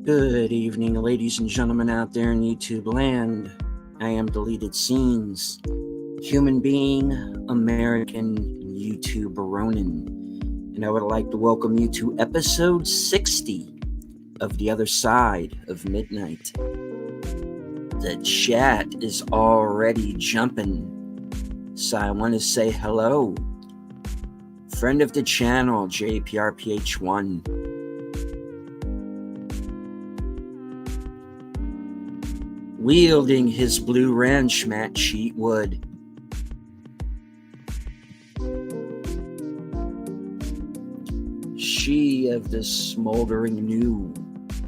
Good evening, ladies and gentlemen out there in YouTube land. I am Deleted Scenes, human being, American YouTuber Ronin, and I would like to welcome you to episode 60 of The Other Side of Midnight. The chat is already jumping, so I want to say hello. Friend of the channel, JPRPH1. Wielding his blue wrench, Matt Cheatwood. She of the smoldering new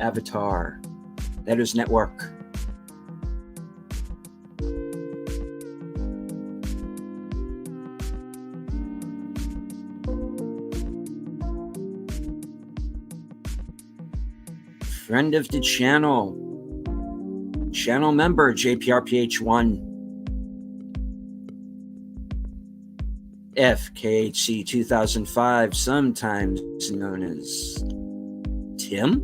avatar, Letters Network. Friend of the channel, channel member JPRPH1, FKHC 2005, sometimes known as Tim,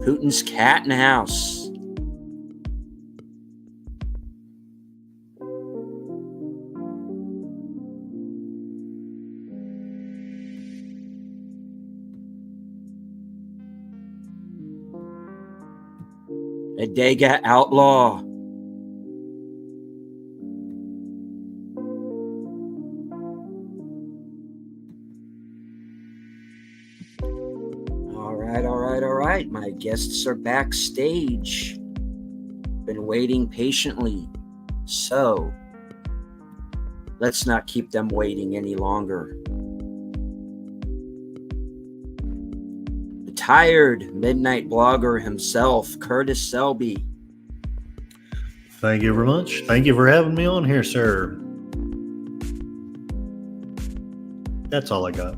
Putin's cat in the house. Adega Outlaw. All right. My guests are backstage. Been waiting patiently. So, let's not keep them waiting any longer. Tired midnight blogger himself, Curtis Selby. Thank you very much. Thank you for having me on here, sir. That's all I got.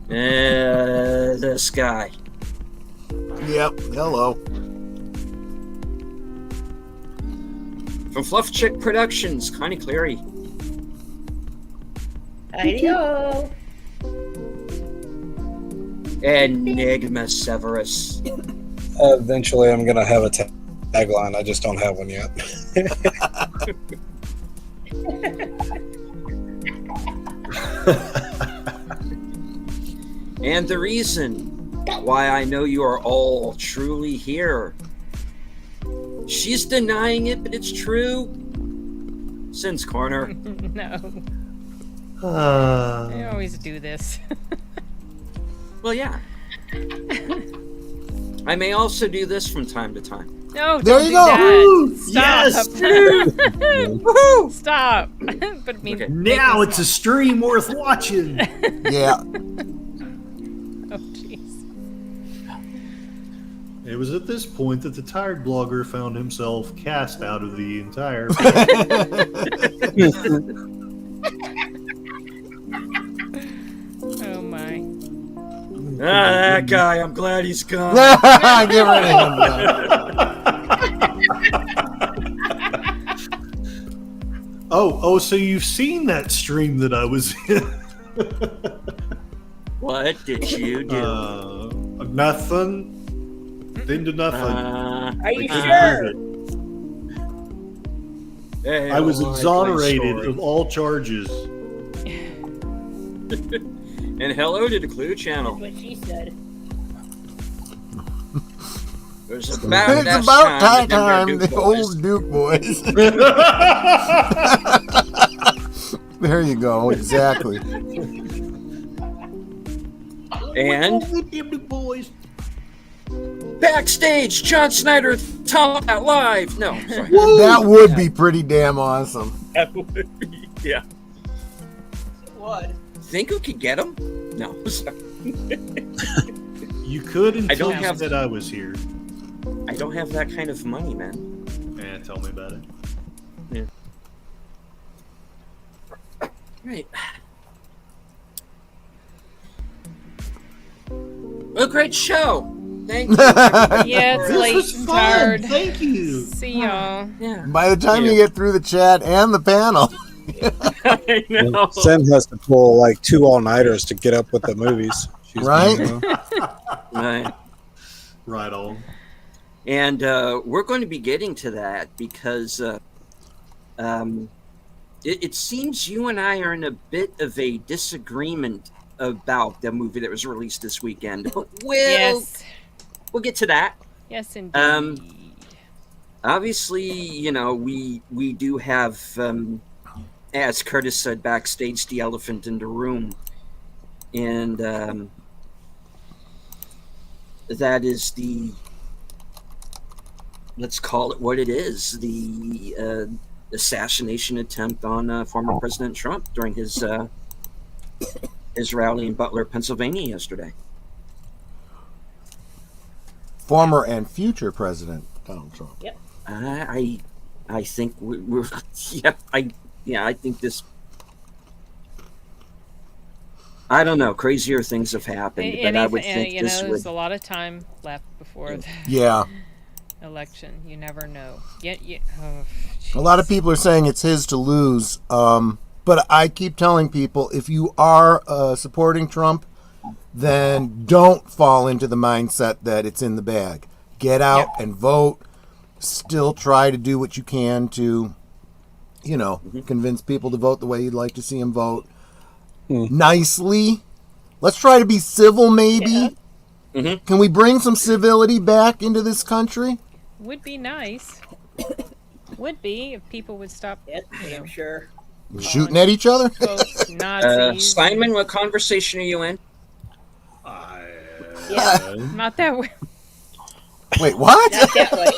This guy. Yep. Hello. From Fluff Chick Productions, Connie Cleary. Hi-yo. Enigma Severus. Eventually, I'm going to have a tagline. I just don't have one yet. And the reason why I know you are all truly here. She's denying it, but it's true. Sin's Corner. No. I always do this. Well, yeah. I may also do this from time to time. No, There don't you do go. that. Stop. Woohoo! Stop. But I mean, Okay. Now it's a stream worth watching. Yeah. Oh, jeez. It was at this point that the tired blogger found himself cast out of the entire. Oh my. That guy, I'm glad he's gone. Get rid of him. Oh, so you've seen that stream that I was in? What did you do? Nothing. Didn't do nothing. Are you I sure? Hey, I was oh, exonerated I of all charges. And hello to the Clue Channel. What she said. It's about, It's about time, the old Duke boys. There you go, exactly. And boys. backstage, John Snyder, Tom Out Live. No, sorry. That would be pretty damn awesome. That would be, yeah. What? Think we could get him? No, sorry. You could until don't you have- said I was here. I don't have that kind of money, man. Tell me about it. Right. A great show. Thank you. Yeah, it's This late was and fun. tired. Thank you. See y'all. Yeah. By the time Yeah. you get through the chat and the panel, I know. Sen has to pull like 2 all-nighters to get up with the movies. Right? Right. Right on. And we're going to be getting to that because it seems you and I are in a bit of a disagreement about the movie that was released this weekend. But Yes. we'll get to that. Yes, indeed. Obviously, we do have, as Curtis said backstage, the elephant in the room. And that is the, let's call it what it is, the assassination attempt on former President Trump during his rally in Butler, Pennsylvania yesterday. Former and future President Donald Trump. Yep. I think we're I think this. I don't know. Crazier things have happened, but I would think this there's would. a lot of time left before the Yeah. election. You never know. A lot of people are saying it's his to lose. But I keep telling people, if you are supporting Trump, then don't fall into the mindset that it's in the bag. Get out and vote. Still try to do what you can to, convince people to vote the way you'd like to see them vote. Nicely. Let's try to be civil, maybe. Yeah. Mm-hmm. Can we bring some civility back into this country? Would be nice. Would be if people would stop. I'm sure. Shooting at each other? Folks, Nazis. Simon, what conversation are you in? Yeah. Not that way. Wait, what? Not that way.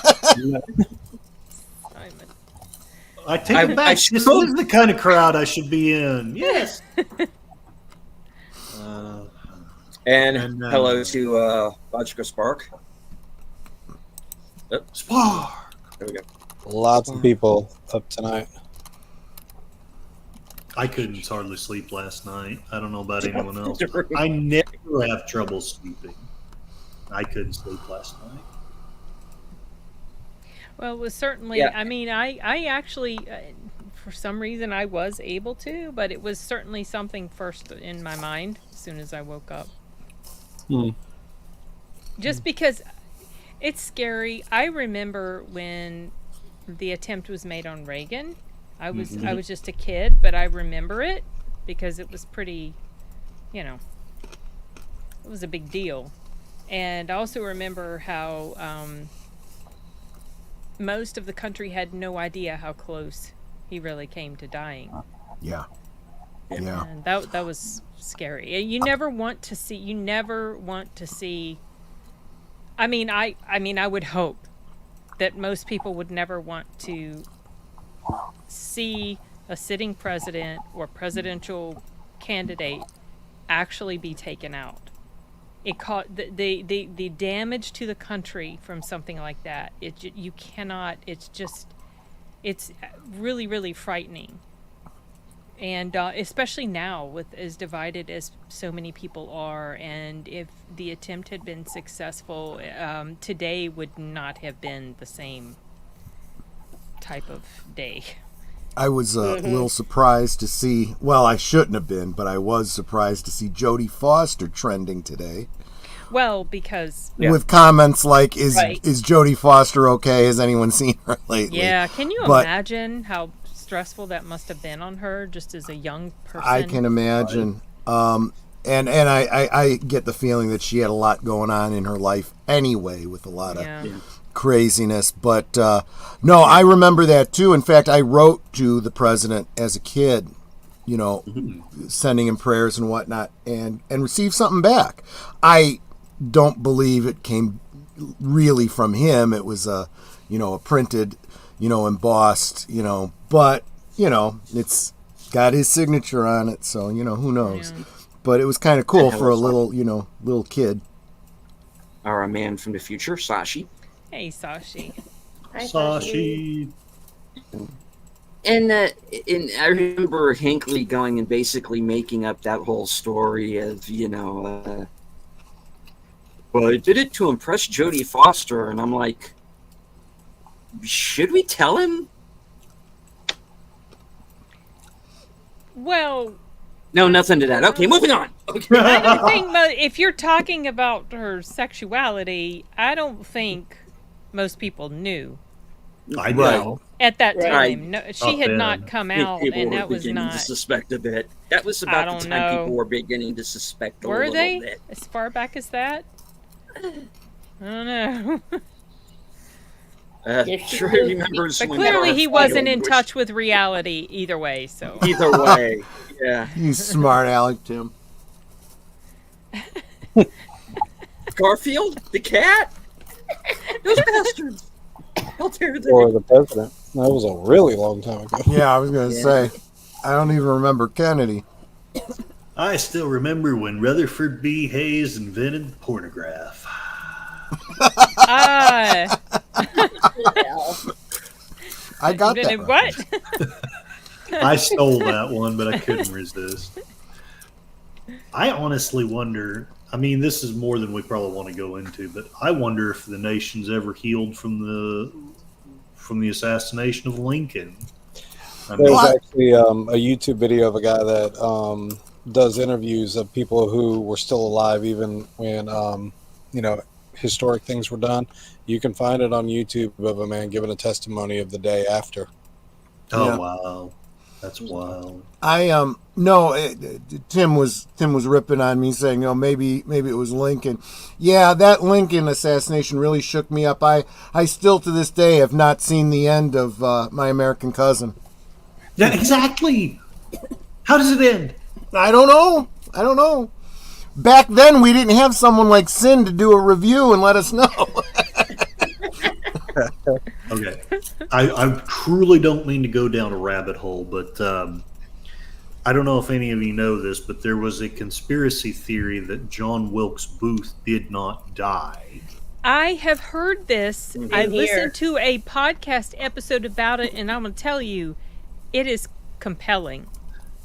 Simon. I take it back. This is the kind of crowd I should be in. Yes. And hello to Logical Spark. Oh, Spark. there we go. Lots of people up tonight. I couldn't hardly sleep last night. I don't know about anyone else. I never have trouble sleeping. I couldn't sleep last night. Well, it was certainly. Yeah. I mean, I actually, for some reason, I was able to, but it was certainly something first in my mind as soon as I woke up. Just because it's scary. I remember when the attempt was made on Reagan. I was just a kid, but I remember it because it was pretty, it was a big deal. And I also remember how most of the country had no idea how close he really came to dying. Yeah. And that was scary. You never want to see. I mean, I would hope that most people would never want to see a sitting president or presidential candidate actually be taken out. It caught the damage to the country from something like that. You cannot. It's really, really frightening. And especially now, with as divided as so many people are, and if the attempt had been successful, today would not have been the same type of day. I was a little surprised to see, well, I shouldn't have been, but I was surprised to see Jodie Foster trending today. Well, because... With comments like, is Right. Jodie Foster okay? Has anyone seen her lately? Yeah, can you But- imagine how stressful that must have been on her, just as a young person? I can imagine. And I get the feeling that she had a lot going on in her life anyway, with a lot of craziness. But no, I remember that too. In fact, I wrote to the president as a kid, sending him prayers and whatnot, and received something back. I don't believe it came really from him. It was a printed, embossed, but it's got his signature on it, so who knows. Yeah. But it was kind of cool for a little kid. Our man from the future, Sashi. Hey, Sashi. Hi, Sashi. And I remember Hinckley going and basically making up that whole story of, well, I did it to impress Jodie Foster, and I'm like, should we tell him? Well, No, nothing to that. Okay, moving on. Okay. I don't think if you're talking about her sexuality, I don't think most people knew I Right. know. at that Right. time. No, she had then. not come I think out, people and were that was beginning not. to suspect a bit. That was I about don't the time know. people were beginning to suspect a Were little they bit. as far back as that? I don't know. Sure remembers But when clearly, he Garfield wasn't in was- touch with reality either way. So Either way, yeah. You smart Alec, Tim. Garfield, the cat, those bastards. How dare they? Or the president. That was a really long time ago. Yeah, I was going to say, I don't even remember Kennedy. I still remember when Rutherford B. Hayes invented the pornograph. ah, I got that. invented what? I stole that one, but I couldn't resist. I honestly wonder. I mean, this is more than we probably want to go into, but I wonder if the nation's ever healed from the assassination of Lincoln. I mean, There's What? actually a YouTube video of a guy that does interviews of people who were still alive even when historic things were done. You can find it on YouTube of a man giving a testimony of the day after. oh Yeah. wow, that's wild. Tim was ripping on me saying, maybe it was Lincoln. Yeah, that Lincoln assassination really shook me up. I still to this day have not seen the end of My American Cousin. Yeah, exactly. How does it end? I don't know. Back then we didn't have someone like Sin to do a review and let us know. Okay, I truly don't mean to go down a rabbit hole, but I don't know if any of you know this, but there was a conspiracy theory that John Wilkes Booth did not die. I have heard this. I here. listened to a podcast episode about it, and I'm going to tell you, it is compelling.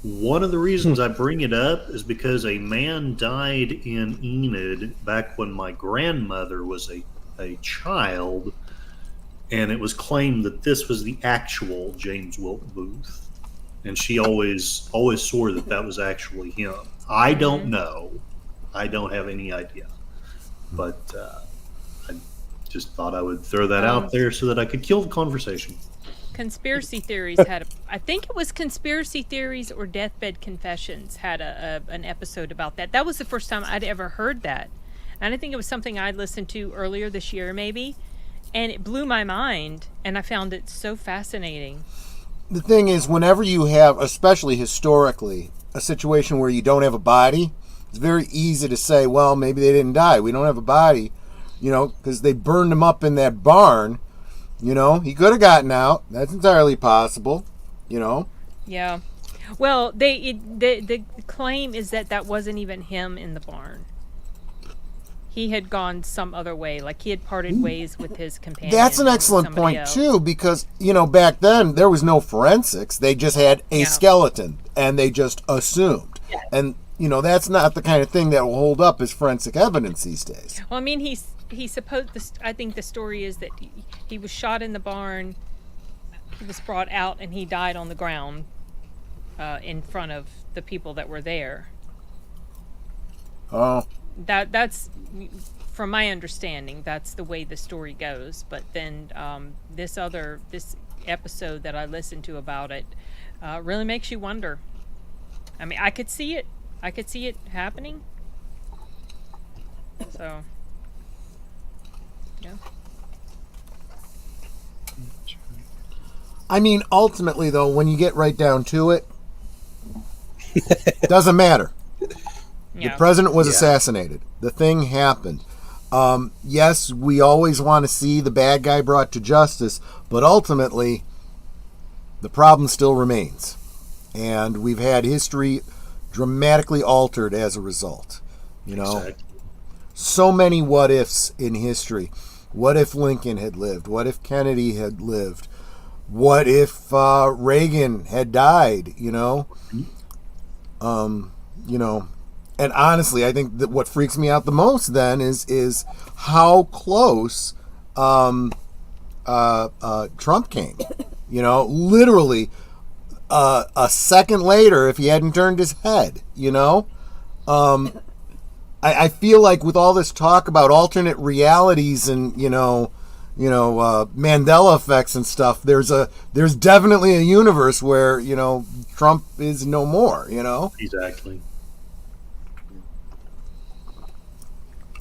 One of the reasons I bring it up is because a man died in Enid back when my grandmother was a child, and it was claimed that this was the actual James Wilkes Booth. And she always swore that was actually him. I don't know. I don't have any idea. But I just thought I would throw that out there so that I could kill the conversation. Conspiracy Theories had I think it was Conspiracy Theories or Deathbed Confessions had an episode about that. That was the first time I'd ever heard that. And I think it was something I'd listened to earlier this year maybe. And it blew my mind, and I found it so fascinating. The thing is, whenever you have, especially historically, a situation where you don't have a body, it's very easy to say, well, maybe they didn't die. We don't have a body, because they burned him up in that barn. He could have gotten out. That's entirely possible, Yeah. Well, the claim is that wasn't even him in the barn. He had gone some other way, like he had parted ways with his companion. That's an and excellent somebody point, else. too, because, back then there was no forensics. They just had a skeleton, and they just assumed. Yeah. And, that's not the kind of thing that will hold up as forensic evidence these days. Well, I mean, he supposed. I think the story is that he was shot in the barn. He was brought out, and he died on the ground in front of the people that were there. Oh, That's from my understanding. That's the way the story goes. But then this episode that I listened to about it really makes you wonder. I mean, I could see it. I could see it happening. So, yeah. I mean, ultimately, though, when you get right down to it, doesn't matter. Yeah. The president was assassinated. The thing happened. Yes, we always want to see the bad guy brought to justice, but ultimately, the problem still remains. And we've had history dramatically altered as a result. Exactly. So many what ifs in history. What if Lincoln had lived? What if Kennedy had lived? What if Reagan had died? And honestly, I think that what freaks me out the most then is how close Trump came. Literally a second later if he hadn't turned his head, you know? I feel like with all this talk about alternate realities and, Mandela effects and stuff, there's definitely a universe where, Trump is no more, Exactly.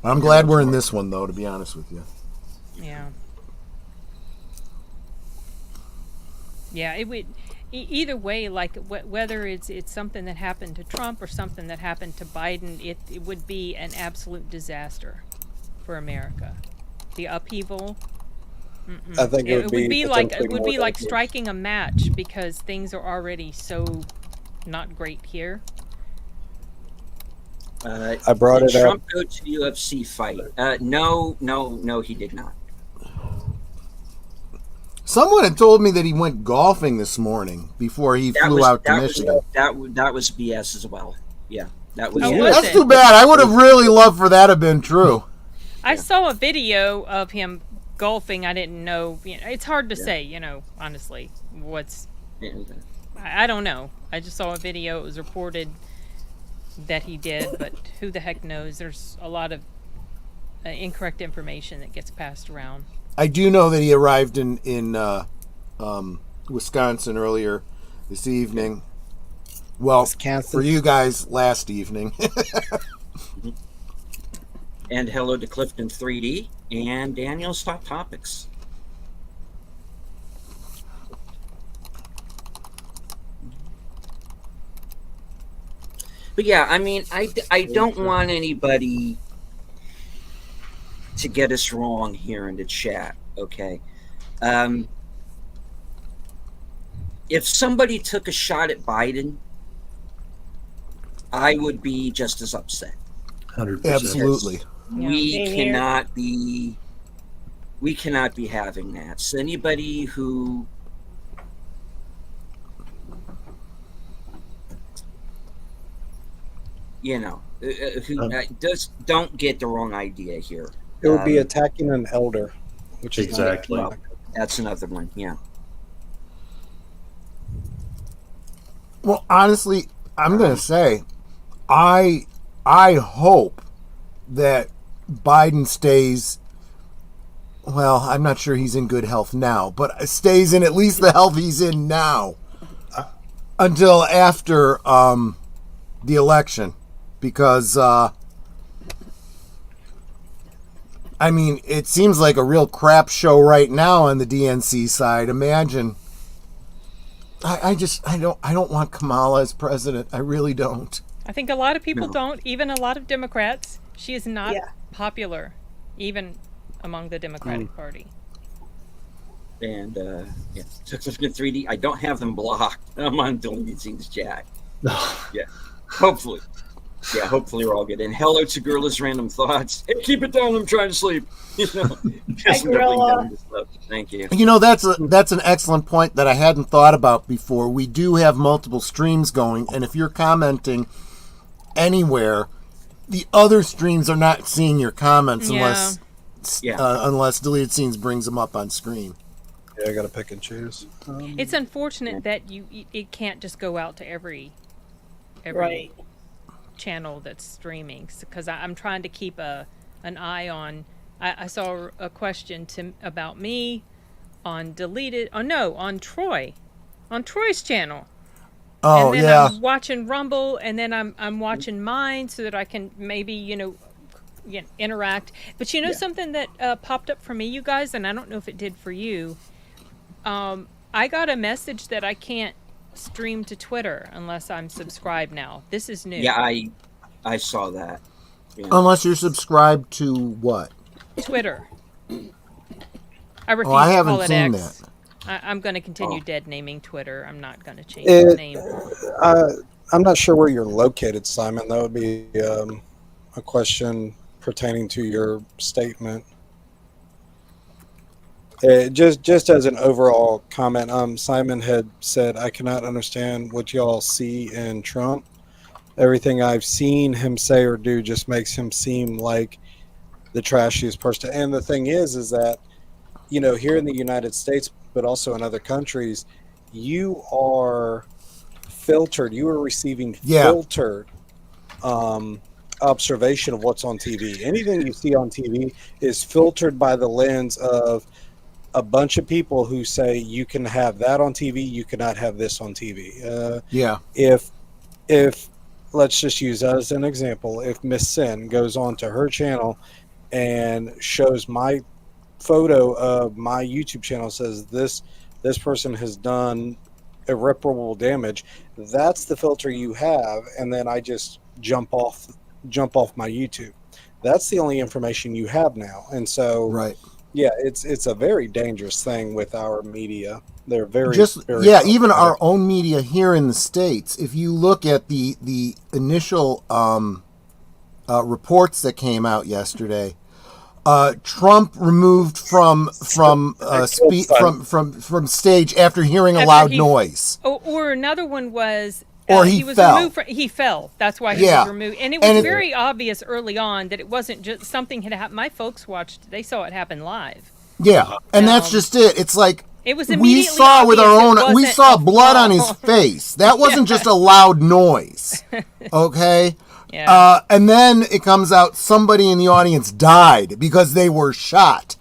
I'm glad we're in this one, though, to be honest with you. Yeah. Yeah, it would. Either way, like whether it's something that happened to Trump or something that happened to Biden, it would be an absolute disaster for America. The upheaval. I think it would be like striking a match because things are already so not great here. I brought it up. Trump go to UFC fight? No, he did not. Someone had told me that he went golfing this morning before he flew out to Michigan. That was BS as well. Yeah, that was. That's too bad. I would have really loved for that to have been true. I saw a video of him golfing. I didn't know. It's hard to say. Honestly, what's. I don't know. I just saw a video. It was reported that he did, but who the heck knows? There's a lot of incorrect information that gets passed around. I do know that he arrived in Wisconsin earlier this evening. Well, Wisconsin. For you guys, last evening. And hello to Clifton 3D and Daniel's Hot Topics. But yeah, I mean, I don't want anybody to get us wrong here in the chat, okay? If somebody took a shot at Biden, I would be just as upset. 100%. Absolutely. We cannot be having that. So anybody who don't get the wrong idea here. It would be attacking an elder, which is exactly. Well, that's another one. Yeah. Well, honestly, I'm going to say, I hope that Biden stays. Well, I'm not sure he's in good health now, but stays in at least the health he's in now until after the election, because I mean, it seems like a real crap show right now on the DNC side. Imagine. I don't want Kamala as president. I really don't. I think a lot of people don't, even a lot of Democrats. She is not popular, even among the Democratic Party. And so 3D, I don't have them blocked. I'm on deleted scenes chat. Yeah, hopefully. Yeah, hopefully we're all good. And hello to Gorilla's Random Thoughts. Hey, keep it down. I'm trying to sleep. Thank you. That's an excellent point that I hadn't thought about before. We do have multiple streams going, and if you're commenting anywhere, the other streams are not seeing your comments unless Deleted Scenes brings them up on screen. Yeah, I got to pick and choose. It's unfortunate that it can't just go out to every channel that's streaming, because I'm trying to keep an eye on. I saw a question about me on on Troy's channel. Oh, and then I'm watching Rumble, and then I'm watching mine so that I can maybe interact. But something that popped up for me, you guys, and I don't know if it did for you. I got a message that I can't stream to Twitter unless I'm subscribed now. This is new. Yeah, I saw that. Yeah. Unless you're subscribed to what? Twitter. I refuse I to haven't call it seen X. that. I'm going to continue dead naming Twitter. I'm not going to change the name. I'm not sure where you're located, Simon. That would be a question pertaining to your statement. Just as an overall comment, Simon had said, I cannot understand what y'all see in Trump. Everything I've seen him say or do just makes him seem like the trashiest person. And the thing is that, here in the United States, but also in other countries, you are filtered. You were receiving filtered observation of what's on TV. Anything you see on TV is filtered by the lens of a bunch of people who say you can have that on TV, you cannot have this on TV. If let's just use as an example, if Miss Sin goes on to her channel and shows my photo of my YouTube channel, says this person has done irreparable damage, that's the filter you have, and then I just jump off my YouTube. That's the only information you have now. And so yeah, it's a very dangerous thing with our media. They're very even our own media here in the States. If you look at the initial reports that came out yesterday, Trump removed from stage after hearing a loud noise. Or another one was. Or he fell. Removed he fell. That's why he was removed. And it was very obvious early on that it wasn't just something had happened. My folks watched. They saw it happen live. Yeah, and that's just it. It's like it was we saw with our own. We saw blood on his face. That wasn't just a loud noise. Okay. Yeah. And then it comes out somebody in the audience died because they were shot.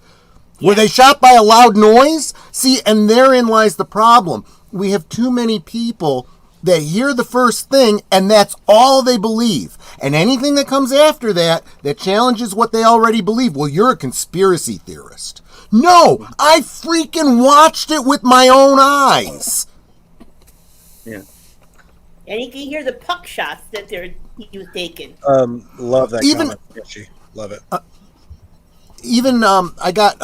Yeah. Were they shot by a loud noise? See, and therein lies the problem. We have too many people that hear the first thing, and that's all they believe. And anything that comes after that challenges what they already believe. Well, you're a conspiracy theorist. No, I freaking watched it with my own eyes. Yeah. And you can hear the puck shots that he was taking. Love that comment, Richie. Love it. Even I got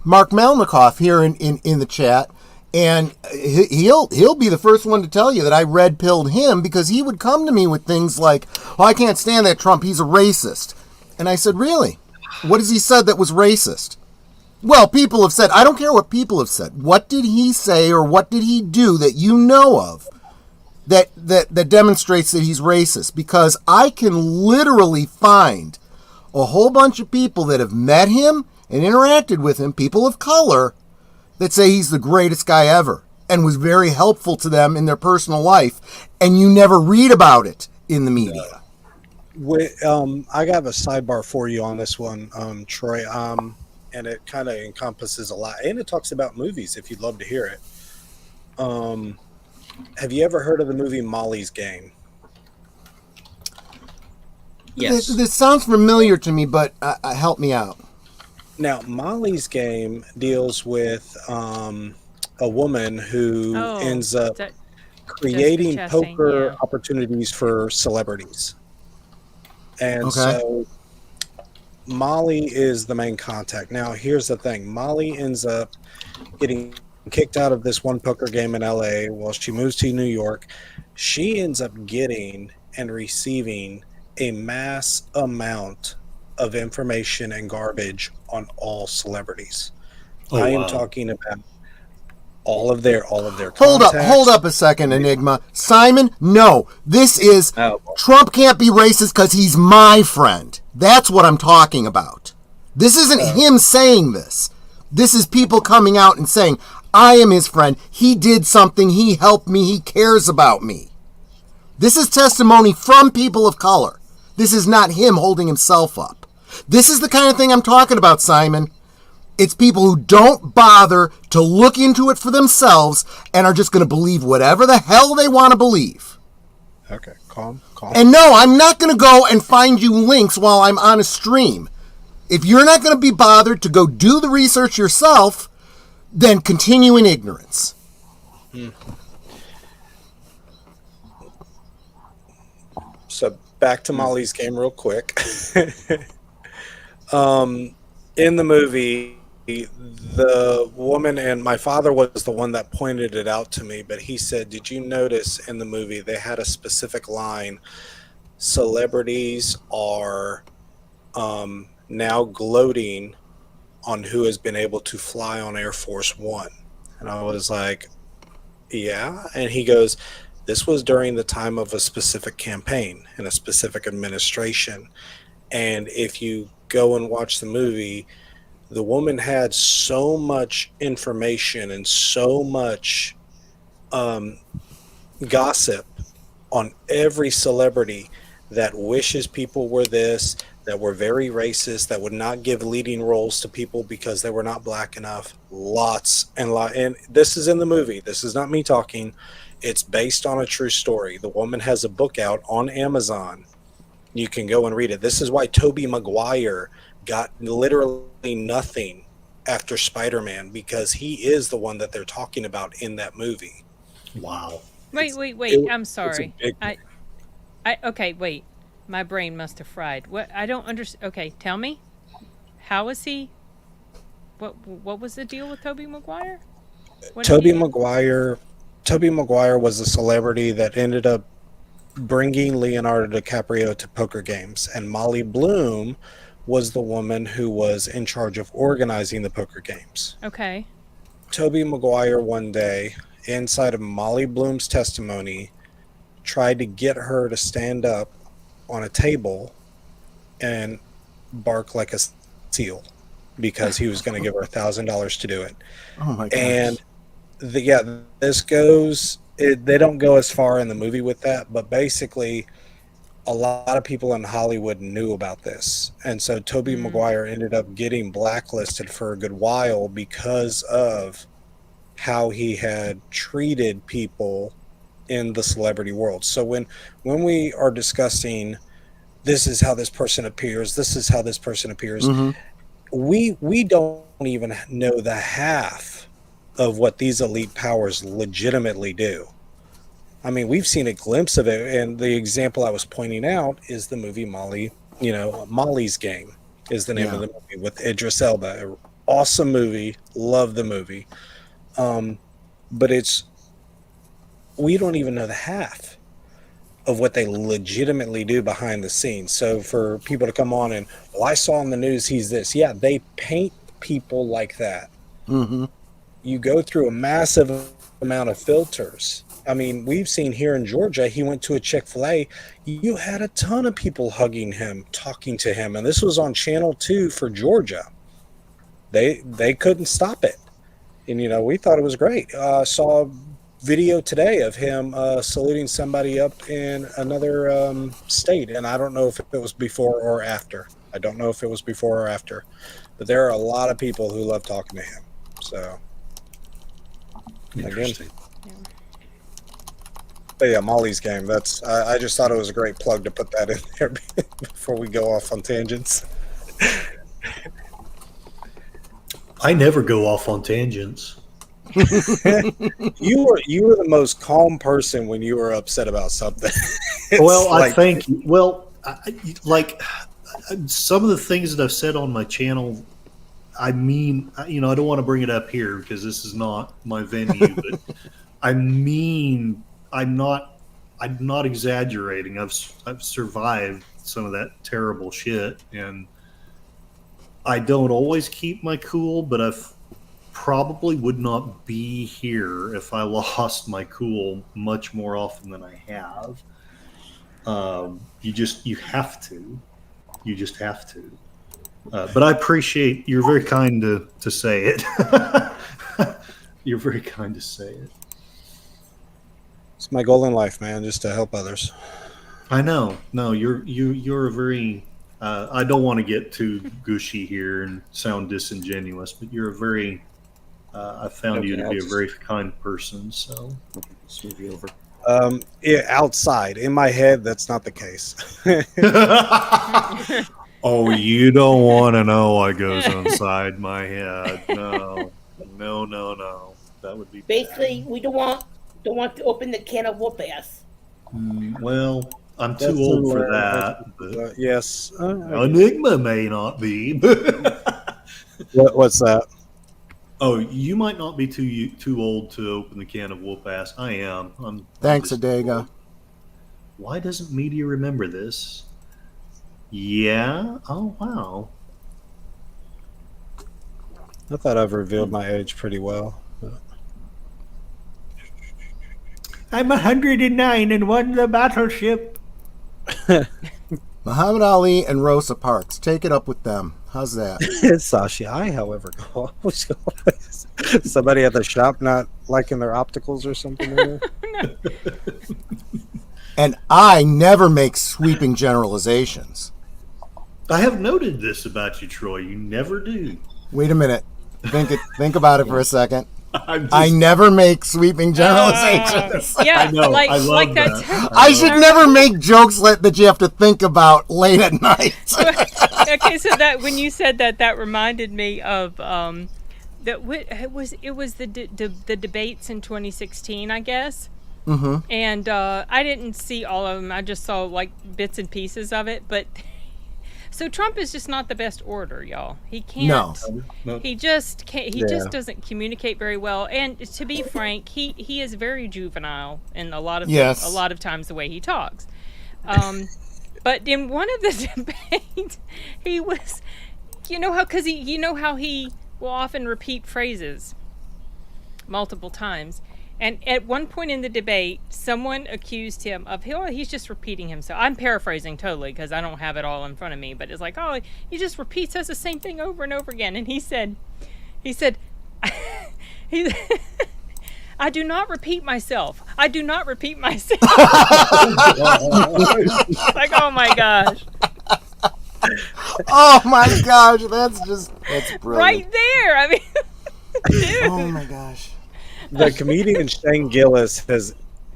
Mark Melnikoff here in the chat. And he'll be the first one to tell you that I red-pilled him, because he would come to me with things like, "Oh, I can't stand that Trump. He's a racist." And I said, "Really? What has he said that was racist?" Well, people have said. I don't care what people have said. What did he say or what did he do that you know of that demonstrates that he's racist? Because I can literally find a whole bunch of people that have met him and interacted with him, people of color, that say he's the greatest guy ever and was very helpful to them in their personal life, and you never read about it in the media. I have a sidebar for you on this one, Troy, and it kind of encompasses a lot, and it talks about movies if you'd love to hear it. Have you ever heard of the movie Molly's Game? Yes. This sounds familiar to me, but help me out. Now, Molly's Game deals with a woman who ends up creating poker opportunities for celebrities. And so Molly is the main contact. Now, here's the thing. Molly ends up getting kicked out of this one poker game in LA while she moves to New York. She ends up getting and receiving a mass amount of information and garbage on all celebrities. I am talking about all of their contacts. Hold up a second, Enigma. Simon, no. This is Trump can't be racist because he's my friend. That's what I'm talking about. This isn't him saying this. This is people coming out and saying, I am his friend. He did something. He helped me. He cares about me. This is testimony from people of color. This is not him holding himself up. This is the kind of thing I'm talking about, Simon. It's people who don't bother to look into it for themselves and are just going to believe whatever the hell they want to believe. Okay, calm. And no, I'm not going to go and find you links while I'm on a stream. If you're not going to be bothered to go do the research yourself, then continue in ignorance. So back to Molly's Game real quick. In the movie, the woman, and my father was the one that pointed it out to me, but he said, did you notice in the movie they had a specific line, celebrities are now gloating on who has been able to fly on Air Force One? And I was like, yeah. And he goes, this was during the time of a specific campaign and a specific administration. And if you go and watch the movie, the woman had so much information and so much gossip on every celebrity that wishes people were this, that were very racist, that would not give leading roles to people because they were not black enough. Lots and lot. And this is in the movie. This is not me talking. It's based on a true story. The woman has a book out on Amazon. You can go and read it. This is why Tobey Maguire got literally nothing after Spider-Man, because he is the one that they're talking about in that movie. Wow. Wait. I'm sorry. Okay, wait. My brain must have fried. What? I don't understand. Okay, tell me. How is he? What was the deal with Tobey Maguire? Tobey Maguire was a celebrity that ended up bringing Leonardo DiCaprio to poker games, and Molly Bloom was the woman who was in charge of organizing the poker games. Okay. Tobey Maguire one day, inside of Molly Bloom's testimony, tried to get her to stand up on a table and bark like a seal because he was going to give her $1,000 to do it. Oh my gosh. And this goes. They don't go as far in the movie with that, but basically, a lot of people in Hollywood knew about this, and so Tobey Maguire ended up getting blacklisted for a good while because of how he had treated people in the celebrity world. So when we are discussing, this is how this person appears, we don't even know the half of what these elite powers legitimately do. I mean, we've seen a glimpse of it, and the example I was pointing out is the movie Molly's Game is the name of the movie with Idris Elba. Awesome movie, love the movie. But we don't even know the half of what they legitimately do behind the scenes. So for people to come on and, well, I saw on the news he's this. Yeah, they paint people like that. Mm-hmm. You go through a massive amount of filters. I mean, we've seen here in Georgia, he went to a Chick-fil-A. You had a ton of people hugging him, talking to him. And this was on Channel 2 for Georgia. They couldn't stop it. And, we thought it was great. Saw a video today of him saluting somebody up in another state. And I don't know if it was before or after. But there are a lot of people who love talking to him. So, again. But yeah, Molly's Game. I just thought it was a great plug to put that in there before we go off on tangents. I never go off on tangents. You were the most calm person when you were upset about something. Well, I think some of the things that I've said on my channel. I mean, I don't want to bring it up here because this is not my venue, but I'm not exaggerating. I've survived some of that terrible shit, and I don't always keep my cool, but I probably would not be here if I lost my cool much more often than I have. You have to. You just have to. But I appreciate you're very kind to say it. You're very kind to say it. It's my goal in life, man, just to help others. I know. No, you're a very. I don't want to get too gushy here and sound disingenuous, but you're a very. I found you to be a very kind person. So, let's move you over. Outside in my head, that's not the case. Oh, you don't want to know what goes inside my head. No. That would be basically bad. We don't want to open the can of whoop ass. Well, I'm too old for that. But yes, Enigma may not be. What's that? Oh, you might not be too old to open the can of whoop ass. I am. Thanks, Adega. Why doesn't media remember this? Yeah. Oh, wow. I thought I've revealed my age pretty well. I'm 109 and won the battleship. Muhammad Ali and Rosa Parks. Take it up with them. How's that? Sashi, I, however, go always somebody at the shop not liking their opticals or something. And I never make sweeping generalizations. I have noted this about you, Troy. You never do. Wait a minute. Think about it for a second. I I never make sweeping generalizations. Yeah, I know. like I love that. I should never make jokes that you have to think about late at night. Okay, so that when you said that, that reminded me of that it was the debates in 2016, I guess. Mm-hmm. And I didn't see all of them. I just saw like bits and pieces of it. But so Trump is just not the best orator, y'all. He can't. No. He just can't. He just doesn't communicate very well. And to be frank, he is very juvenile in a lot of times the way he talks. But in one of the debates, he was, how he will often repeat phrases multiple times. And at one point in the debate, someone accused him of, he's just repeating himself. I'm paraphrasing totally because I don't have it all in front of me. But it's like, he just says the same thing over and over again. And he said, I do not repeat myself. I do not repeat myself. Like, oh my gosh. Oh my gosh, that's brilliant. Right there. I mean, dude. Oh my gosh. The comedian Shane Gillis has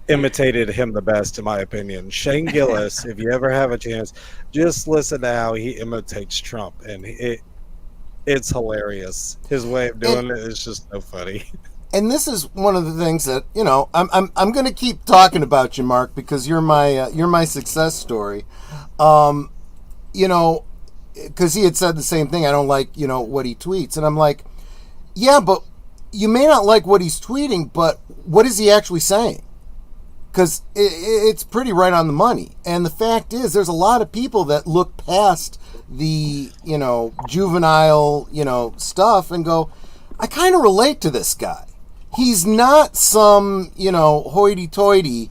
imitated him the best, in my opinion. Shane Gillis, if you ever have a chance, just listen to how he imitates Trump, and it's hilarious. His way of doing it is just so funny. And this is one of the things that I'm going to keep talking about you, Mark, because you're my success story. Because he had said the same thing. I don't like what he tweets, and I'm like, yeah, but you may not like what he's tweeting, but what is he actually saying? Because it's pretty right on the money. And the fact is, there's a lot of people that look past the juvenile stuff and go, I kind of relate to this guy. He's not some, hoity-toity,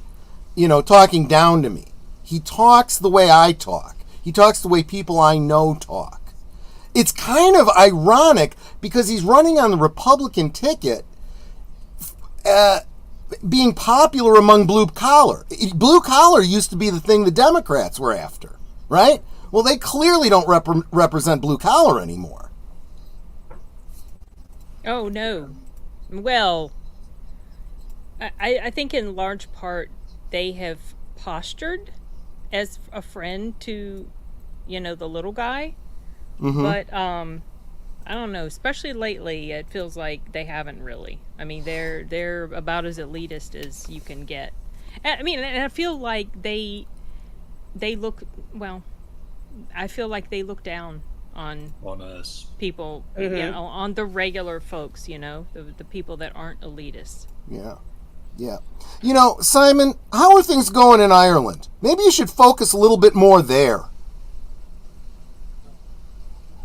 talking down to me. He talks the way I talk. He talks the way people I know talk. It's kind of ironic because he's running on the Republican ticket, being popular among blue collar. Blue collar used to be the thing the Democrats were after, right? Well, they clearly don't represent blue collar anymore. Oh, no. Well, I think in large part they have postured as a friend to, the little guy. Mm-hmm. But I don't know, especially lately, it feels like they haven't really. I mean, they're about as elitist as you can get. And I feel like they look, well, I feel like they look down on us people, on the regular folks, the people that aren't elitists. Yeah. Simon, how are things going in Ireland? Maybe you should focus a little bit more there.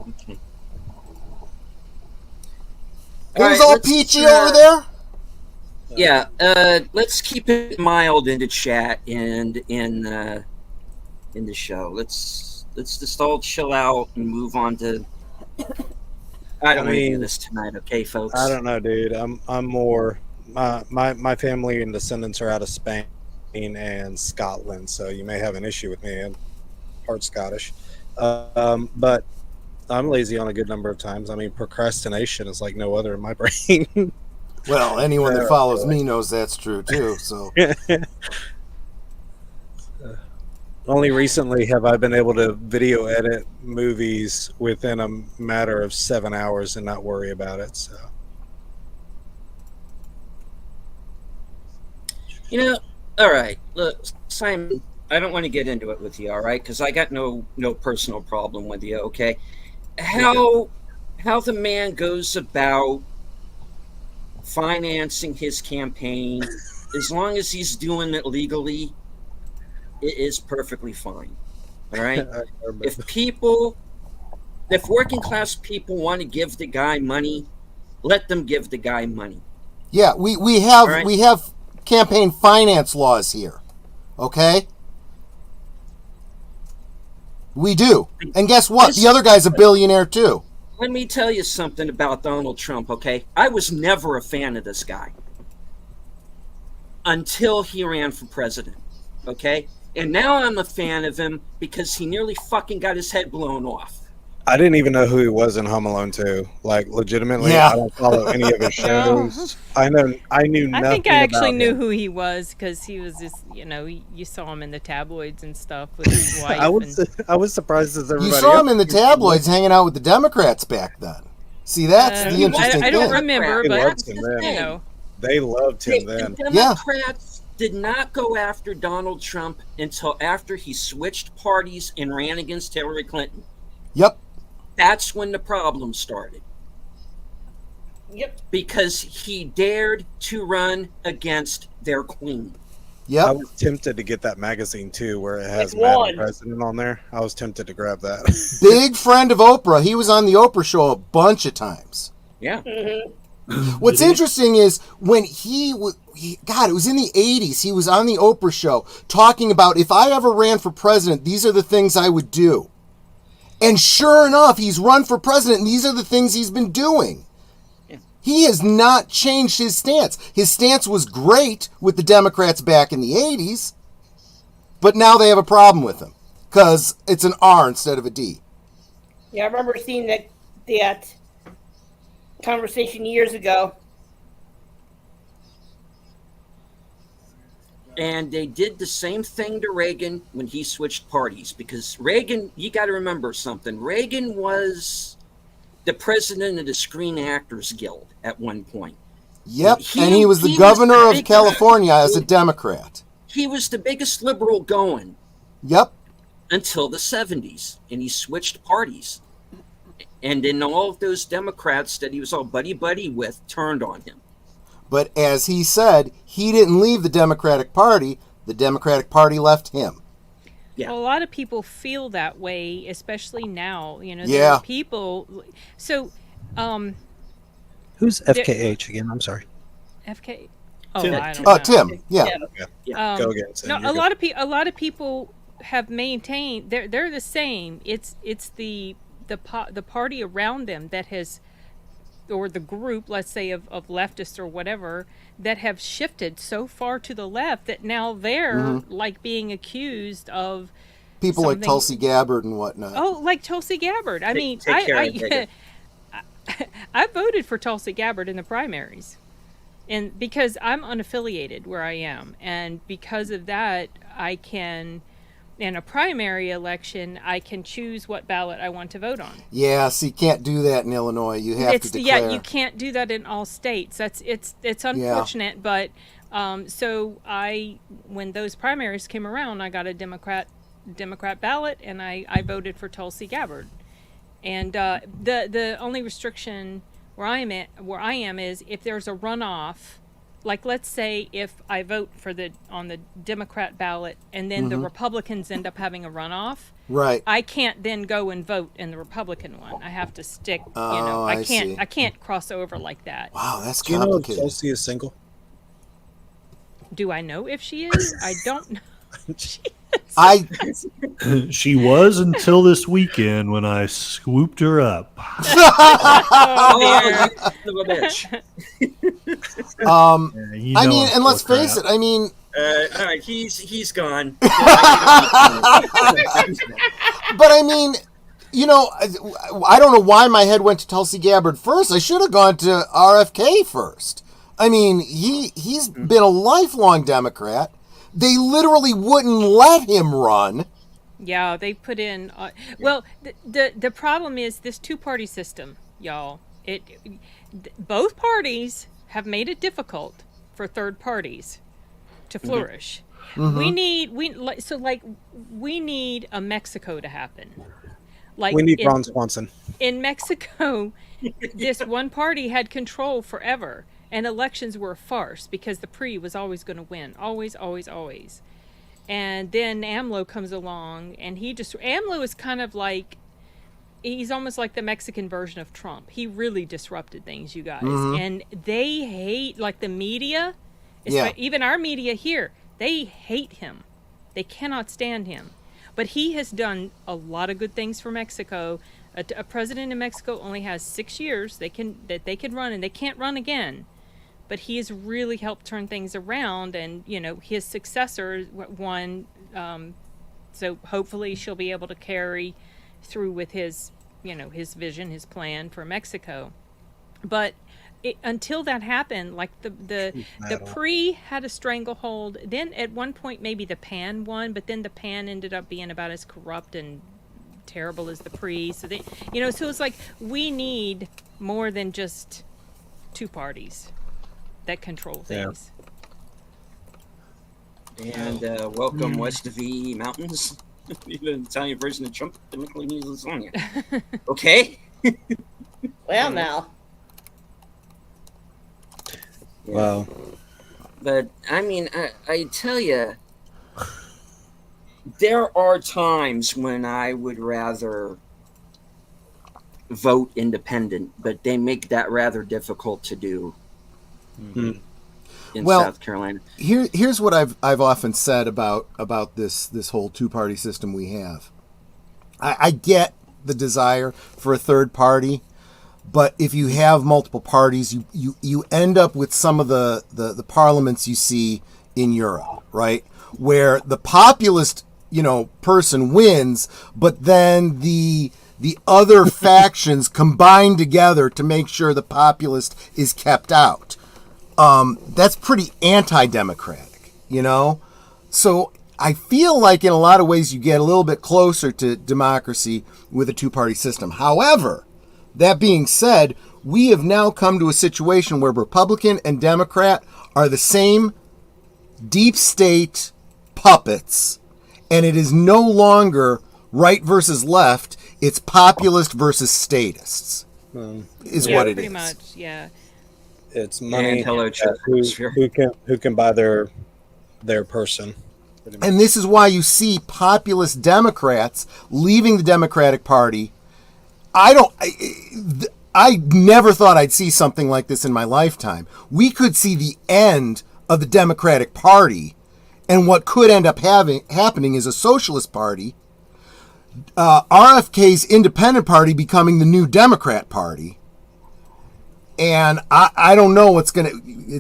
Okay. Things all peachy over there? Yeah, let's keep it mild in the chat and in the show. Let's just all chill out and move on to. I don't want to do this tonight, okay, folks? I don't know, dude. I'm more. My family and descendants are out of Spain and Scotland, so you may have an issue with me. I'm part Scottish, but I'm lazy on a good number of times. I mean, procrastination is like no other in my brain. Well, anyone that follows me knows that's true too. So, only recently have I been able to video edit movies within a matter of 7 hours and not worry about it. So, all right. Look, Simon, I don't want to get into it with you, all right? Because I got no personal problem with you, okay? How the man goes about financing his campaign, as long as he's doing it legally, it is perfectly fine. All right. If working class people want to give the guy money, let them give the guy money. Yeah, we have campaign finance laws here. Okay? We do. And guess what? The other guy's a billionaire too. Let me tell you something about Donald Trump, okay? I was never a fan of this guy until he ran for president, okay? And now I'm a fan of him because he nearly fucking got his head blown off. I didn't even know who he was in Home Alone 2. Like, legitimately, Yeah. I don't follow any of his shows. I knew nothing. I think I actually about knew him. who he was because he was just, you saw him in the tabloids and stuff with his wife. I was surprised as everybody You saw him else. in the tabloids hanging out with the Democrats back then. See, that's the interesting I don't thing. remember, They but loved him then. They loved him then. The Democrats did not go after Donald Trump until after he switched parties and ran against Hillary Clinton. Yep. That's when the problem started. Yep. Because he dared to run against their queen. Yep. I was tempted to get that magazine too, where it has Like Madam one. President on there. I was tempted to grab that. Big friend of Oprah. He was on the Oprah show a bunch of times. Yeah. What's interesting is when God, it was in the 80s. He was on the Oprah show talking about, if I ever ran for president, these are the things I would do. And sure enough, he's run for president, and these are the things he's been doing. He has not changed his stance. His stance was great with the Democrats back in the 80s, but now they have a problem with him because it's an R instead of a D. Yeah, I remember seeing that conversation years ago. And they did the same thing to Reagan when he switched parties. Because Reagan, you got to remember something. Reagan was the president of the Screen Actors Guild at one point. Yep, and he was the governor of California as a Democrat. He was the biggest liberal going. Yep. Until the 70s. And he switched parties. And then all of those Democrats that he was all buddy-buddy with turned on him. But as he said, he didn't leave the Democratic Party. The Democratic Party left him. Yeah. Well, a lot of people feel that way, especially now. There Yeah. are people. So, Who's FKH again? I'm sorry. FK. Oh, Tim. I don't know. Tim. Yeah. Go again. Sam, No, you're a lot of people have maintained they're the same. It's the party around them that has, or the group, let's say of leftists or whatever, that have shifted so far to the left that now they're like being accused of People like something- Tulsi Gabbard and whatnot. Oh, like Tulsi Gabbard. I mean, take care of it, I voted for Tulsi Gabbard in the primaries, and because I'm unaffiliated where I am, and because of that, I can, in a primary election, I can choose what ballot I want to vote on. Yeah, so you can't do that in Illinois. You have to declare. Yeah, you can't do that in all states. It's unfortunate, but so when those primaries came around, I got a Democrat ballot, and I voted for Tulsi Gabbard. And the only restriction where I am is if there's a runoff, like let's say if I vote on the Democrat ballot and then the Republicans end up having a runoff, Right. I can't then go and vote in the Republican one. I have to stick. Oh, I see. I can't cross over like that. Wow, that's Do you know if complicated. Tulsi is single? Do I know if she is? I don't know. I She was until this weekend when I swooped her up. Oh, you son of a bitch. You I know mean, I'm and let's full of face it. crap. I mean, All right, he's gone. but I mean, I don't know why my head went to Tulsi Gabbard first. I should have gone to RFK first. I mean, he's been a lifelong Democrat. They literally wouldn't let him run. Yeah, they put in. Well, the problem is this two-party system, y'all. Both parties have made it difficult for third parties to flourish. We need a Mexico to happen. Like We need Ron Swanson. in Mexico, this one party had control forever, and elections were a farce because the PRI was always going to win, always, always, always. And then AMLO comes along, and AMLO is kind of like, he's almost like the Mexican version of Trump. He really disrupted things, you guys. And they hate, like the media, Yeah. even our media here, they hate him. They cannot stand him. But he has done a lot of good things for Mexico. A president in Mexico only has 6 years they can run, and they can't run again. But he has really helped turn things around, and his successor won. So hopefully she'll be able to carry through with his vision, his plan for Mexico. But until that happened, like the PRI had a stranglehold. Then at one point maybe the PAN won, but then the PAN ended up being about as corrupt and terrible as the PRI. So so it's like we need more than just two parties that control things. And welcome west of the mountains. An Italian version of Trump technically needs lasagna. Okay. Well, now. Yeah. Wow. But I mean, I tell you, there are times when I would rather vote independent, but they make that rather difficult to do in South Carolina. Here's what I've often said about this whole two-party system we have. I get the desire for a third party, but if you have multiple parties, you end up with some of the parliaments you see in Europe, right? Where the populist, person wins, but then the other factions combine together to make sure the populist is kept out. That's pretty anti-democratic, So I feel like in a lot of ways you get a little bit closer to democracy with a two-party system. However, that being said, we have now come to a situation where Republican and Democrat are the same deep state puppets, and it is no longer right versus left. It's populist versus statists, is what it pretty is. much, yeah. It's money. And hello, who can buy their person. And this is why you see populist Democrats leaving the Democratic Party. I never thought I'd see something like this in my lifetime. We could see the end of the Democratic Party, and what could end up happening is a socialist party, RFK's independent party becoming the new Democrat Party. And I don't know it's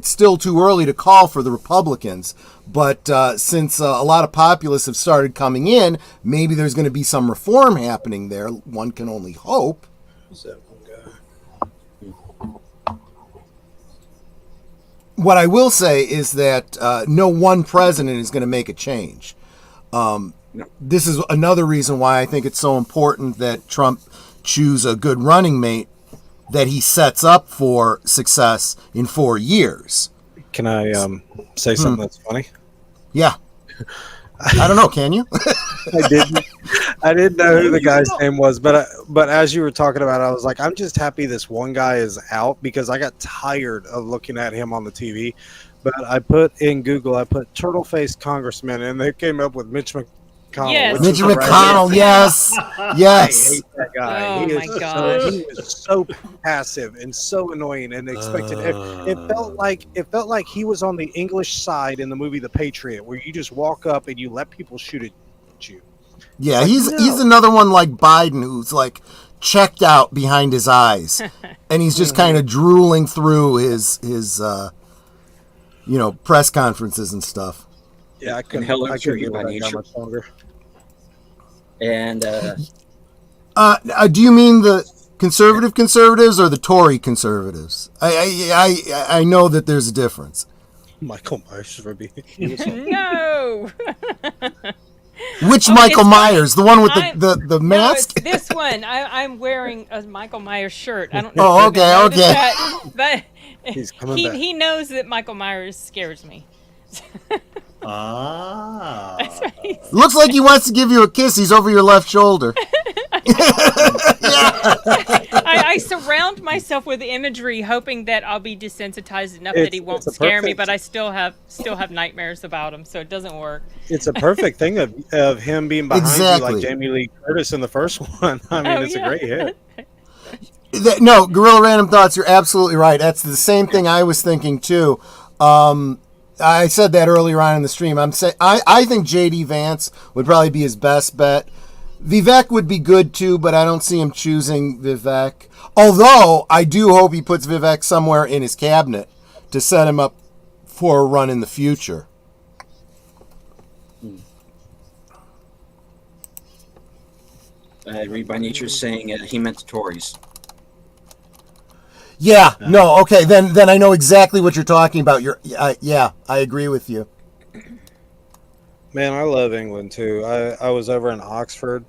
still too early to call for the Republicans, but since a lot of populists have started coming in, maybe there's going to be some reform happening there. One can only hope. Who's that one guy? What I will say is that no one president is going to make a change. This is another reason why I think it's so important that Trump choose a good running mate that he sets up for success in 4 years. Can I say something that's funny? Yeah. I don't know. Can you? I didn't know who the guy's name was, but as you were talking about it, I was like, I'm just happy this one guy is out because I got tired of looking at him on the TV. But I put in Google, turtle-faced congressman, and they came up with Mitch McConnell. Yes. Mitch McConnell, yes. Yes. I hate that guy. Oh, my gosh. He was so passive and so annoying and expected. It felt like he was on the English side in the movie The Patriot, where you just walk up and you let people shoot at you. Yeah, like, he's another one like Biden who's like checked out behind his eyes, and he's just kind of drooling through his press conferences and stuff. Yeah, I couldn't. Hello, I couldn't True give it Human that much longer. And do you mean the conservatives or the Tory conservatives? I know that there's a difference. Michael Myers for me. No. Which Michael Myers? The one with the mask? No, it's this one. I'm wearing a Michael Myers shirt. I don't know. Oh, okay. That, but He's coming back. he knows that Michael Myers scares me. That's right. Looks like he wants to give you a kiss. He's over your left shoulder. I surround myself with imagery, hoping that I'll be desensitized enough that he won't scare me. But I still have nightmares about him, so it doesn't work. It's a perfect thing of him being behind you like Jamie Lee Curtis in the first one. I mean, it's a great hit. No, Guerrilla Random Thoughts, you're absolutely right. That's the same thing I was thinking too. I said that earlier on in the stream. I think JD Vance would probably be his best bet. Vivek would be good too, but I don't see him choosing Vivek. Although I do hope he puts Vivek somewhere in his cabinet to set him up for a run in the future. Read by Nature saying he meant the Tories. Yeah, no, okay, then I know exactly what you're talking about. I agree with you. Man, I love England too. I was over in Oxford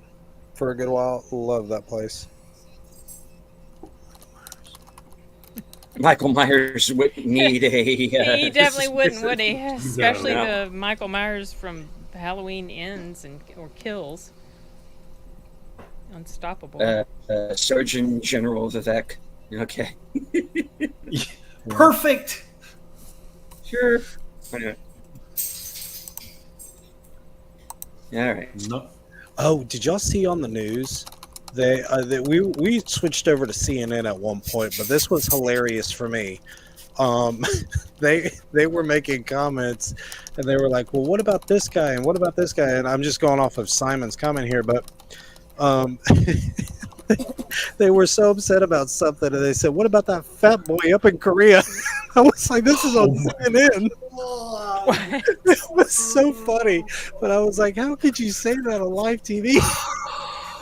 for a good while. Love that place. Michael Myers would need a. He definitely wouldn't, would he? Especially the Michael Myers from Halloween Ends or Kills. Unstoppable. Surgeon General Vivek. Okay. Perfect. Sure. Anyway. All right. No. Oh, did y'all see on the news? We switched over to CNN at one point, but this was hilarious for me. They were making comments, and they were like, "Well, what about this guy? And what about this guy?" And I'm just going off of Simon's comment here, but they were so upset about something, and they said, "What about that fat boy up in Korea?" I was like, "This is on CNN." It was so funny, but I was like, "How could you say that on live TV?"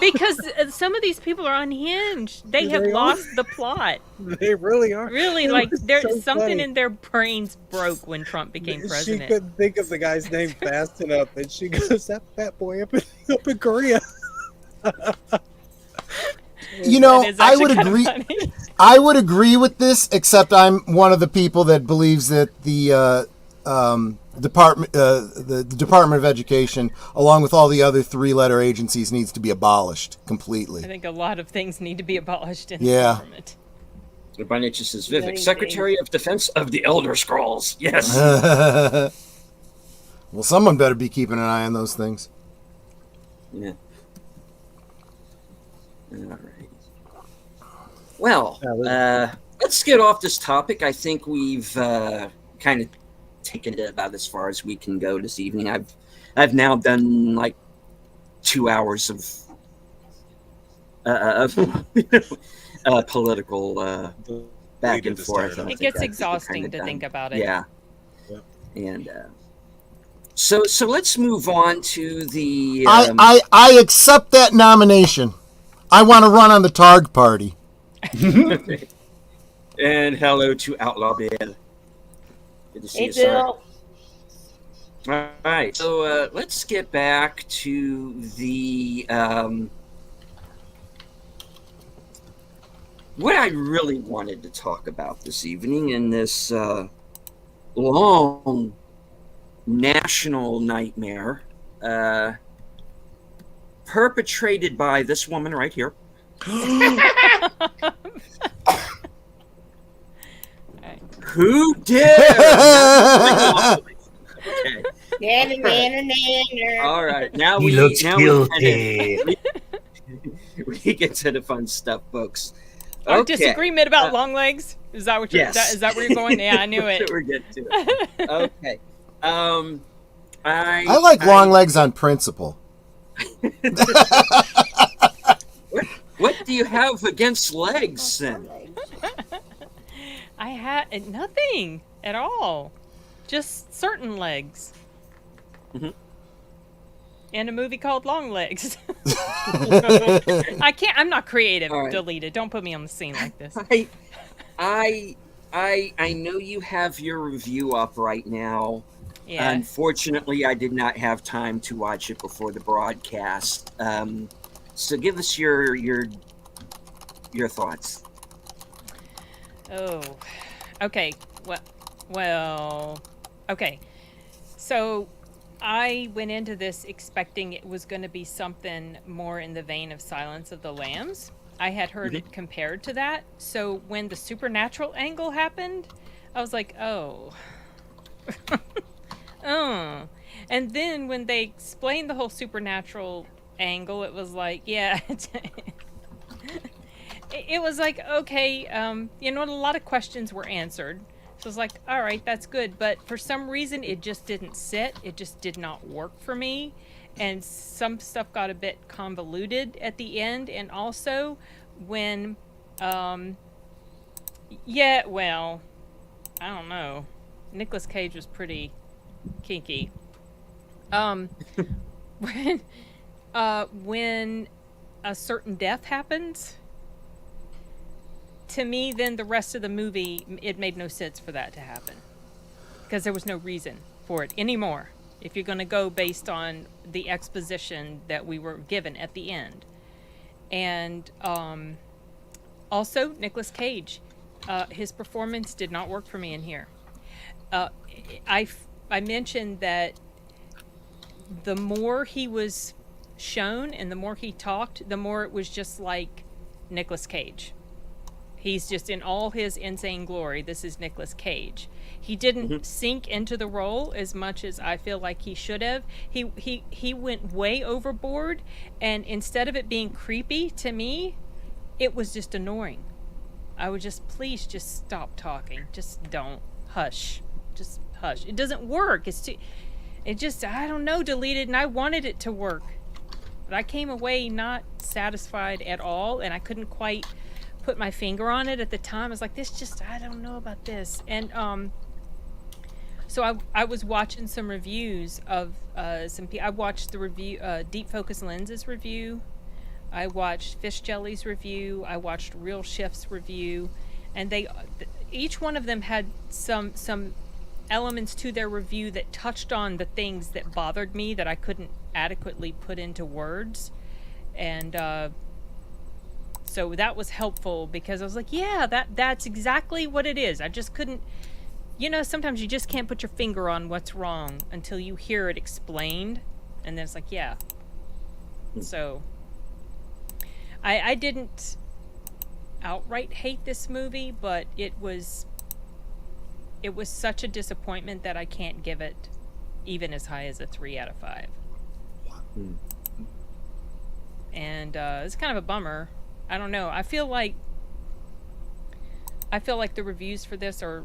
Because some of these people are unhinged. They have lost the plot. They really are. Really, like there's something in their brains broke when Trump became president. She couldn't think of the guy's name fast enough, and she goes, "That fat boy up in Korea." You know, I would agree. I would agree with this, except I'm one of the people that believes that the Department of Education, along with all the other three-letter agencies, needs to be abolished completely. I think a lot of things need to be abolished in the government. By Nature says Vivek, Secretary of Defense of the Elder Scrolls. Yes. Well, someone better be keeping an eye on those things. Yeah. All right. Well, let's get off this topic. I think we've kind of taken it about as far as we can go this evening. I've now done like 2 hours of political back and forth. It gets exhausting to think about it. Yeah. And so let's move on to the. I accept that nomination. I want to run on the Targ Party. And hello to Outlaw Bill. Good to see you, Bill. sir. All right, so let's get back to the what I really wanted to talk about this evening in this long national nightmare perpetrated by this woman right here. Who dare? Okay. All right, now we get to the fun stuff, folks. Our disagreement about long legs? Is that what you're? Is that where you're going? Yeah, I knew it. We're getting to it. Okay. I like long legs on principle. What do you have against legs, then? I had nothing at all. Just certain legs. Mm-hmm. And a movie called Long Legs. I'm not creative. Right. Deleted. Don't put me on the scene like this. I know you have your review up right now. Yeah. Unfortunately, I did not have time to watch it before the broadcast. So give us your thoughts. Oh, okay. Well, okay. So I went into this expecting it was going to be something more in the vein of Silence of the Lambs. I had heard it compared to that. So when the supernatural angle happened, I was like, oh. Oh. And then when they explained the whole supernatural angle, it was like, yeah. It was like, okay, a lot of questions were answered. So I was like, all right, that's good. But for some reason, it just didn't sit. It just did not work for me. And some stuff got a bit convoluted at the end. And also, when, yeah, well, I don't know. Nicolas Cage was pretty kinky. When, when a certain death happens, to me, then the rest of the movie, it made no sense for that to happen. Because there was no reason for it anymore. If you're going to go based on the exposition that we were given at the end. And also, Nicolas Cage. His performance did not work for me in here. I mentioned that the more he was shown and the more he talked, the more it was just like Nicolas Cage. He's just in all his insane glory. This is Nicolas Cage. He didn't sink into the role as much as I feel like he should have. He went way overboard, and instead of it being creepy to me, it was just annoying. I would just, please just stop talking. Just don't. Hush. Just hush. It doesn't work. It just, I don't know, deleted, and I wanted it to work. But I came away not satisfied at all, and I couldn't quite put my finger on it at the time. I was like, this just, I don't know about this. And so I was watching some reviews of some people. I watched the review, Deep Focus Lenses review. I watched Fish Jelly's review. I watched Real Shift's review. And they, each one of them had some elements to their review that touched on the things that bothered me that I couldn't adequately put into words. And so that was helpful because I was like, yeah, that's exactly what it is. I just couldn't, you know, sometimes you just can't put your finger on what's wrong until you hear it explained. And then it's like, yeah. So I didn't outright hate this movie, but it was such a disappointment that I can't give it even as high as a 3 out of 5. And it's kind of a bummer. I don't know. I feel like the reviews for this are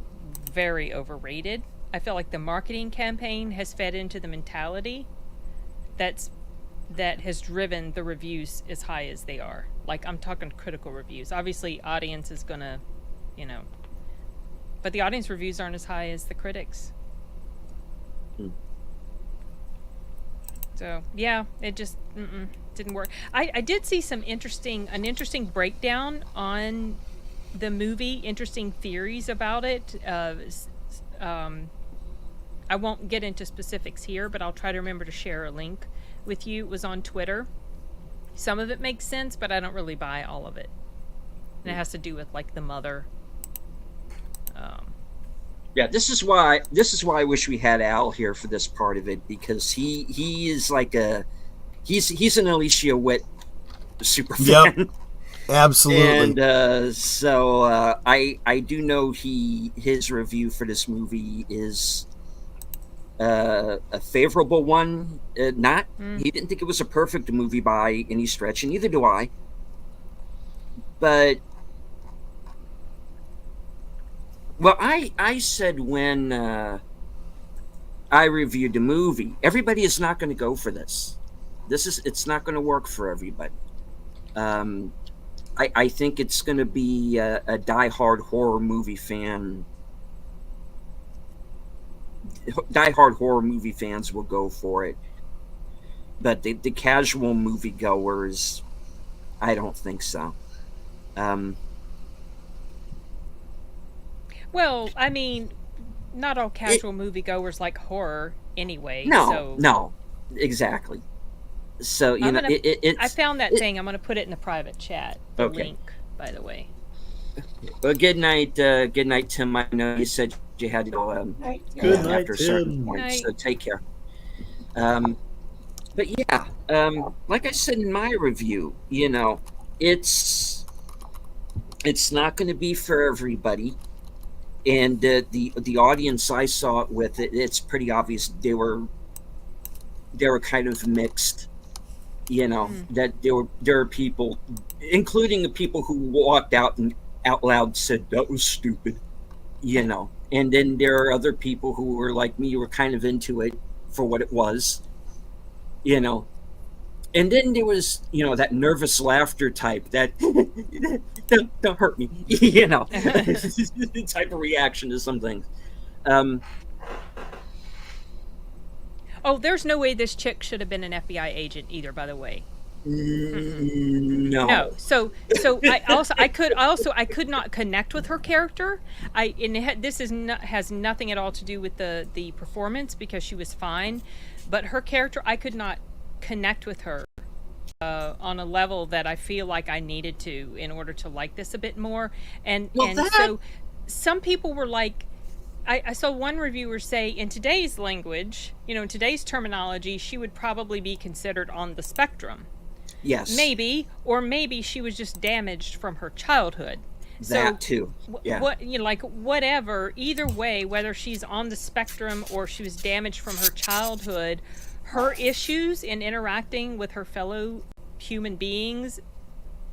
very overrated. I feel like the marketing campaign has fed into the mentality that has driven the reviews as high as they are. Like, I'm talking critical reviews. Obviously, audience is gonna, you know, but the audience reviews aren't as high as the critics. So yeah, it just didn't work. I did see an interesting breakdown on the movie, interesting theories about it. I won't get into specifics here, but I'll try to remember to share a link with you. It was on Twitter. Some of it makes sense, but I don't really buy all of it. And it has to do with like the mother. Yeah, this is why I wish we had Al here for this part of it, because he is like he's an Alicia Witt super fan. Yep, absolutely. And so I do know his review for this movie is a favorable one. He didn't think it was a perfect movie by any stretch, and neither do I. But well, I said when I reviewed the movie, everybody is not going to go for this. It's not going to work for everybody. I think it's going to be a diehard horror movie fan. Diehard horror movie fans will go for it, but the casual moviegoers, I don't think so. Well, I mean, not all casual moviegoers like horror anyway. No, exactly. So I found that thing. I'm going to put it in the private chat. The link, by the way. Well, good night, Tim. I know you said you had to go good night, after a certain point, night. So take care. But yeah, like I said in my review, you know, it's not going to be for everybody. And the audience I saw it with, it's pretty obvious they were kind of mixed. You know, that there are people, including the people who walked out and out loud said that was stupid. You know, And then there are other people who were like me, who were kind of into it for what it was, you know. And then there was, that nervous laughter type, that don't hurt me, type of reaction to some things. Oh, there's no way this chick should have been an FBI agent either, by the way. No. So I could not connect with her character. This has nothing at all to do with the performance, because she was fine, but her character, I could not connect with her on a level that I feel like I needed to in order to like this a bit more. So some people were like, I saw one reviewer say, in today's language, in today's terminology, she would probably be considered on the spectrum. Yes. Maybe she was just damaged from her childhood. That too. Yeah. Whatever. Either way, whether she's on the spectrum or she was damaged from her childhood, her issues in interacting with her fellow human beings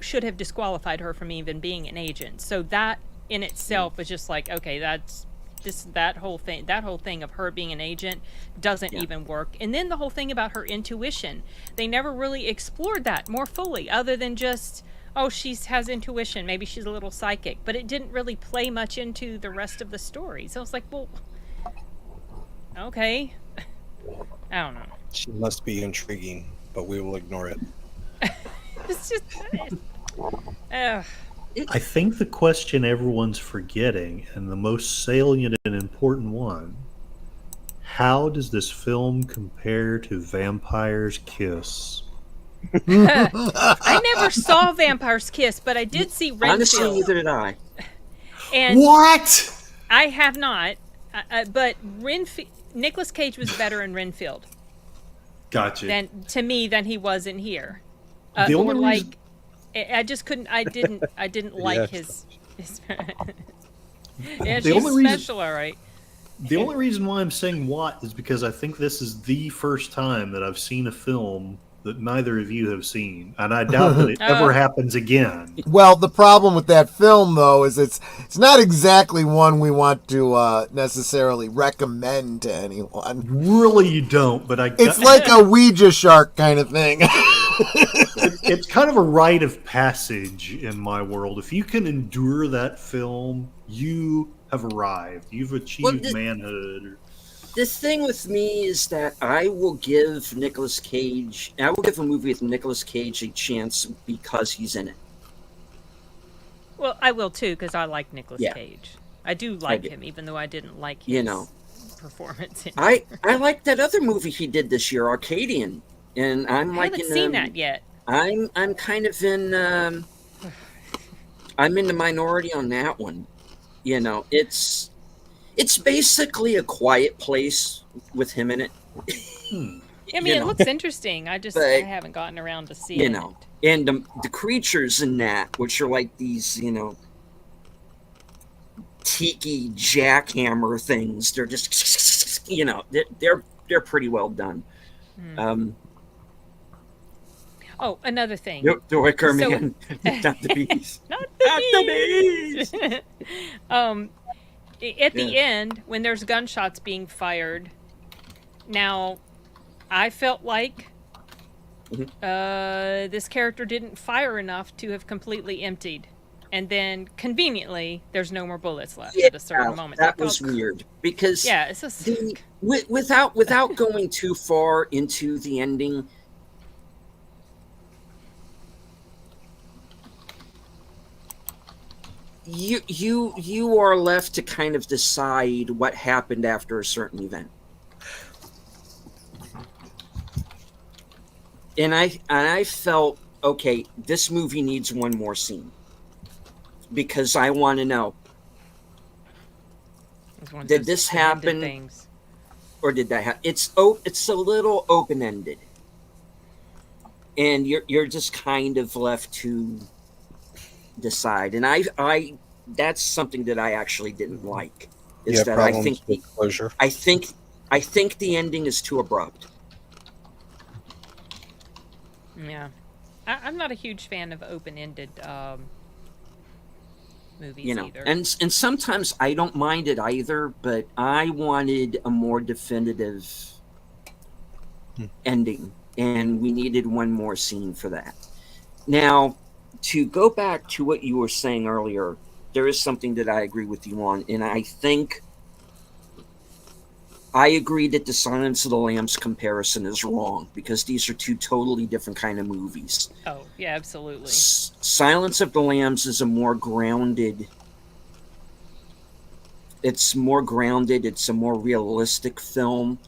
should have disqualified her from even being an agent. So that in itself was just like, okay, that whole thing of her being an agent doesn't even work. And then the whole thing about her intuition, they never really explored that more fully, other than just, oh, she has intuition, maybe she's a little psychic, but it didn't really play much into the rest of the story. So I was like, well, okay. I don't know. She must be intriguing, but we will ignore it. It's just I think the question everyone's forgetting, and the most salient and important one, how does this film compare to Vampire's Kiss? I never saw Vampire's Kiss, but I did see Renfield. Honestly, neither did I. And what? I have not, but Nicolas Cage was better in Renfield. Gotcha. Than he was in here. The only reason... I just couldn't. I didn't like his. Yeah, the only reason, special, all right. The only reason why I'm saying what is because I think this is the first time that I've seen a film that neither of you have seen, and I doubt that it ever happens again. Well, the problem with that film, though, is it's not exactly one we want to necessarily recommend to anyone. Really, you don't, but it's like a Ouija shark kind of thing. It's kind of a rite of passage in my world. If you can endure that film, you have arrived. You've achieved manhood. The thing with me is that I will give a movie with Nicolas Cage a chance because he's in it. Well, I will too, because I like Nicolas Cage. I do like him, even though I didn't like his performance. I like that other movie he did this year, Arcadian, and I haven't seen that yet. I'm kind of in. I'm in the minority on that one. It's basically A Quiet Place with him in it. I mean, it looks interesting. I haven't gotten around to seeing it. And the creatures in that, which are like these, tiki jackhammer things. They're just, they're pretty well done. Oh, another thing. The Wicker Man, not the bees. Not the bees. At the end, when there's gunshots being fired, now, I felt like this character didn't fire enough to have completely emptied. And then, conveniently, there's no more bullets left at a certain moment. That was weird. Because it's just... without going too far into the ending... You are left to kind of decide what happened after a certain event. And I felt, okay, this movie needs one more scene. Because I want to know, did this happen? Or did that happen? It's a little open-ended. And you're just kind of left to decide, and I that's something that I actually didn't like. Is that I think closure. I think the ending is too abrupt. Yeah, I'm not a huge fan of open-ended movies You know, either. and sometimes I don't mind it either, but I wanted a more definitive ending, and we needed one more scene for that. Now, to go back to what you were saying earlier, there is something that I agree with you on, and I think I agree that the Silence of the Lambs comparison is wrong, because these are two totally different kind of movies. Oh, yeah, absolutely. Silence of the Lambs is a more grounded. It's more grounded. It's a more realistic film.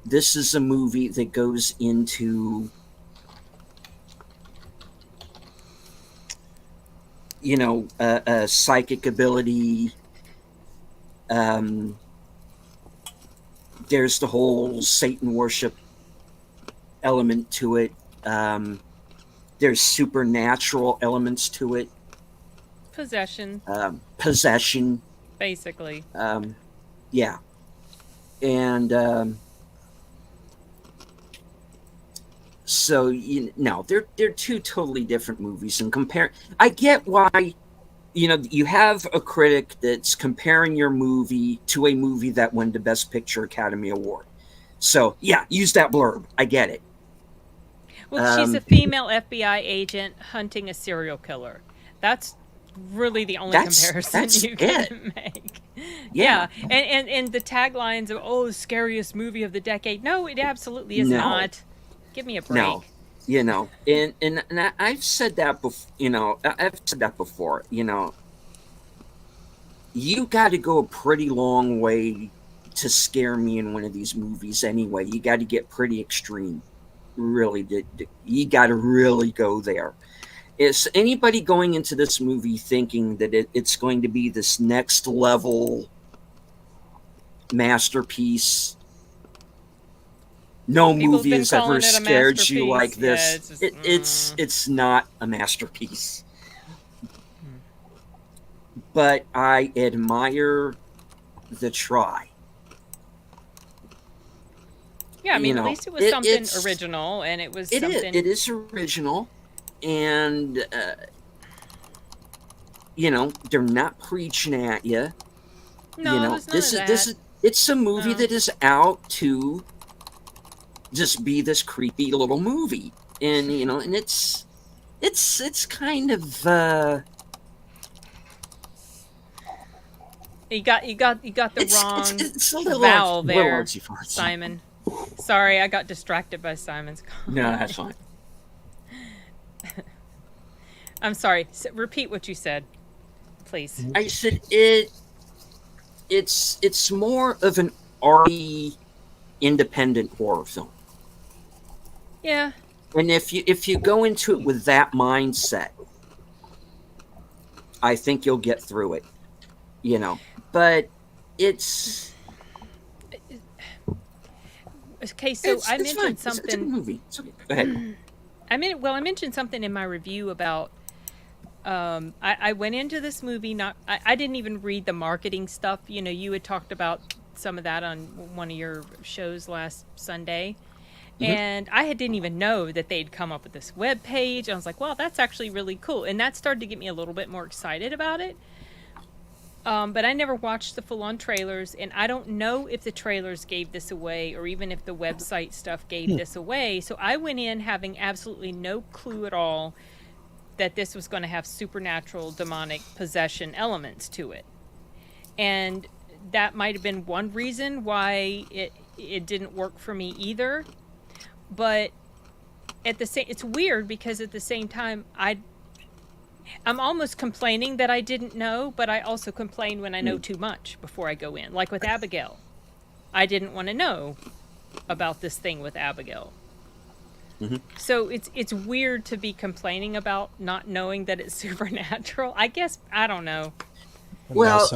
This is a movie that goes into, you know, a psychic ability. There's the whole Satan worship element to it. There's supernatural elements to it. Possession. Possession. Basically. Yeah. And so, they're two totally different movies. And I get why, you have a critic that's comparing your movie to a movie that won the Best Picture Academy Award. So, yeah, use that blurb. I get it. Well, she's a female FBI agent hunting a serial killer. That's really the only comparison you can make. Yeah. And the taglines of, scariest movie of the decade. No, it absolutely is not. Give me a break. No. And I've said that before, I've said that before, you got to go a pretty long way to scare me in one of these movies anyway. You got to get pretty extreme. Really, you got to really go there. Is anybody going into this movie thinking that it's going to be this next level masterpiece? No movie has ever scared you like this. Yeah, it's not a masterpiece. But I admire the try. Yeah, I mean, at least it was something original, and it was something... It is original, and, they're not preaching at you. No, it's a movie that is out to just be this creepy little movie. And, and it's kind of, You got the wrong it's a little vowel there, artsy-fartsy. Simon. Sorry, I got distracted by Simon's comment. No, that's fine. I'm sorry. Repeat what you said, please. I said it's more of an arty, independent horror film. Yeah. And if you go into it with that mindset, I think you'll get through it. But it's okay. So I mentioned something. It's a good movie. It's okay. Go ahead. I mentioned something in my review about. I went into this movie I didn't even read the marketing stuff. You had talked about some of that on one of your shows last Sunday, and I didn't even know that they'd come up with this web page. I was like, "Wow, that's actually really cool," and that started to get me a little bit more excited about it. But I never watched the full-on trailers, and I don't know if the trailers gave this away or even if the website stuff gave this away. So I went in having absolutely no clue at all that this was going to have supernatural, demonic possession elements to it. And that might have been one reason why it didn't work for me either. But it's weird because at the same time, I'm almost complaining that I didn't know, but I also complain when I know too much before I go in. Like with Abigail. I didn't want to know about this thing with Abigail. Mm-hmm. So it's weird to be complaining about not knowing that it's supernatural. I guess, I don't know. Well,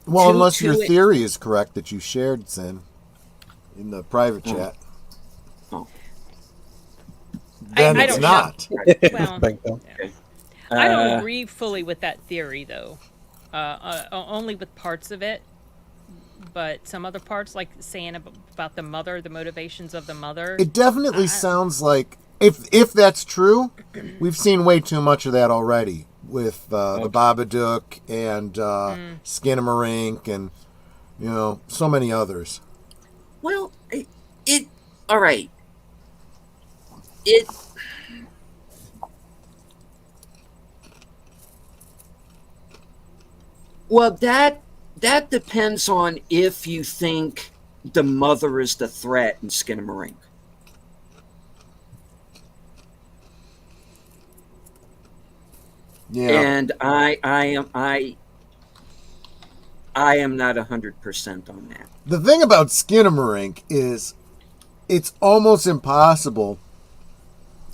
unless your theory is correct that you shared, Sin, in the private chat. Then it's not. Well, I don't agree fully with that theory, though. Only with parts of it. But some other parts, like saying about the mother, the motivations of the mother. It definitely sounds like, if that's true, we've seen way too much of that already. with the Babadook and Skinamarink and so many others. Well, it all right. It well that depends on if you think the mother is the threat in Skinamarink. Yeah. And I am not 100% on that. The thing about Skinamarink is it's almost impossible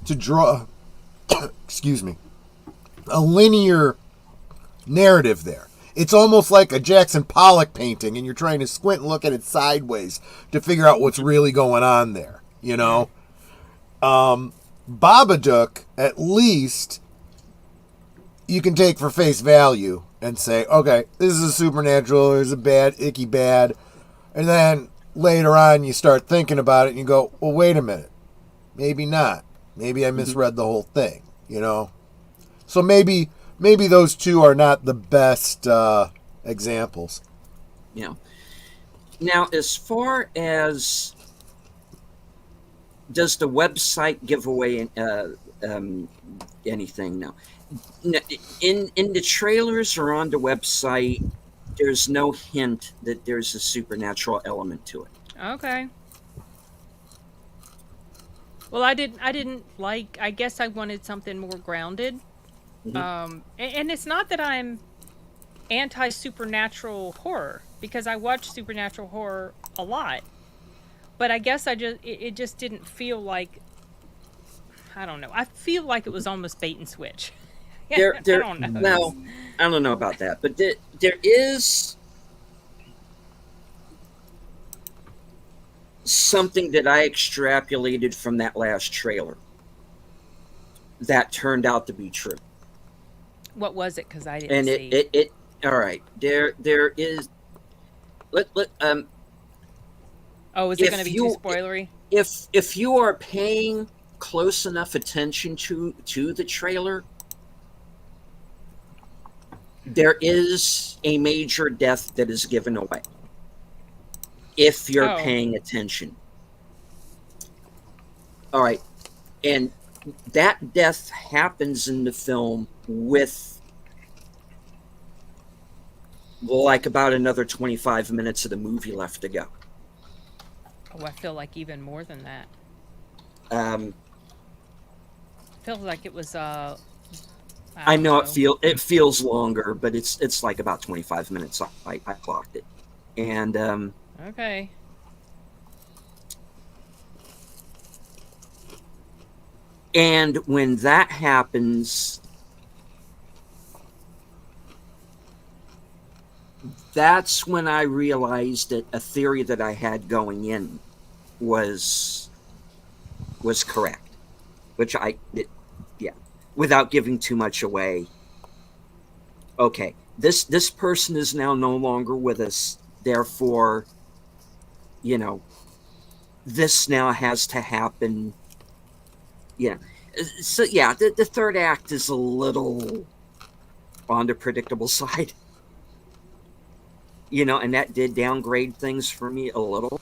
to draw excuse me, a linear narrative there. It's almost like a Jackson Pollock painting, and you're trying to squint and look at it sideways to figure out what's really going on there, Babadook, at least, you can take for face value and say, okay, this is a supernatural, there's a bad, icky bad. And then later on, you start thinking about it, and you go, well, wait a minute. Maybe not. Maybe I misread the whole thing, So maybe those two are not the best examples. Yeah. Now, as far as does the website give away anything? No. In the trailers or on the website, there's no hint that there's a supernatural element to it. Okay. Well, I didn't like. I guess I wanted something more grounded. And it's not that I'm anti-supernatural horror, because I watch supernatural horror a lot. But I guess it just didn't feel like, I don't know. I feel like it was almost bait and switch. I don't know. Well, I don't know about that, but there is something that I extrapolated from that last trailer that turned out to be true. What was it? Because I didn't see. it all right. There is. Oh, is it going to be too spoilery? If you are paying close enough attention to the trailer, there is a major death that is given away. If you're paying attention. All right. And that death happens in the film with like about another 25 minutes of the movie left to go. Oh, I feel like even more than that. Feels like it was I know it feels longer, but it's like about 25 minutes. I clocked it. And okay. And when that happens, that's when I realized that a theory that I had going in was correct, which without giving too much away. Okay, this person is now no longer with us, therefore, this now has to happen. Yeah. So yeah, the third act is a little on the predictable side. And that did downgrade things for me a little.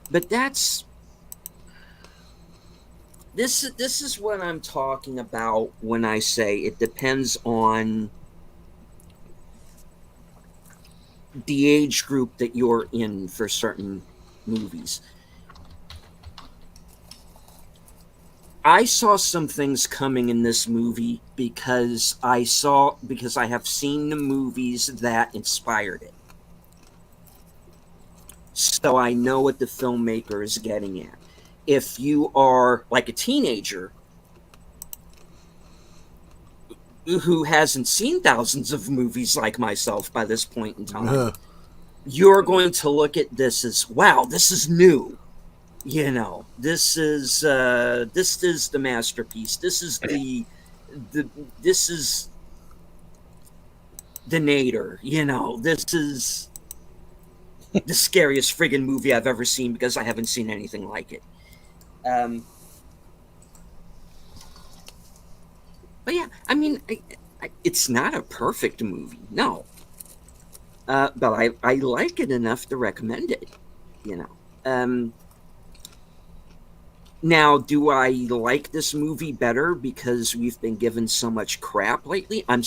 But this is what I'm talking about when I say it depends on the age group that you're in for certain movies. I saw some things coming in this movie because I have seen the movies that inspired it. So I know what the filmmaker is getting at. If you are like a teenager who hasn't seen thousands of movies like myself by this point in time, you're going to look at this as, wow, this is new. This is the masterpiece. This is this is the nadir. This is the scariest friggin' movie I've ever seen because I haven't seen anything like it. But yeah, I mean, it's not a perfect movie, no. But I like it enough to recommend it, you know. Now, do I like this movie better because we've been given so much crap lately? And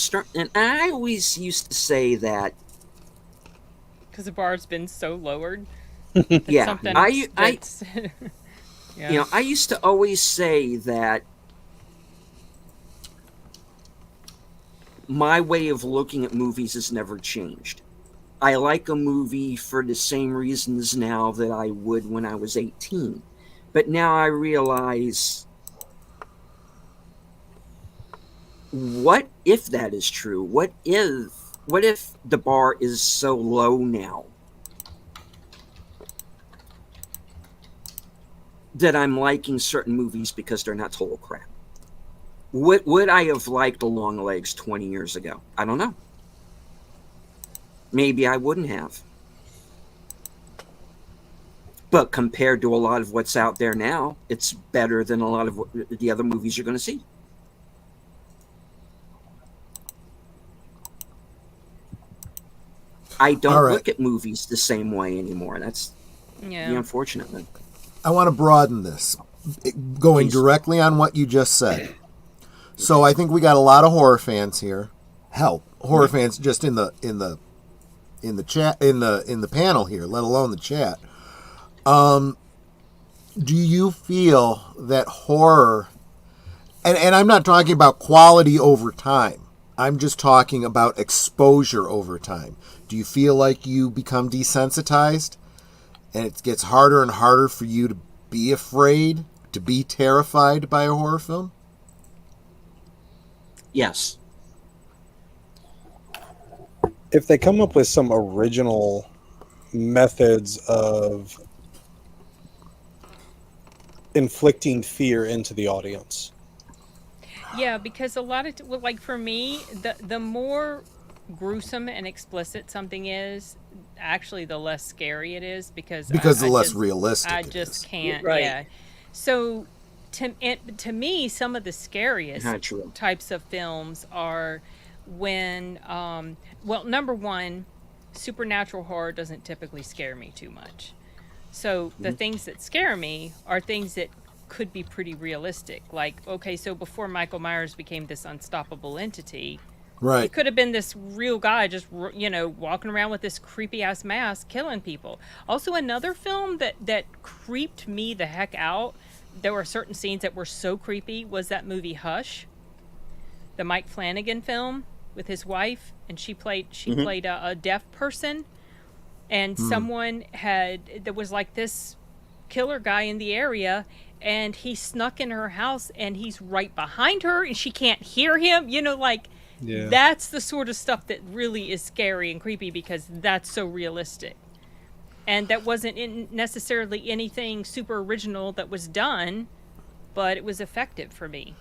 I always used to say that because the bar's been so lowered. Yeah, yeah. You know, I used to always say that my way of looking at movies has never changed. I like a movie for the same reasons now that I would when I was 18. But now I realize, what if that is true? What if the bar is so low now that I'm liking certain movies because they're not total crap? Would I have liked The Long Legs 20 years ago? I don't know. Maybe I wouldn't have. But compared to a lot of what's out there now, it's better than a lot of the other movies you're going to see. I don't look at movies the same way anymore. That's the unfortunate thing. I want to broaden this, going directly on what you just said. So I think we got a lot of horror fans here. Hell, horror fans just in the chat, in the panel here, let alone the chat. Do you feel that horror, and I'm not talking about quality over time, I'm just talking about exposure over time. Do you feel like you become desensitized and it gets harder and harder for you to be afraid, to be terrified by a horror film? Yes. If they come up with some original methods of inflicting fear into the audience. Yeah, because a lot of like for me, the more gruesome and explicit something is, actually the less scary it is because the less realistic I just can't. Right. Yeah. So to me, some of the scariest types of films are when well, number one, supernatural horror doesn't typically scare me too much. So the things that scare me are things that could be pretty realistic. Like, okay, so before Michael Myers became this unstoppable entity, right, it could have been this real guy just, walking around with this creepy ass mask killing people. Also, another film that creeped me the heck out, there were certain scenes that were so creepy, was that movie Hush, the Mike Flanagan film with his wife, and she played a deaf person. And there was like this killer guy in the area, and he snuck in her house, and he's right behind her, and she can't hear him. That's the sort of stuff that really is scary and creepy because that's so realistic. And that wasn't necessarily anything super original that was done, but it was effective for me.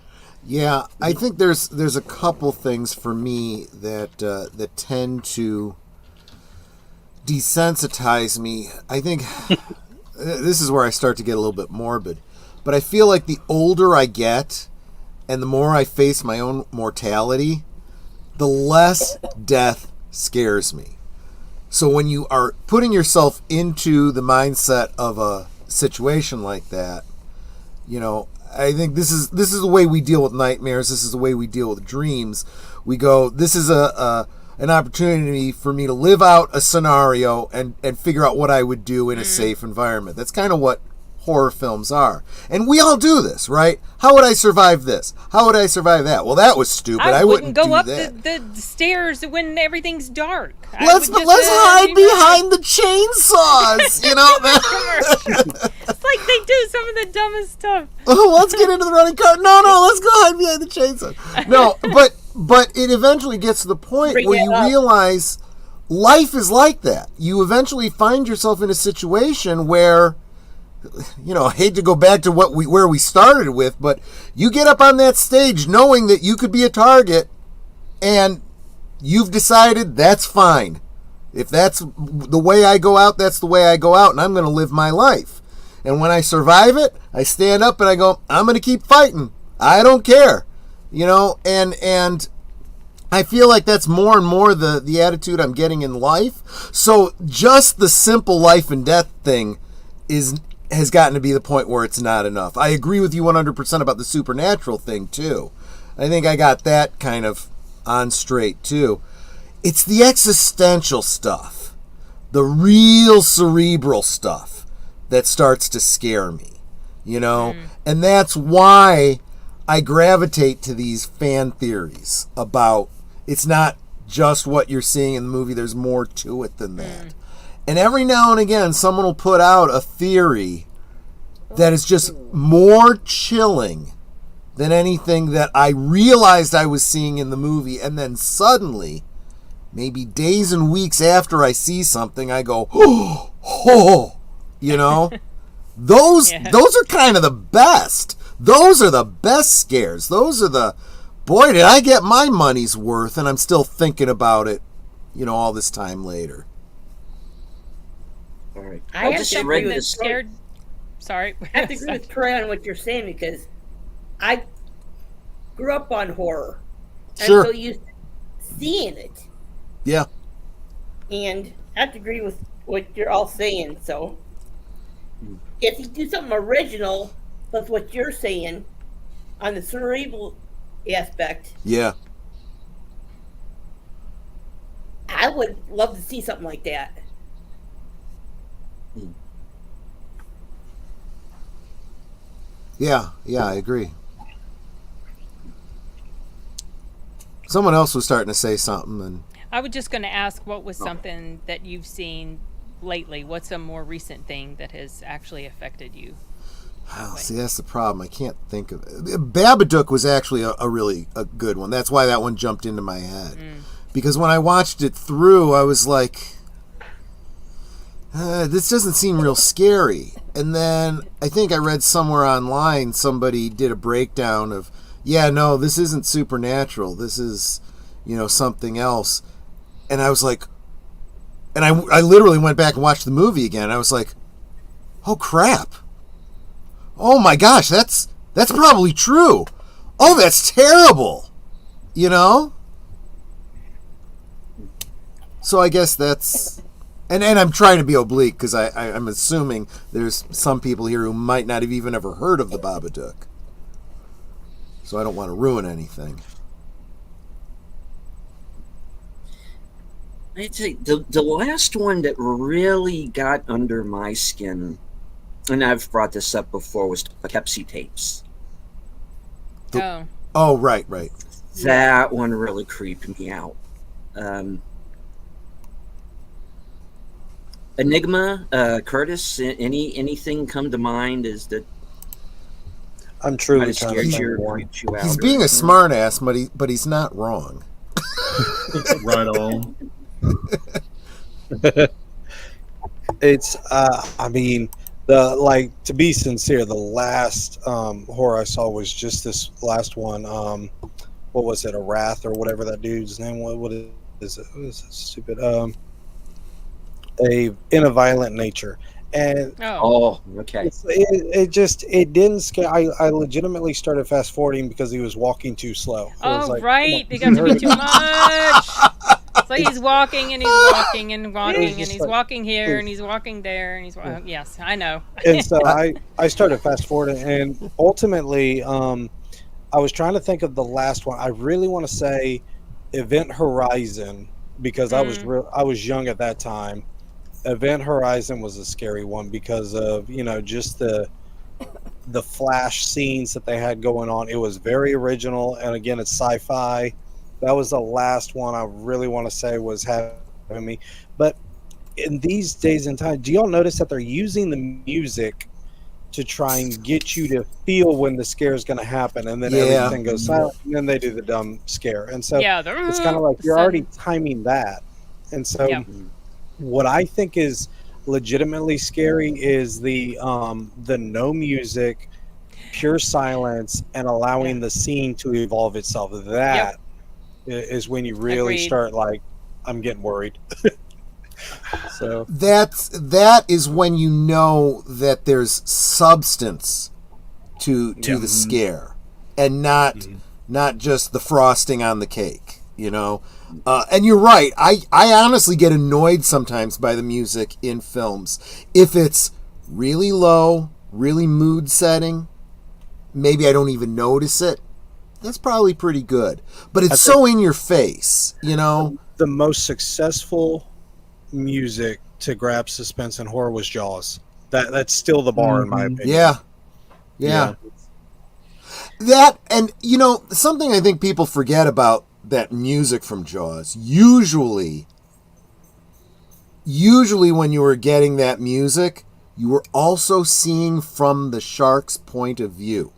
Yeah, I think there's a couple things for me that tend to desensitize me. I think this is where I start to get a little bit morbid, but I feel like the older I get and the more I face my own mortality, the less death scares me. So when you are putting yourself into the mindset of a situation like that, I think this is the way we deal with nightmares. This is the way we deal with dreams. We go, this is an opportunity for me to live out a scenario and figure out what I would do in a safe environment. That's kind of what horror films are. And we all do this, right? How would I survive this? How would I survive that? Well, that was stupid. I wouldn't go do up that. the stairs when everything's dark. Let's hide behind the chainsaws. It's like they do some of the dumbest stuff. Oh, let's get into the running car. No, let's go hide behind the chainsaw. No, but it eventually gets to the point where you realize life is like that. You eventually find yourself in a situation where, I hate to go back to where we started with, but you get up on that stage knowing that you could be a target, and you've decided that's fine. If that's the way I go out, that's the way I go out, and I'm going to live my life. And when I survive it, I stand up and I go, I'm going to keep fighting. I don't care. you know, and I feel like that's more and more the attitude I'm getting in life. So just the simple life and death thing has gotten to be the point where it's not enough. I agree with you 100% about the supernatural thing too. I think I got that kind of on straight too. It's the existential stuff, the real cerebral stuff that starts to scare me, you know? And that's why I gravitate to these fan theories about it's not just what you're seeing in the movie, there's more to it than that. And every now and again, someone will put out a theory that is just more chilling than anything that I realized I was seeing in the movie. And then suddenly, maybe days and weeks after I see something, I go, oh, you know? Those are kind of the best. Those are the best scares. Those are the, boy, did I get my money's worth, and I'm still thinking about it, you know, all this time later. All right. I just have to read agree with this. Scared. Sorry. I have to agree with Troy on what you're saying because I grew up on horror. Sure. I'm so used to seeing it. Yeah. And I have to agree with what you're all saying. So if you do something original with what you're saying on the cerebral aspect, Yeah. I would love to see something like that. Yeah, I agree. Someone else was starting to say something, and I was just going to ask, what was something that you've seen lately? What's a more recent thing that has actually affected you? oh, see, that's the problem. I can't think of it. Babadook was actually a really good one. That's why that one jumped into my head. Because when I watched it through, I was like, this doesn't seem real scary. And then I think I read somewhere online somebody did a breakdown of, yeah, no, this isn't supernatural. This is, you know, something else. And I was like, and I literally went back and watched the movie again. I was like, oh crap. Oh my gosh, that's probably true. Oh, that's terrible. You know? So I guess that's... And I'm trying to be oblique because I'm assuming there's some people here who might not have even ever heard of the Babadook. So I don't want to ruin anything. I'd say the last one that really got under my skin, and I've brought this up before, was Poughkeepsie tapes. Oh, right. That one really creeped me out. Enigma, Curtis, anything come to mind as that I'm truly might have trying to scared you find or one. creeped you out? He's being a smart ass, but he's not wrong. Right on. It's I mean, to be sincere, the last horror I saw was just this last one. What was it, a Wrath or whatever that dude's name was? What is it? What is it? Stupid. In a Violent Nature. And okay. It didn't scare. I legitimately started fast forwarding because he was walking too slow. Right, they got to be too much. So he's walking and he's walking and walking and he's walking here and he's walking there and he's walking. Yes, I know. And so I started fast forwarding, and ultimately, I was trying to think of the last one. I really want to say Event Horizon because I was young at that time. Event Horizon was a scary one because of, you know, just the flash scenes that they had going on. It was very original, and again, it's sci-fi. That was the last one I really want to say was having me. But in these days and time, do y'all notice that they're using the music to try and get you to feel when the scare is going to happen, and then everything goes silent, and then they do the dumb scare, and so it's kind of like you're already timing that, and so. Yeah. What I think is legitimately scary is the no music, pure silence, and allowing the scene to evolve itself. That is when you really start like, I'm getting worried. So that is when you know that there's substance to the scare, and not not just the frosting on the cake, you know. And you're right. I honestly get annoyed sometimes by the music in films. If it's really low, really mood setting, maybe I don't even notice it. That's probably pretty good. But it's so in your face, you know. The most successful music to grab suspense and horror was Jaws. That's still the bar in my opinion. Yeah. That, and you know, something I think people forget about that music from Jaws. Usually when you were getting that music, you were also seeing from the shark's point of view.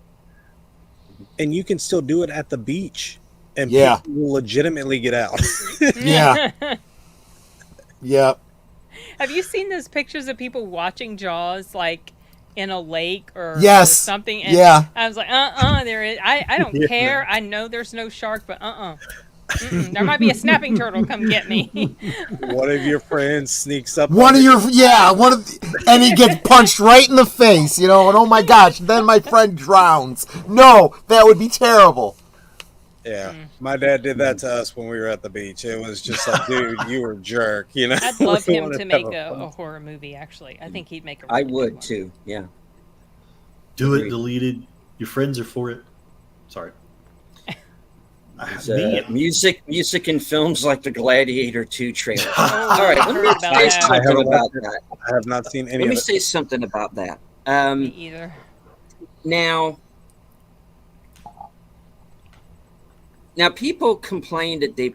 And you can still do it at the beach, and Yeah. people will legitimately get out. Yeah. Yeah. Have you seen those pictures of people watching Jaws, like in a lake or something? And yeah. I was like, there is. I don't care. I know there's no shark, but there might be a snapping turtle. Come get me. One of your friends sneaks up. And he gets punched right in the face, you know, and oh my gosh, then my friend drowns. No, that would be terrible. Yeah, my dad did that to us when we were at the beach. It was just like, dude, you were a jerk, you know. I'd love him to make a horror movie. Actually, I think he'd make a. I would too. Yeah. Do it. Deleted. Your friends are for it. Sorry. Music in films like the Gladiator 2 trailer. Oh, all right, let me say something about that. I have not seen any. Let me say something about that. Me either. Now, people complained that they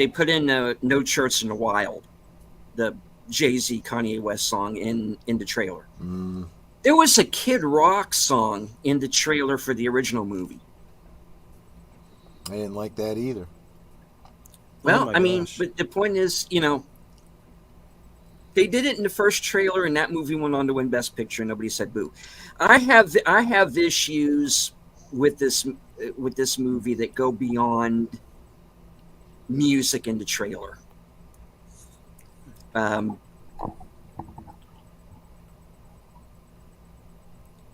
put in No Church in the Wild, the Jay-Z Kanye West song in the trailer. There was a Kid Rock song in the trailer for the original movie. I didn't like that either. Well, but the point is, you know, they did it in the first trailer, and that movie went on to win Best Picture. Nobody said boo. I have issues with this movie that go beyond music in the trailer.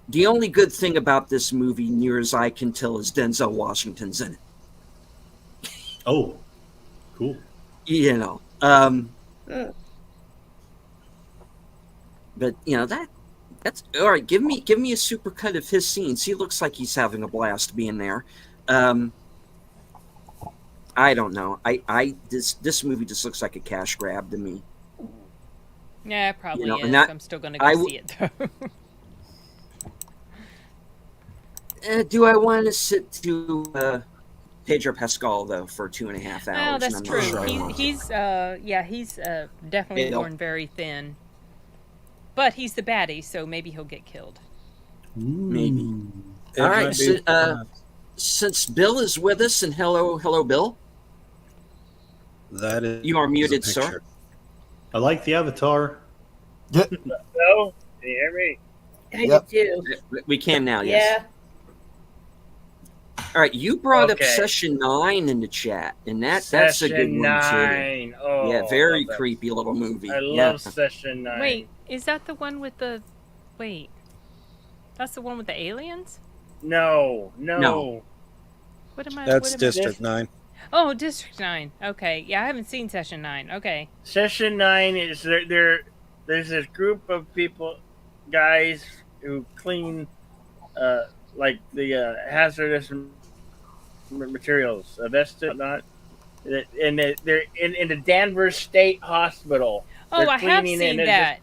The only good thing about this movie, near as I can tell, is Denzel Washington's in it. Oh, cool. You know, but you know that's all right. Give me a supercut of his scenes. He looks like he's having a blast being there. I don't know. This movie just looks like a cash grab to me. Yeah, it probably is. I'm still going to go see it though. Do I want to sit to Pedro Pascal though for 2.5 hours? Oh, that's true. Sure. He's definitely worn very thin. But he's the baddie, so maybe he'll get killed. Maybe. All right. Since Bill is with us, and hello, Bill. That is. You are muted, sir. I like the avatar. Hello? Can you hear me? I do. We can now. Yes. Yeah. All right, you brought up Session 9 in the chat, and that's a good one too. Oh, yeah, very creepy little movie. I love Session 9. Wait, is that the one with the? Wait, that's the one with the aliens? No. What am I? That's District 9. Oh, District 9. Okay, yeah, I haven't seen Session 9. Okay. Session 9 is there's this group of people, guys who clean, like the hazardous materials, vested not, and they're in the Danvers State Hospital. Oh, I have seen that.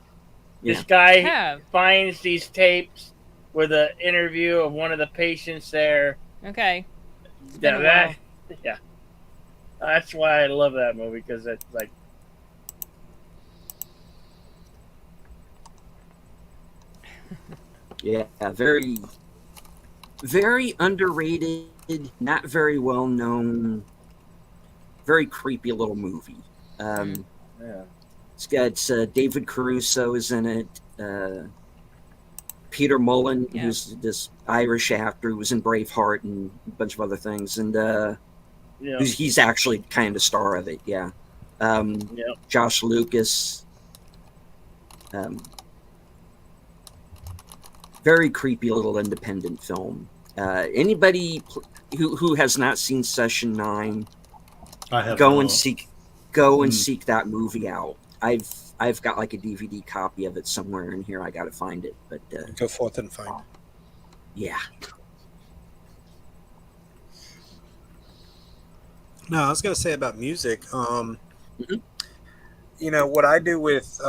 This guy finds these tapes with an interview of one of the patients there. Okay. Yeah, that's why I love that movie, because it's like. Yeah, very, very underrated, not very well known, very creepy little movie. It's got David Caruso is in it. Peter Mullen, who's this Irish actor who was in Braveheart and a bunch of other things, and he's actually kind of the star of it. Yeah. Josh Lucas. Very creepy little independent film. Anybody who has not seen Session 9, I have go not. and seek that movie out. I've got like a DVD copy of it somewhere in here. I got to find it, but Go forth and find it. yeah. No, I was going to say about music. Mhm. You know, what I do with, you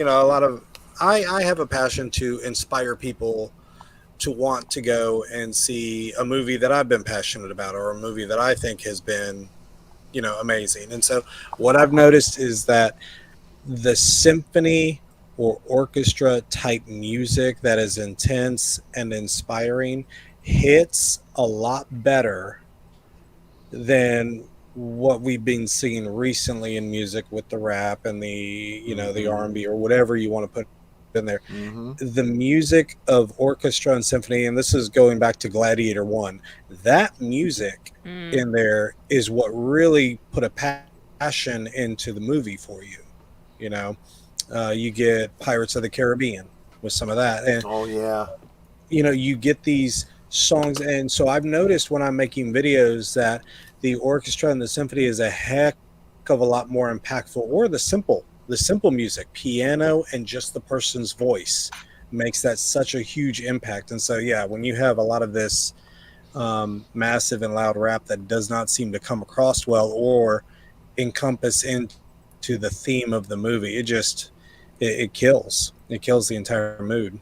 know, a lot of, I have a passion to inspire people to want to go and see a movie that I've been passionate about, or a movie that I think has been, you know, amazing. And so what I've noticed is that the symphony or orchestra type music that is intense and inspiring hits a lot better than what we've been seeing recently in music with the rap and the, you know, the R&B or whatever you want to put in there. The music of orchestra and symphony, and this is going back to Gladiator 1, that music in there is what really put a passion into the movie for you. You know, you get Pirates of the Caribbean with some of that. And, Oh yeah. you know, you get these songs. And so I've noticed when I'm making videos that the orchestra and the symphony is a heck of a lot more impactful, or the simple music, piano and just the person's voice makes that such a huge impact. And so, yeah, when you have a lot of this massive and loud rap that does not seem to come across well or encompass into the theme of the movie, it kills the entire mood.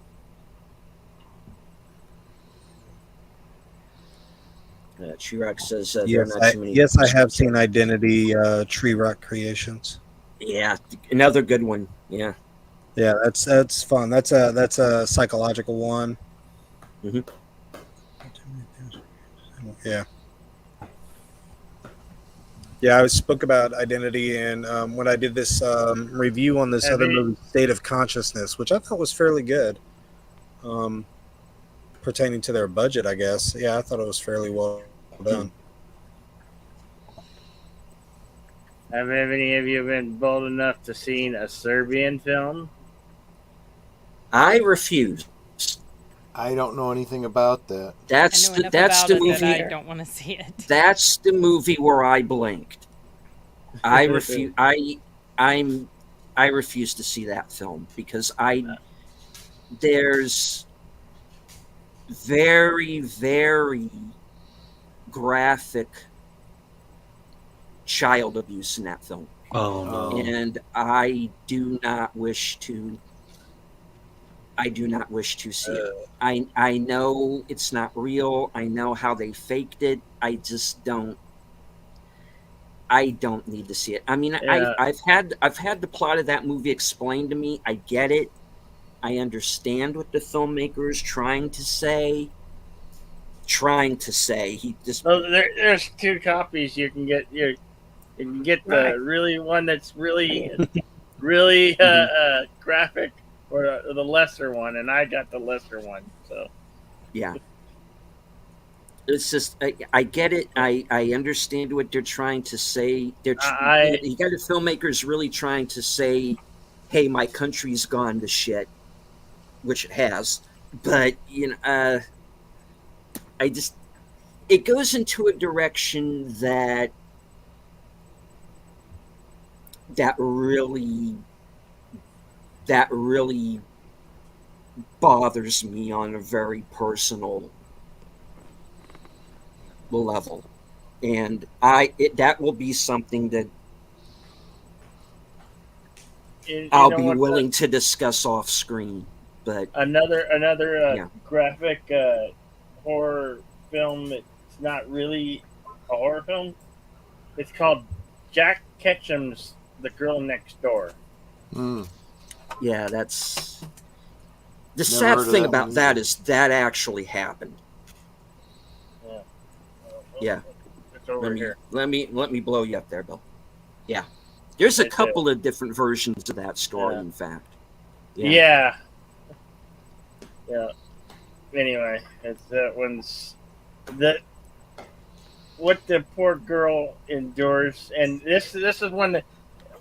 Chirac says Yes, there are not too many. I have seen Identity, Tree Rock Creations. Yeah, another good one. Yeah. Yeah, that's fun. That's a psychological one. Mhm. Yeah. Yeah, I spoke about Identity, and when I did this review on this other movie, State of Consciousness, which I thought was fairly good, pertaining to their budget, I guess. Yeah, I thought it was fairly well done. Have any of you been bold enough to see a Serbian film? I refuse. I don't know anything about that. That's I know enough that's about the it movie. that I don't want to see it. That's the movie where I blinked. I refuse. I refuse to see that film because there's very, very graphic child abuse in that film. Oh no. And I do not wish to see it. I know it's not real. I know how they faked it. I don't need to see it. I mean, Yeah. I've had the plot of that movie explained to me. I get it. I understand what the filmmaker is trying to say. He just There's two copies you can get. You can get the really one that's really graphic, or the lesser one, and I got the lesser one. So yeah. It's just I get it. I understand what they're trying to say. You got the filmmakers really trying to say, "Hey, my country's gone to shit," which it has. But it goes into a direction that really bothers me on a very personal level, and that will be something that I'll be willing to discuss off screen. But another graphic horror film. It's not really a horror film. It's called Jack Ketchum's The Girl Next Door. Yeah, that's the sad thing about that is that actually happened. Yeah. It's over here. Let me blow you up there, Bill. Yeah. There's a couple of different versions of that story, in fact. Yeah. Anyway, it's that one's what the poor girl endures, and this is one that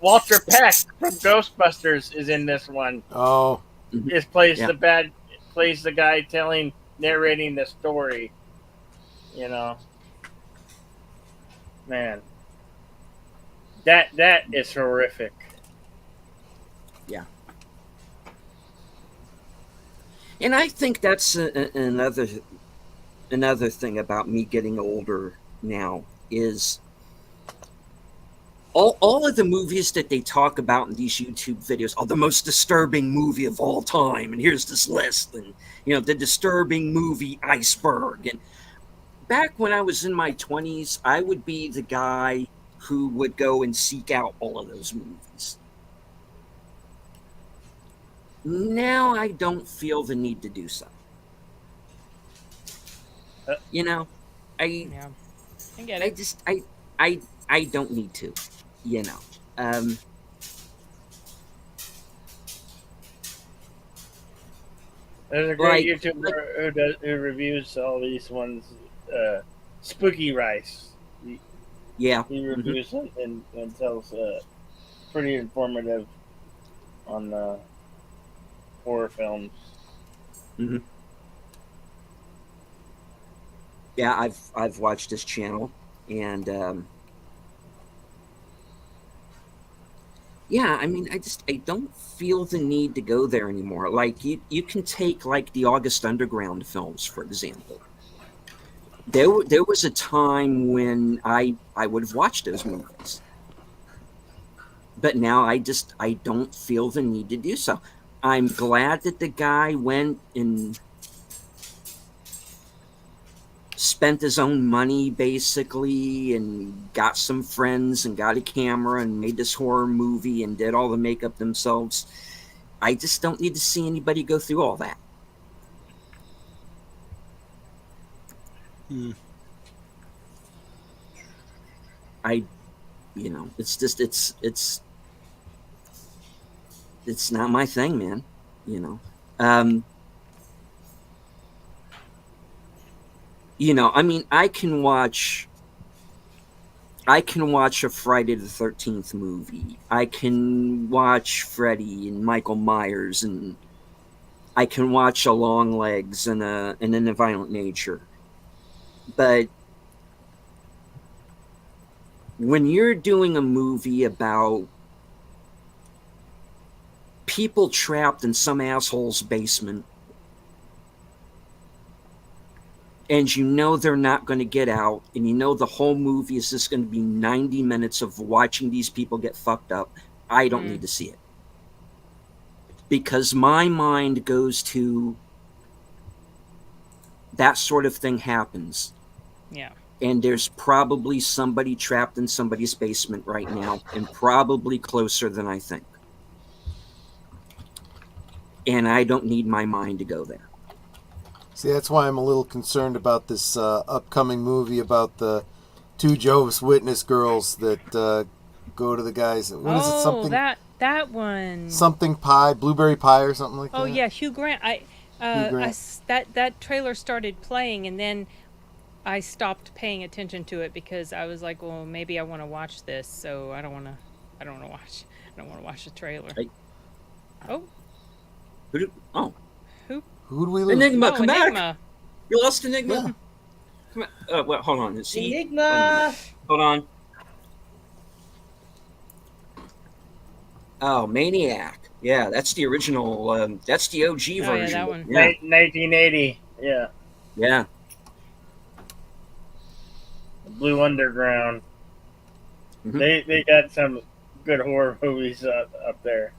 Walter Peck from Ghostbusters is in this one. Oh, Plays the guy telling narrating the story. Man, that is horrific. Yeah. And I think that's another thing about me getting older now is all of the movies that they talk about in these YouTube videos are the most disturbing movie of all time, and here's this list, and the disturbing movie iceberg. And back when I was in my 20s, I would be the guy who would go and seek out all of those movies. Now I don't feel the need to do so. I get it. I don't need to, There's a great YouTuber who reviews all these ones. Spooky Rice. He reviews it and tells pretty informative on horror films. Mm-hmm. Yeah, I've watched his channel, and I don't feel the need to go there anymore. Like you can take like the August Underground films, for example. There was a time when I would have watched those movies, but now I don't feel the need to do so. I'm glad that the guy went and spent his own money basically and got some friends and got a camera and made this horror movie and did all the makeup themselves. I just don't need to see anybody go through all that. It's just it's not my thing, man. I can watch a Friday the 13th movie. I can watch Freddy and Michael Myers, and I can watch a Longlegs and a Violent Nature. But when you're doing a movie about people trapped in some asshole's basement, and they're not going to get out, and the whole movie is just going to be 90 minutes of watching these people get fucked up, I don't need to see it. Because my mind goes to that sort of thing happens. Yeah. And there's probably somebody trapped in somebody's basement right now, and probably closer than I think. And I don't need my mind to go there. See, that's why I'm a little concerned about this upcoming movie about the two Jehovah's Witness girls that go to the guys. What is it? Something that one. Something pie, blueberry pie, or something like that. Oh yeah, Hugh Grant. That trailer started playing, and then I stopped paying attention to it because I was like, well, maybe I want to watch this, so I don't want to watch the trailer. Oh. Who do we lose? Enigma, come Enigma. back. You lost Enigma? Yeah. Come on. Wait, hold on. Is he... Enigma. Hold on. Oh, Maniac. Yeah, that's the original. That's the OG version. Yeah, that one. Yeah. 1980. Yeah. Yeah. Blue Underground. Mm-hmm. They got some good horror movies up there.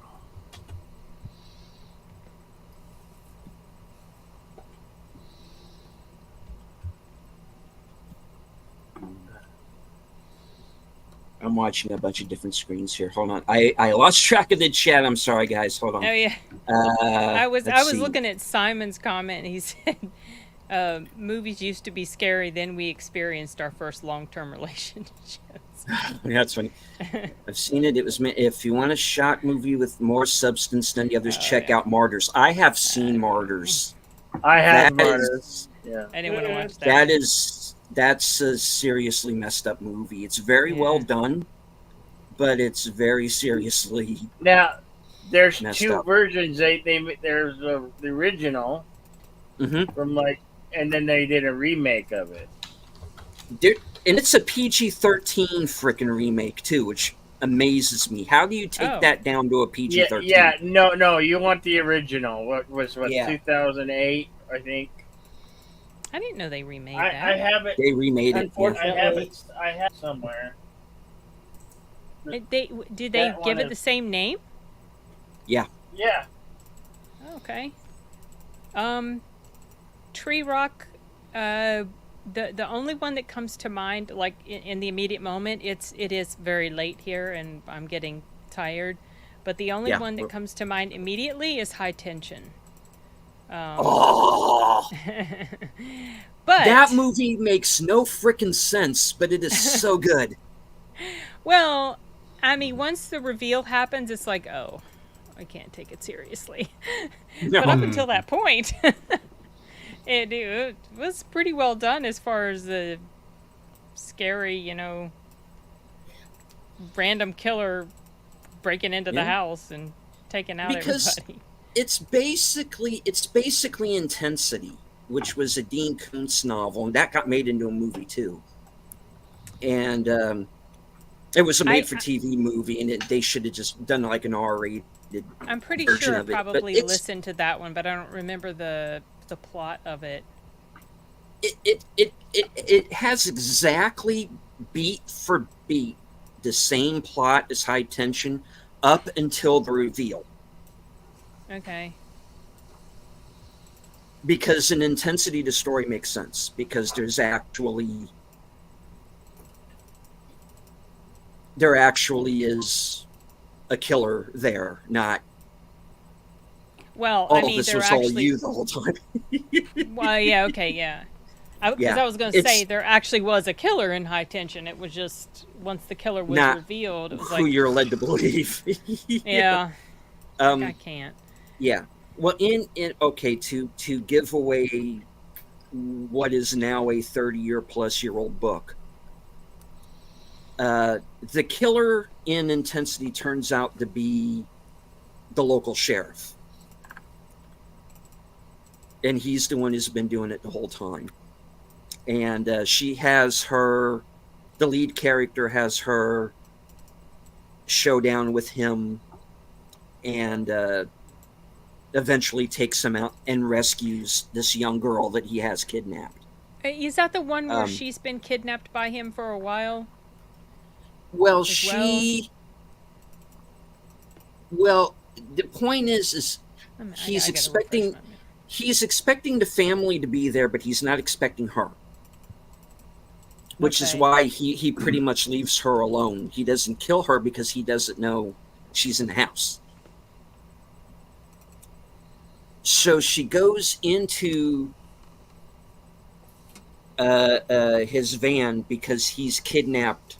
I'm watching a bunch of different screens here. Hold on. I lost track of the chat. I'm sorry, guys. Hold on. Oh yeah. I was looking at Simon's comment. He said, "Movies used to be scary. Then we experienced our first long-term relationships." That's funny. I've seen it. It was if you want a shock movie with more substance than the others, check out Martyrs. I have seen Martyrs. I have Martyrs. Yeah. I didn't want to watch that. That's a seriously messed up movie. It's very well done, but it's very seriously now. There's messed two up. versions. There's the original from like and then they did a remake of it. Dude, and it's a PG-13 freaking remake too, which amazes me. How do you take that down to a PG-13? Yeah, no, you want the original. What was 2008, I think. I didn't know they remade that. I have it. They remade it. Unfortunately, I have it somewhere. Did they give it the same name? Yeah. Yeah. Okay. Tree Rock, the only one that comes to mind, like in the immediate moment, it is very late here and I'm getting tired, but the only one that comes to mind immediately is High Tension. But that movie makes no freaking sense, but it is so good. Well, I mean, once the reveal happens, it's like, oh, I can't take it seriously. No. But up until that point, it was pretty well done as far as the scary, random killer breaking into the house and taking out everybody. It's basically Intensity, which was a Dean Koontz novel, and that got made into a movie too. And it was a made-for-TV movie, and they should have just done like an R-rated. I'm pretty sure I probably listened to that one, but I don't remember the plot of it. It has exactly beat for beat the same plot as High Tension up until the reveal. Okay. Because in Intensity, the story makes sense because there actually is a killer there, not. Well, all this was all you the whole time. Well, yeah, okay, yeah. Because I was going to say there actually was a killer in High Tension. It was just once the killer was revealed, it was who you're led to believe. Yeah. I can't. Yeah. Well, to give away what is now a 30-year-plus-year-old book, the killer in Intensity turns out to be the local sheriff. And he's the one who's been doing it the whole time. And the lead character has her showdown with him and eventually takes him out and rescues this young girl that he has kidnapped. Is that the one where she's been kidnapped by him for a while? Well, Well, the point is he's expecting the family to be there, but he's not expecting her. Which is why he pretty much leaves her alone. He doesn't kill her because he doesn't know she's in the house. So she goes into his van because he's kidnapped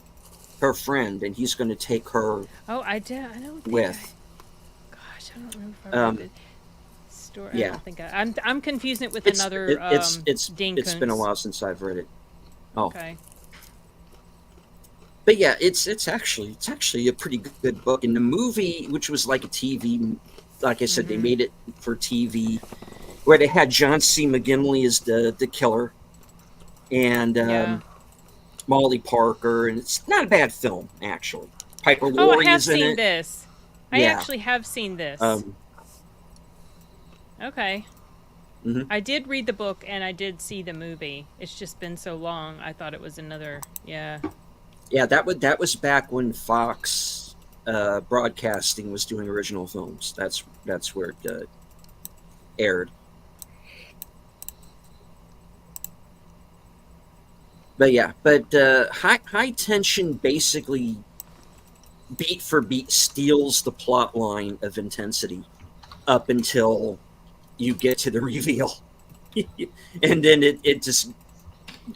her friend and he's going to take her. Oh, I don't remember if I read the story. Yeah. I don't think I'm confusing it with another Dean Koontz. It's been a while since I've read it. Oh. Okay. But yeah, it's actually a pretty good book. And the movie, which was like a TV, like I said, they made it for TV, where they had John C. McGinley as the killer, and Molly Parker, and it's not a bad film actually. Piper Laurie is in it. I have seen this. I actually have seen this. Okay. Mm-hmm. I did read the book and I did see the movie. It's just been so long. I thought it was another. Yeah. Yeah, that was back when Fox Broadcasting was doing original films. That's where it aired. But yeah, High Tension basically beat for beat steals the plot line of Intensity up until you get to the reveal. And then it just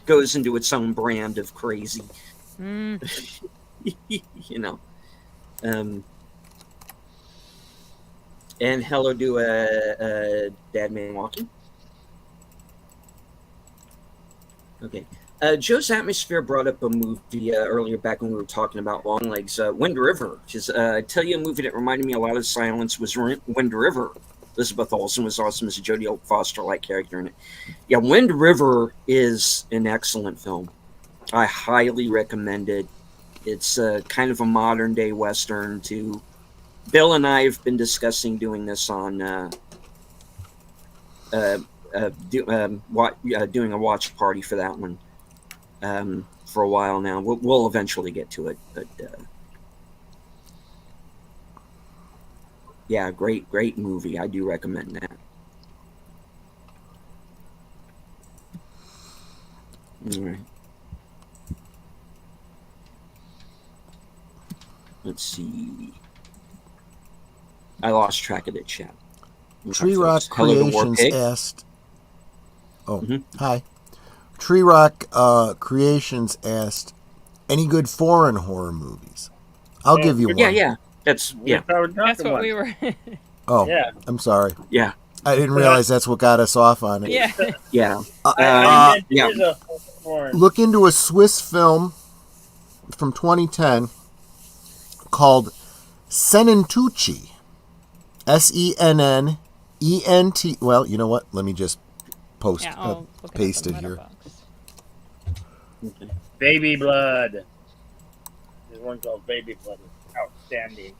goes into its own brand of crazy. You know. And hello to Dad Man Walking. Okay. Joe's Atmosphere brought up a movie earlier back when we were talking about Longlegs. Wind River. Which is, I tell you, a movie that reminded me a lot of Silence was Wind River. Elizabeth Olsen was awesome as a Jodie Foster-like character in it. Yeah, Wind River is an excellent film. I highly recommend it. It's kind of a modern-day Western, too. Bill and I have been discussing doing this on doing a watch party for that one for a while now. We'll eventually get to it, but yeah, great movie. I do recommend that. All right. Let's see. I lost track of the chat. Tree Rock Creations asked. Oh, hi. Tree Rock Creations asked, any good foreign horror movies? I'll give you one. Yeah. That's what we were. Oh, yeah. I'm sorry. Yeah. I didn't realize that's what got us off on it. Yeah. Yeah. Look into a Swiss film from 2010 called Senentucci. Sennent. Well, you know what? Let me just paste it here. Baby Blood. There's one called Baby Blood. It's outstanding.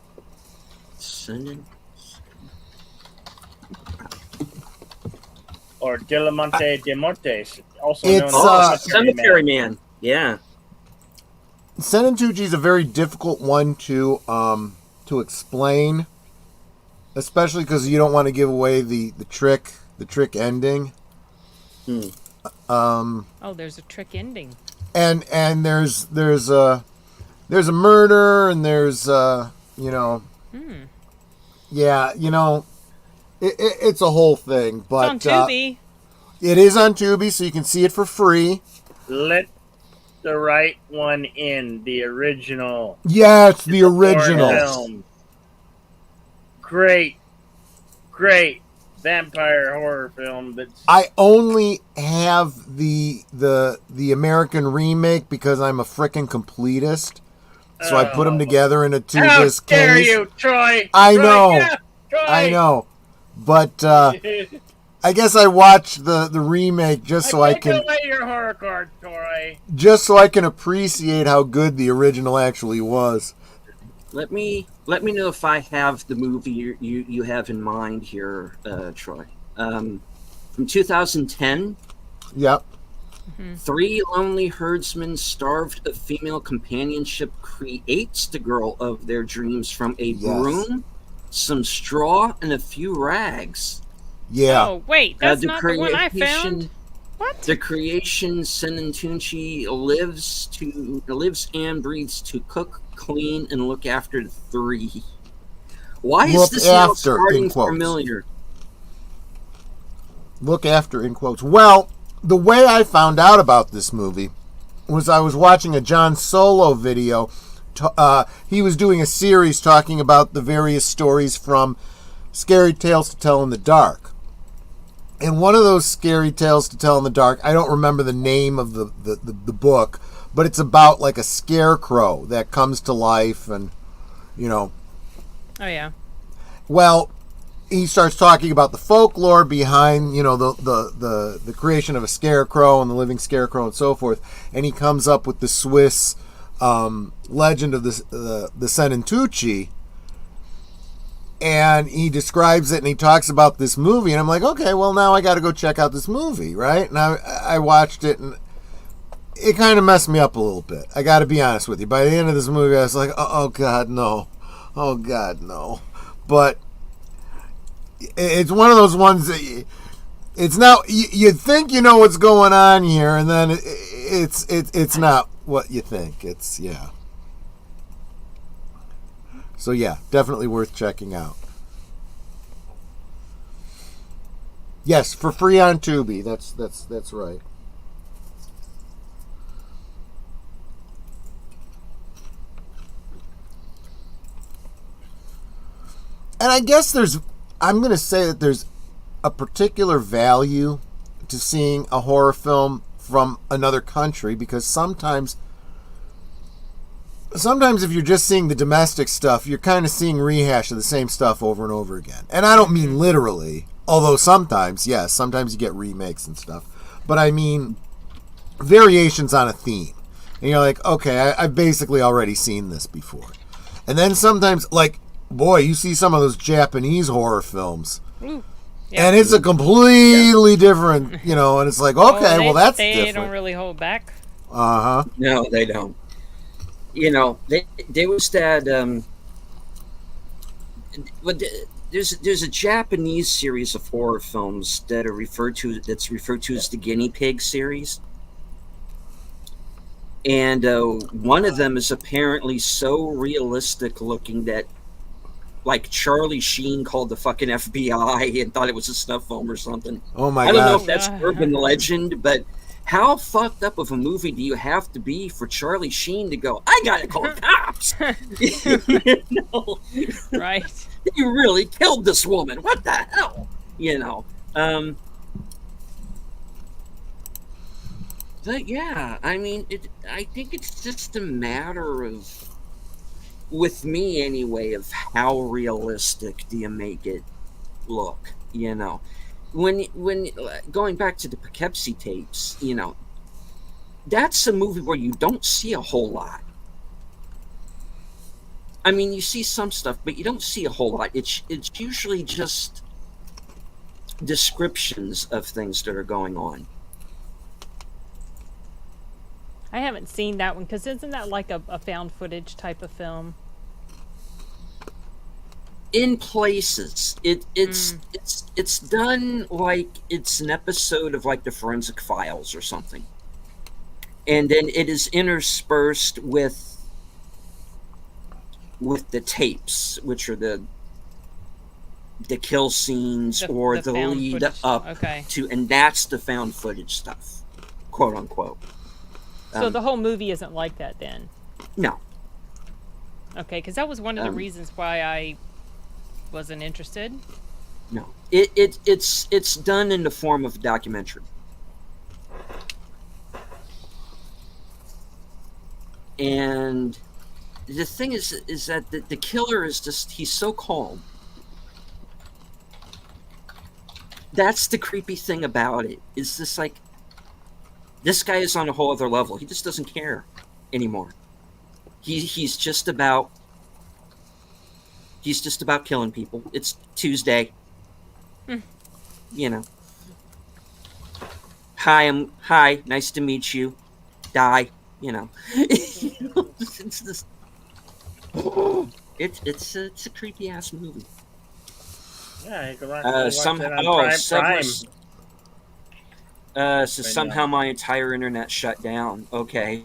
Or Dilamante de Montes, also known as Cemetery Man. Yeah. Senentucci is a very difficult one to explain, especially because you don't want to give away the trick ending. There's a trick ending. And there's a murder, and there's it's a whole thing. But it's on Tubi. It is on Tubi, so you can see it for free. Let the right one in, the original. Yeah, it's the original film. Great vampire horror film. I only have the American remake because I'm a frickin' completist. So I put them together in a 2-disc case. How dare you, Troy? I know. Yeah, Troy. I know. But I guess I watched the remake just so I can away your horror card, Troy. Just so I can appreciate how good the original actually was. Let me know if I have the movie you have in mind here, Troy. From 2010. Yep. 3 lonely herdsmen starved of female companionship creates the girl of their dreams from a broom, some straw, and a few rags. Yeah. Oh, wait, that's not the one I found. What? The creation Senentucci lives and breathes to cook, clean, and look after the 3. Why is this now starting familiar? Look after in quotes. Well, the way I found out about this movie was I was watching a John Solo video. He was doing a series talking about the various stories from Scary Tales to Tell in the Dark. And one of those Scary Tales to Tell in the Dark, I don't remember the name of the book, but it's about like a scarecrow that comes to life and, Oh, yeah. Well, he starts talking about the folklore behind, the creation of a scarecrow and the living scarecrow and so forth. And he comes up with the Swiss legend of the Senentucci. And he describes it and he talks about this movie. And I'm like, okay, well, now I got to go check out this movie, right? And I watched it and it kind of messed me up a little bit. I got to be honest with you. By the end of this movie, I was like, oh God, no. Oh God, no. But it's one of those ones that it's now you think you know what's going on here, and then it's not what you think. It's So yeah, definitely worth checking out. Yes, for free on Tubi. That's right. And I guess I'm going to say that there's a particular value to seeing a horror film from another country, because sometimes sometimes if you're just seeing the domestic stuff, you're kind of seeing rehash of the same stuff over and over again. And I don't mean literally, although sometimes, yes, sometimes you get remakes and stuff. But I mean variations on a theme. And you're like, okay, I've basically already seen this before. And then sometimes, like, boy, you see some of those Japanese horror films. Ooh. Yeah. And it's a completely different, you know, and it's like, okay, well, that's different. They don't really hold back. Uh-huh. No, they don't. You know, there was that, there's a Japanese series of horror films that are referred to as the Guinea Pig series. And one of them is apparently so realistic looking that, like, Charlie Sheen called the fucking FBI and thought it was a snuff film or something. Oh my God! I don't know gosh. if that's urban legend, but how fucked up of a movie do you have to be for Charlie Sheen to go, I gotta call cops? You know? Right. You really killed this woman. What the hell? You know. But yeah, I mean, I think it's just a matter of, with me anyway, of how realistic do you make it look, you know. When going back to the Poughkeepsie tapes, you know, that's a movie where you don't see a whole lot. I mean, you see some stuff, but you don't see a whole lot. It's usually just descriptions of things that are going on. I haven't seen that one, because isn't that like a found footage type of film? In places, it's done like it's an episode of like the Forensic Files or something, and then it is interspersed with the tapes, which are the kill scenes or the lead footage. up to, and that's the found footage stuff, quote unquote. So the whole movie isn't like that then? No. Okay, because that was one of the reasons why I wasn't interested. No, it's done in the form of a documentary, and the thing is that the killer is just, he's so calm. That's the creepy thing about it. Is this like, this guy is on a whole other level. He just doesn't care anymore. He's just about killing people. It's Tuesday. You know. Hi, nice to meet you. Die, you know. It's this. It's a creepy ass movie. Yeah, you can watch somehow my entire internet shut down. Okay.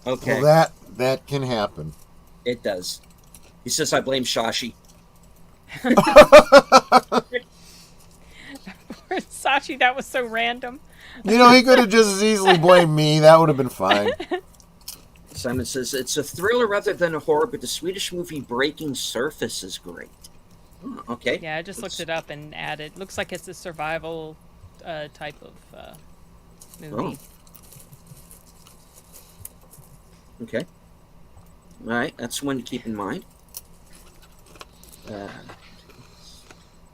Okay. Well, that can happen. It does. He says I blame Shashi. Sachi, that was so random. You know, he could have just as easily blamed me. That would have been fine. Simon says it's a thriller rather than a horror, but the Swedish movie Breaking Surface is great. Oh, okay. Yeah, I just looked it up and added. Looks like it's a survival type of movie. Oh. Okay. All right, that's one to keep in mind.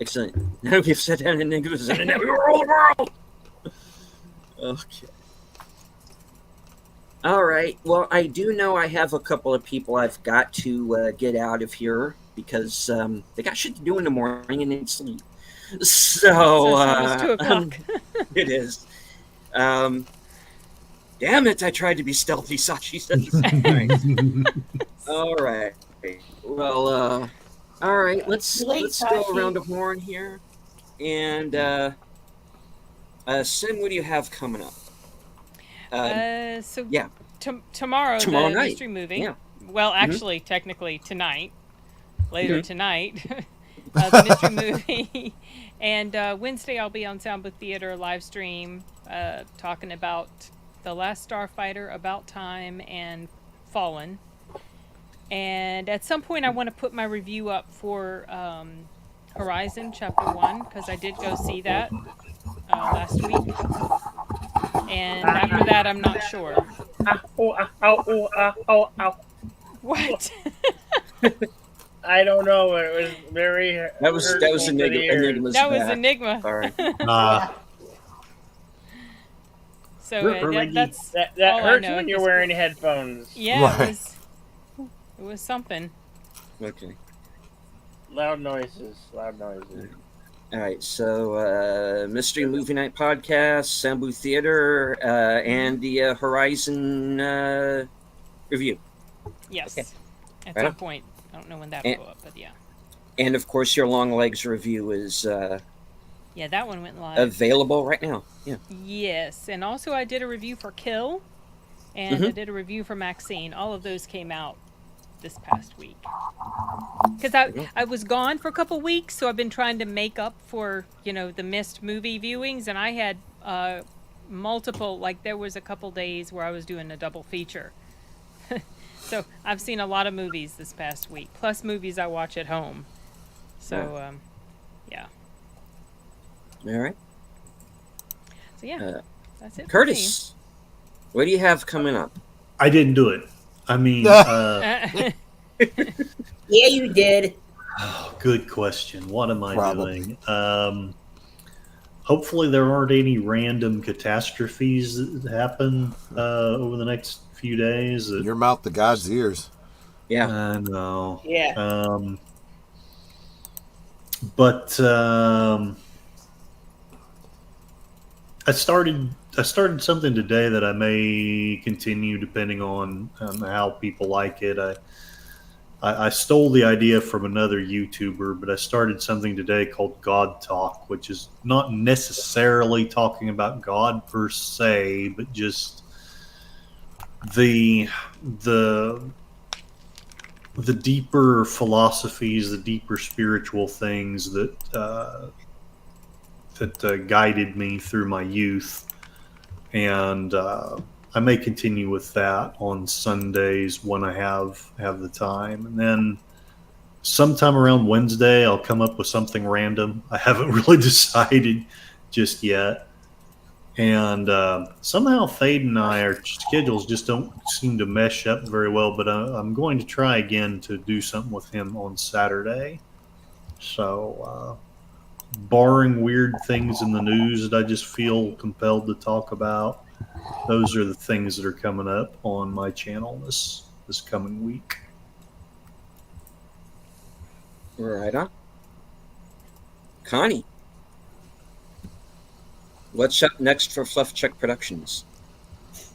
Excellent. Now we've sat down in English and now we rule the world. Okay. All right. Well, I do know I have a couple of people I've got to get out of here because they got shit to do in the morning and need sleep. So it's 2 o'clock. It is. Damn it! I tried to be stealthy, Sachi says. All right. Well, all right. Let's go around the horn here, and Sim, what do you have coming up? Tomorrow the night. mystery movie. Yeah. Well, actually, technically tonight. Later tonight, the mystery movie, and Wednesday I'll be on Sound Booth Theater live stream, talking about The Last Starfighter, About Time, and Fallen. And at some point, I want to put my review up for Horizon Chapter 1 because I did go see that last week. And after that, I'm not sure. Ow. What? I don't know. It was very. That was Enigma's That was back. Enigma. Sorry. So that's that all I hurts know when at you're this wearing point. headphones. Yeah, Right. it was something. Okay. Loud noises. All right. So, Mystery Movie Night Podcast, Sambu Theater, and the Horizon review. Yes. Okay. At Right some on. point. I don't know when that'll go up, but yeah. And of course, your Long Legs review is Yeah, that one went live. available right now. Yeah. Yes, and also I did a review for Kill, and I did a review for Maxine. All of those came out this past week. Because I was gone for a couple weeks, so I've been trying to make up for, the missed movie viewings, and I had multiple, like there was a couple days where I was doing a double feature. So I've seen a lot of movies this past week, plus movies I watch at home. So, yeah. All right. So yeah, that's it. Curtis, what do you have coming up? I didn't do it. I mean, Yeah, you did. good question. What am I Probably. doing? Hopefully there aren't any random catastrophes that happen over the next few days. Your mouth to God's ears. Yeah. I know. Yeah. But I started something today that I may continue depending on how people like it. I stole the idea from another YouTuber, but I started something today called God Talk, which is not necessarily talking about God per se, but just the deeper philosophies, the deeper spiritual things that guided me through my youth, and I may continue with that on Sundays when I have the time, and then sometime around Wednesday I'll come up with something random. I haven't really decided just yet, and somehow Fade and our schedules just don't seem to mesh up very well. But I'm going to try again to do something with him on Saturday. So, barring weird things in the news that I just feel compelled to talk about, those are the things that are coming up on my channel this coming week. Right on. Connie, what's up next for Fluff Check Productions?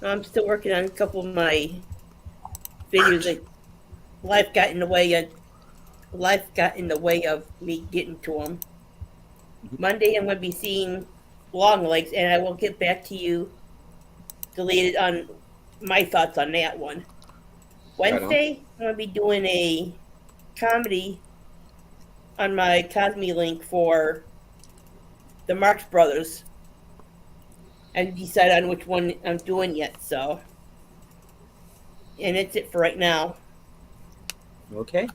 I'm still working on a couple of my videos that life got in the way of me getting to them. Monday I'm going to be seeing Long Legs, and I will get back to you deleted on my thoughts on that one. Wednesday I'm going to be doing a comedy on my Cosme link for the Marx Brothers. I haven't decided on which one I'm doing yet, so. And that's it for right now. Okay.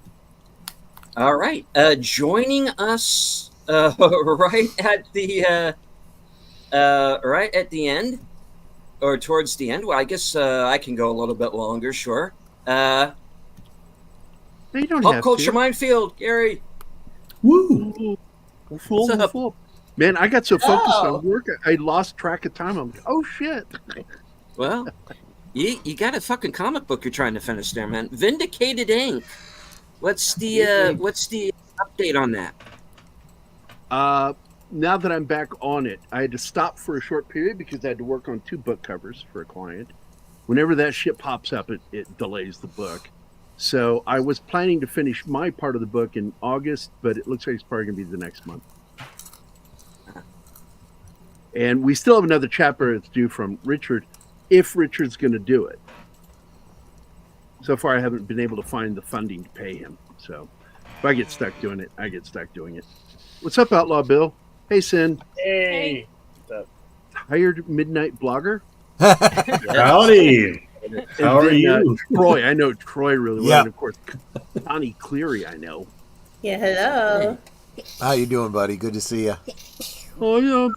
All right. Joining us right at the end, or towards the end. Well, I guess I can go a little bit longer. Sure. No, you don't Pop have Culture to. Minefield, Gary. Woo! Full. Man, I got so focused on work, I lost track of time. I'm like, oh shit. Well, you got a fucking comic book you're trying to finish there, man. Vindicated Inc. What's the update on that? Now that I'm back on it, I had to stop for a short period because I had to work on 2 book covers for a client. Whenever that shit pops up, it delays the book. So I was planning to finish my part of the book in August, but it looks like it's probably going to be the next month. And we still have another chapter that's due from Richard, if Richard's going to do it. So far, I haven't been able to find the funding to pay him. So if I get stuck doing it, I get stuck doing it. What's up, Outlaw Bill? Hey, Sin. Hey. Hired midnight blogger? Howdy. How are you? Troy. I know Troy really well. Yeah. And of course, Connie Cleary, I know. Yeah, hello. How you doing, buddy? Good to see you. Oh, yeah, I'm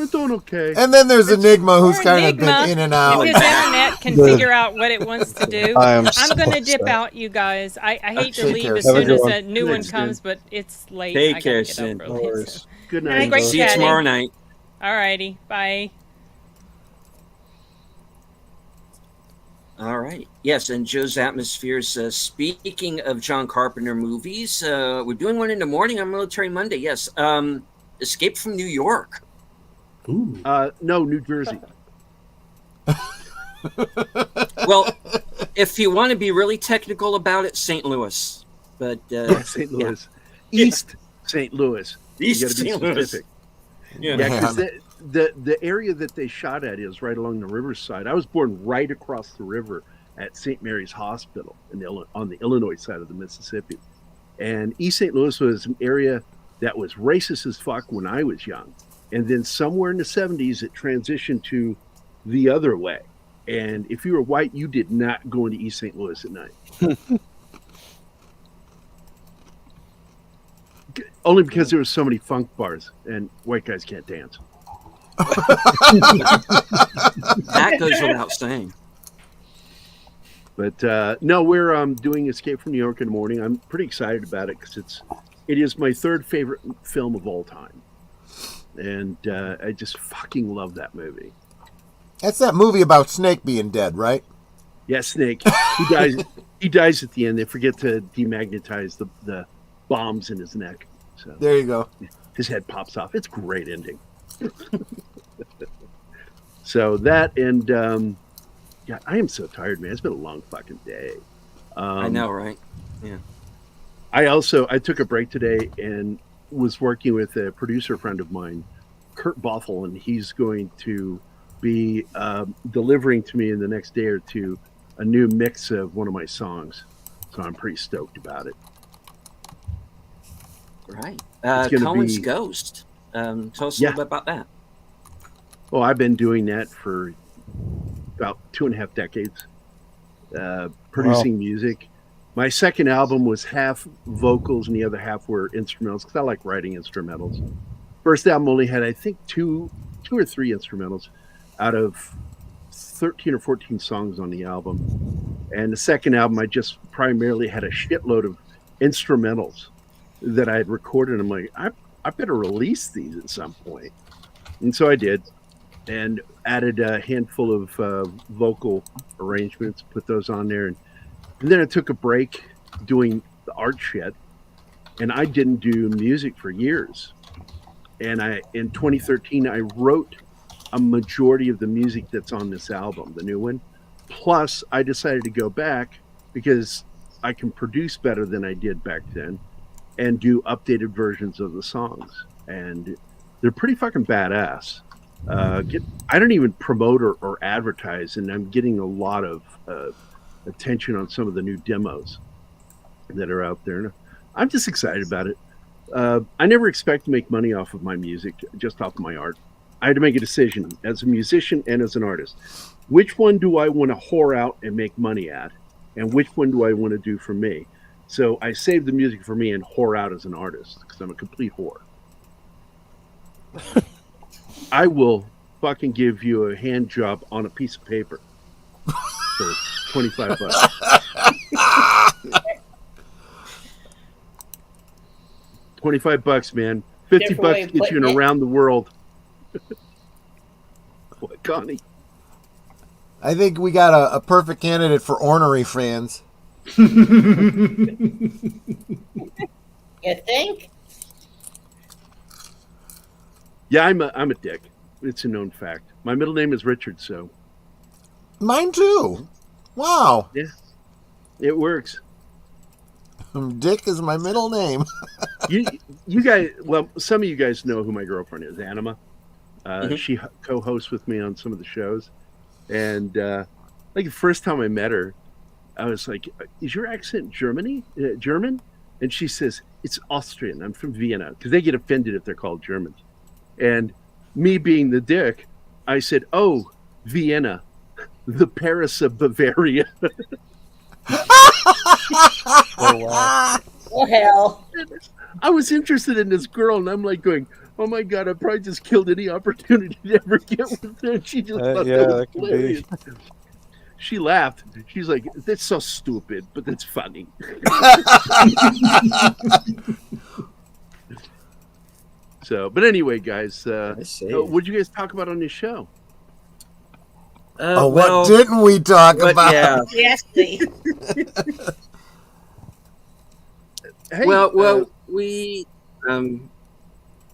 doing okay. And then there's Enigma, who's Poor kind of Enigma. been in and out. His internet can figure out what it wants to do. I'm so going to dip upset. out, you guys. I hate to Take leave care. as Have a soon good as one. a new one Thanks, comes, Sid. but it's late. Take I care, gotta get Sid. up No early. worries. So. Good Great night. See you chatting. tomorrow night. Alrighty, bye. All right. Yes, and Joe's Atmospheres. Speaking of John Carpenter movies, we're doing one in the morning on Military Monday. Yes. Escape from New York. Ooh. No, New Jersey. Well, if you want to be really technical about it, St. Louis. But St. Louis. East St. Louis. East You got to be St. Louis. specific. Yeah. Yeah, because the area that they shot at is right along the riverside. I was born right across the river at St. Mary's Hospital on the Illinois side of the Mississippi. And East St. Louis was an area that was racist as fuck when I was young. And then somewhere in the 70s, it transitioned to the other way. And if you were white, you did not go into East St. Louis at night. Only because there were so many funk bars and white guys can't dance. That goes without saying. But no, we're doing Escape from New York in the morning. I'm pretty excited about it because it is my third favorite film of all time, and I just fucking love that movie. That's that movie about Snake being dead, right? Yeah, Snake. He dies. He dies at the end. They forget to demagnetize the bombs in his neck. So There you go. his head pops off. It's a great ending. So that and yeah, I am so tired, man. It's been a long fucking day. I know, right? Yeah. I took a break today and was working with a producer friend of mine, Kurt Bothel, and he's going to be delivering to me in the next day or two a new mix of one of my songs. So I'm pretty stoked about it. Right. It's gonna Cohen's be- Ghost. Tell us a Yeah. little bit about that. Well, I've been doing that for about 2.5 decades, producing music. My second album was half vocals and the other half were instrumentals because I like writing instrumentals. First album only had, I think, two or three instrumentals out of 13 or 14 songs on the album. And the second album, I just primarily had a shitload of instrumentals that I had recorded. I'm like, I better release these at some point. And so I did, and added a handful of vocal arrangements, put those on there. And then I took a break doing the art shit, and I didn't do music for years. And in 2013, I wrote a majority of the music that's on this album, the new one. Plus, I decided to go back because I can produce better than I did back then and do updated versions of the songs. And they're pretty fucking badass. I don't even promote or advertise, and I'm getting a lot of attention on some of the new demos that are out there. And I'm just excited about it. I never expect to make money off of my music, just off of my art. I had to make a decision as a musician and as an artist. Which one do I want to whore out and make money at? And which one do I want to do for me? So I saved the music for me and whore out as an artist because I'm a complete whore. I will fucking give you a hand job on a piece of paper for $25. $25, man. $50 gets you in around the world. What, Connie? I think we got a perfect candidate for ornery fans. You think? Yeah, I'm a dick. It's a known fact. My middle name is Richard, so Mine too. Wow. yeah, it works. Dick is my middle name. You guys, well, some of you guys know who my girlfriend is, Anima. She co-hosts with me on some of the shows, and like the first time I met her, I was like, "Is your accent German?" And she says, "It's Austrian. I'm from Vienna," because they get offended if they're called Germans. And me being the dick, I said, "Oh, Vienna, the Paris of Bavaria." Oh, wow. Oh, hell. I was interested in this girl, and I'm like going, "Oh my god, I probably just killed any opportunity to ever get with her." And she just thought Yeah, that was that could be. hilarious. she laughed. She's like, "That's so stupid, but that's funny." So, but anyway, guys, what'd you guys talk about on this show? What didn't we talk about? Yeah. Yes, please. Hey, we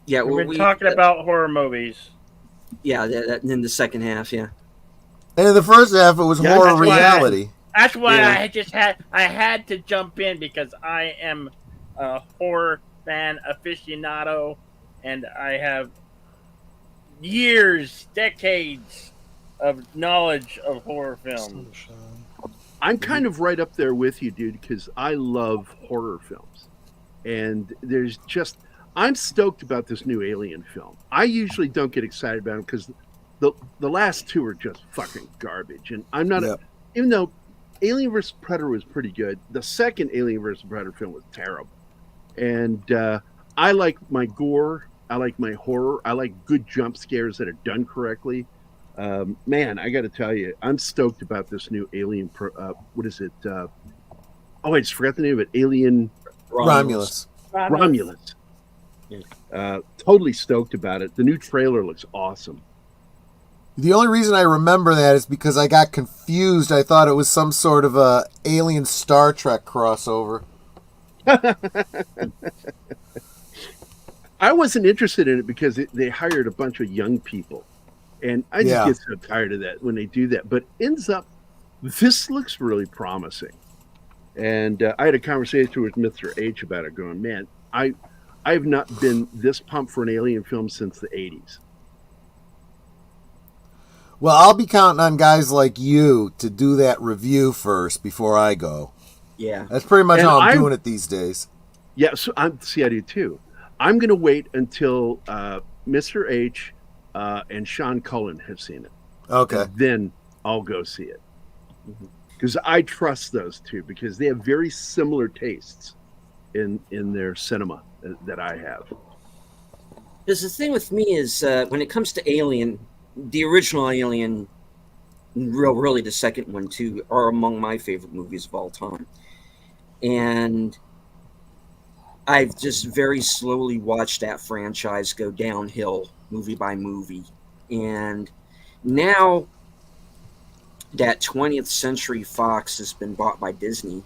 yeah, we've been talking about horror movies. Yeah, that in the second half, yeah. And in the first half, it was horror reality. That's why I had to jump in, because I am a horror fan aficionado, and I have years, decades of knowledge of horror films. I'm kind of right up there with you, dude, because I love horror films. And I'm stoked about this new Alien film. I usually don't get excited about them because the last two are just fucking garbage. And I'm not, even though Alien vs. Predator was pretty good, the second Alien vs. Predator film was terrible. And I like my gore. I like my horror. I like good jump scares that are done correctly. Man, I got to tell you, I'm stoked about this new Alien. What is it? I just forgot the name of it. Alien Romulus. Totally stoked about it. The new trailer looks awesome. The only reason I remember that is because I got confused. I thought it was some sort of a Alien Star Trek crossover. I wasn't interested in it because they hired a bunch of young people. And I just get so tired of that when they do that. But this looks really promising. And I had a conversation with Mr. H about it, going, man, I have not been this pumped for an Alien film since the 80s. Well, I'll be counting on guys like you to do that review first before I go. Yeah. That's pretty much how I'm doing it these days. Yeah, so I do too. I'm going to wait until Mr. H and Sean Cullen have seen it. Okay. And then I'll go see it. Because I trust those two, because they have very similar tastes in their cinema that I have. Because the thing with me is, when it comes to Alien, the original Alien, really the second one too, are among my favorite movies of all time. And I've just very slowly watched that franchise go downhill, movie by movie. And now that 20th Century Fox has been bought by Disney.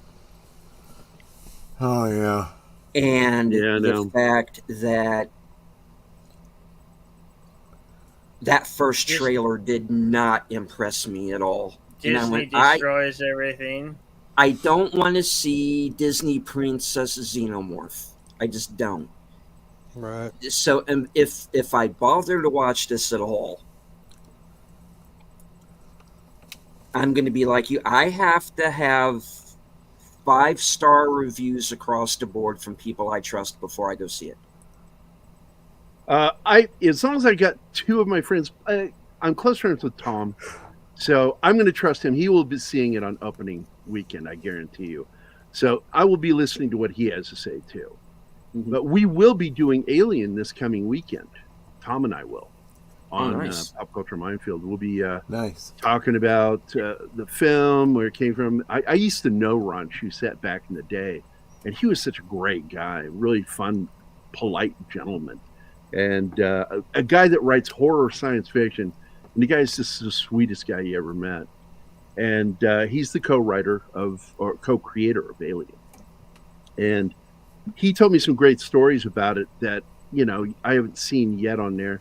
Oh, yeah. And the fact that first trailer did not impress me at all. Disney destroys everything. I don't want to see Disney Princess Xenomorph. I just don't. Right. So if I bother to watch this at all, I'm going to be like you. I have to have 5-star reviews across the board from people I trust before I go see it. As long as I got two of my friends, I'm close friends with Tom, so I'm going to trust him. He will be seeing it on opening weekend, I guarantee you. So I will be listening to what he has to say too. Mm-hmm. But we will be doing Alien this coming weekend. Tom and I will on Pop Culture Minefield. We'll be talking about the film, where it came from. I used to know Ron Shusett back in the day, and he was such a great guy, really fun, polite gentleman. And a guy that writes horror science fiction, and the guy's just the sweetest guy you ever met. And he's the co-writer or co-creator of Alien. And he told me some great stories about it that, I haven't seen yet on there.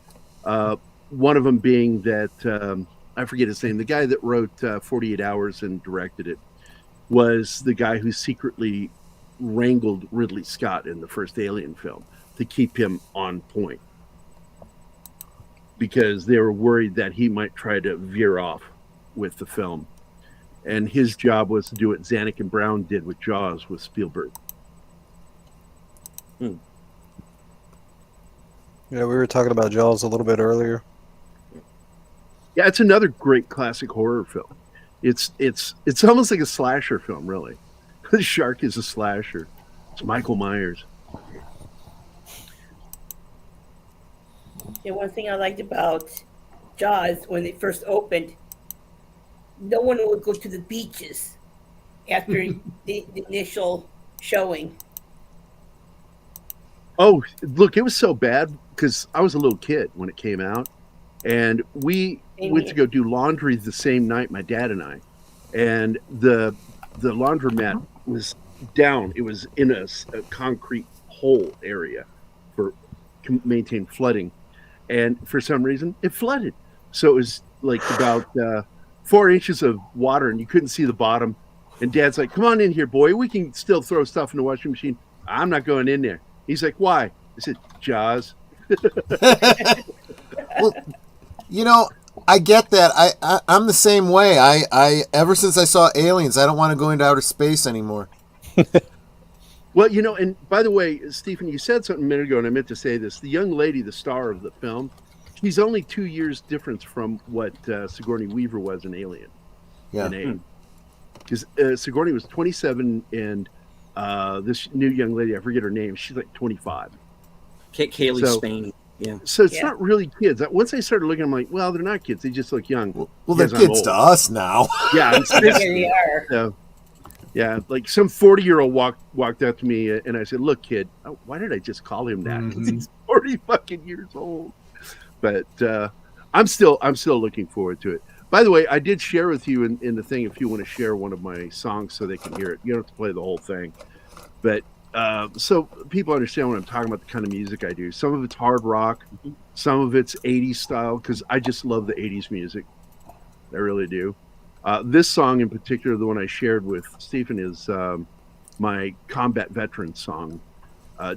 One of them being that, I forget his name, the guy that wrote 48 Hours and directed it was the guy who secretly wrangled Ridley Scott in the first Alien film to keep him on point, because they were worried that he might try to veer off with the film. And his job was to do what Zanuck and Brown did with Jaws with Spielberg. Yeah, we were talking about Jaws a little bit earlier. Yeah, it's another great classic horror film. It's almost like a slasher film, really. The shark is a slasher. It's Michael Myers. Yeah, one thing I liked about Jaws when it first opened, no one would go to the beaches after the initial showing. Oh, look, it was so bad because I was a little kid when it came out, and we went to go do laundry the same night, my dad and I, and the laundromat was down. It was in a concrete hole area for maintain flooding, and for some reason it flooded. So it was like about 4 inches of water, and you couldn't see the bottom. And Dad's like, "Come on in here, boy. We can still throw stuff in the washing machine." I'm not going in there. He's like, "Why?" I said, "Jaws." Well, you know, I get that. I'm the same way. I ever since I saw Aliens, I don't want to go into outer space anymore. Well, you know, and by the way, Stephen, you said something a minute ago, and I meant to say this. The young lady, the star of the film, she's only 2 years difference from what Sigourney Weaver was in Alien. Yeah. Because Sigourney was 27, and this new young lady, I forget her name, she's like 25. Kaylee Spain. Yeah. So it's not really kids. Once I started looking, I'm like, well, they're not kids. They just look young. Well, they're kids to us now. Yeah. They are. So, yeah, like some 40-year-old walked up to me, and I said, "Look, kid, why did I just call him that? Because he's 40 fucking years old." But I'm still looking forward to it. By the way, I did share with you in the thing if you want to share one of my songs so they can hear it. You don't have to play the whole thing, but so people understand what I'm talking about, the kind of music I do. Some of it's hard rock, some of it's 80s style, because I just love the 80s music. I really do. This song in particular, the one I shared with Stephen, is my combat veteran song,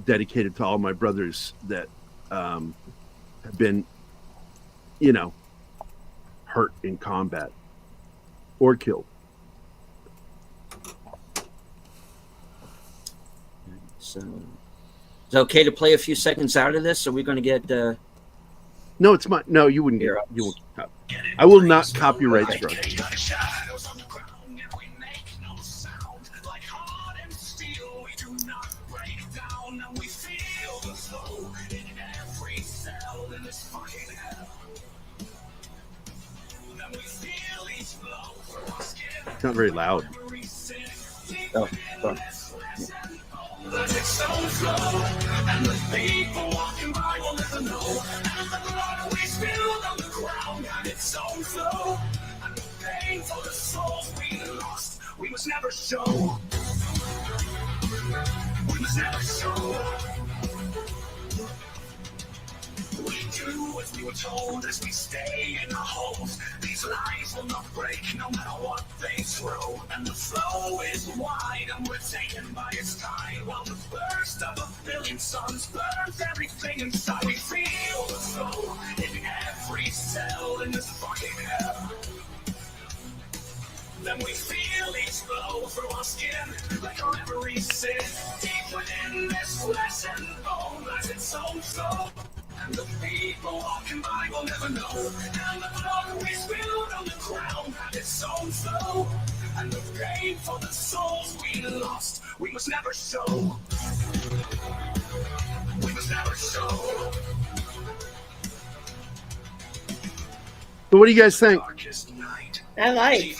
dedicated to all my brothers that have been, hurt in combat or killed. So, is it okay to play a few seconds out of this? Are we going to get? No, it's my. No, you wouldn't get. You won't. I will not copyright strike. It's not very loud. Oh, sorry. And the people walking by will never know. And the blood we spilled on the ground had its own flow. And the pain for the souls we lost, we must never show. We must never show. We do as we were told as we stay in our homes. These lies will not break no matter what they throw. And the flow is wide and we're taken by its tide. While the burst of a billion suns burns everything inside. We feel the flow in every cell in this fucking hell. Then we feel each blow through our skin like our every sin. Deep within this flesh and bone lies its own soul. And the people walking by will never know. And the blood we spilled on the ground had its own flow. And the pain for the souls we lost, we must never show. We must never show. So what do you guys think? I like.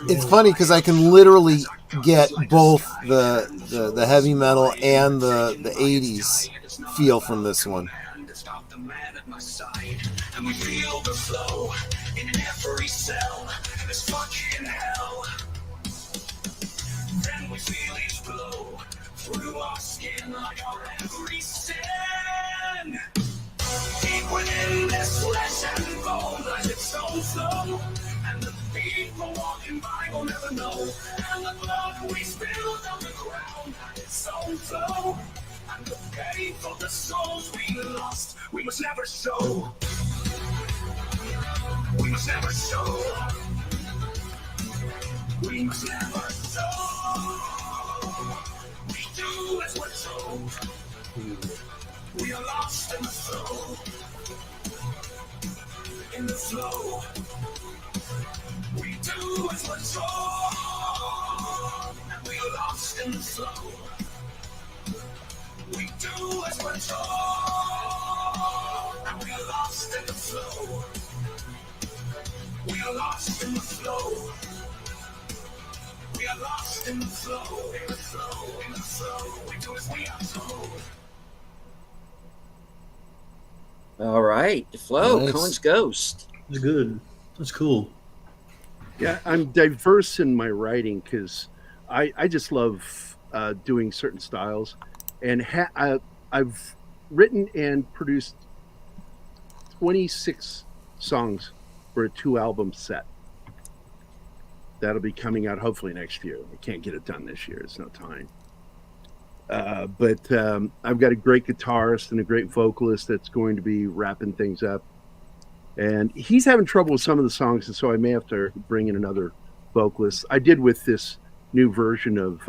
It's funny because I can literally get both the heavy metal and the 80s feel from this one. And we feel the flow in every cell in this fucking hell. Then we feel each blow through our skin like our every sin. Deep within this flesh and bone lies its own flow. And the people walking by will never know. And the blood we spilled on the ground had its own flow. And the pain for the souls we lost, we must never show. We must never show. We must never show. We do as we're told. We are lost in the flow. In the flow. We do as we're told. And we are lost in the flow. We do as we're told, and we are lost in the flow. We are lost in the flow. We are lost in the flow, in the flow, in the flow. We do as we are told. All right, the flow. Nice. Cohen's Ghost. That's good. That's cool. Yeah, I'm diverse in my writing because I just love doing certain styles, and I've written and produced 26 songs for a 2-album set. That'll be coming out hopefully next year. I can't get it done this year. It's no time. But I've got a great guitarist and a great vocalist that's going to be wrapping things up. And he's having trouble with some of the songs, and so I may have to bring in another vocalist. I did with this new version of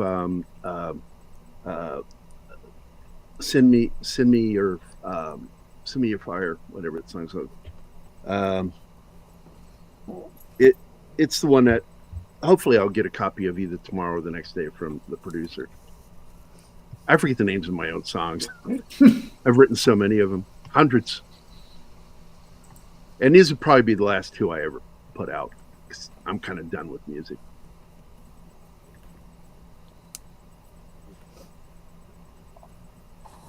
Send Me Your Fire, whatever the song's called. It's the one that hopefully I'll get a copy of either tomorrow or the next day from the producer. I forget the names of my own songs. I've written so many of them, hundreds. And these would probably be the last 2 I ever put out, because I'm kind of done with music.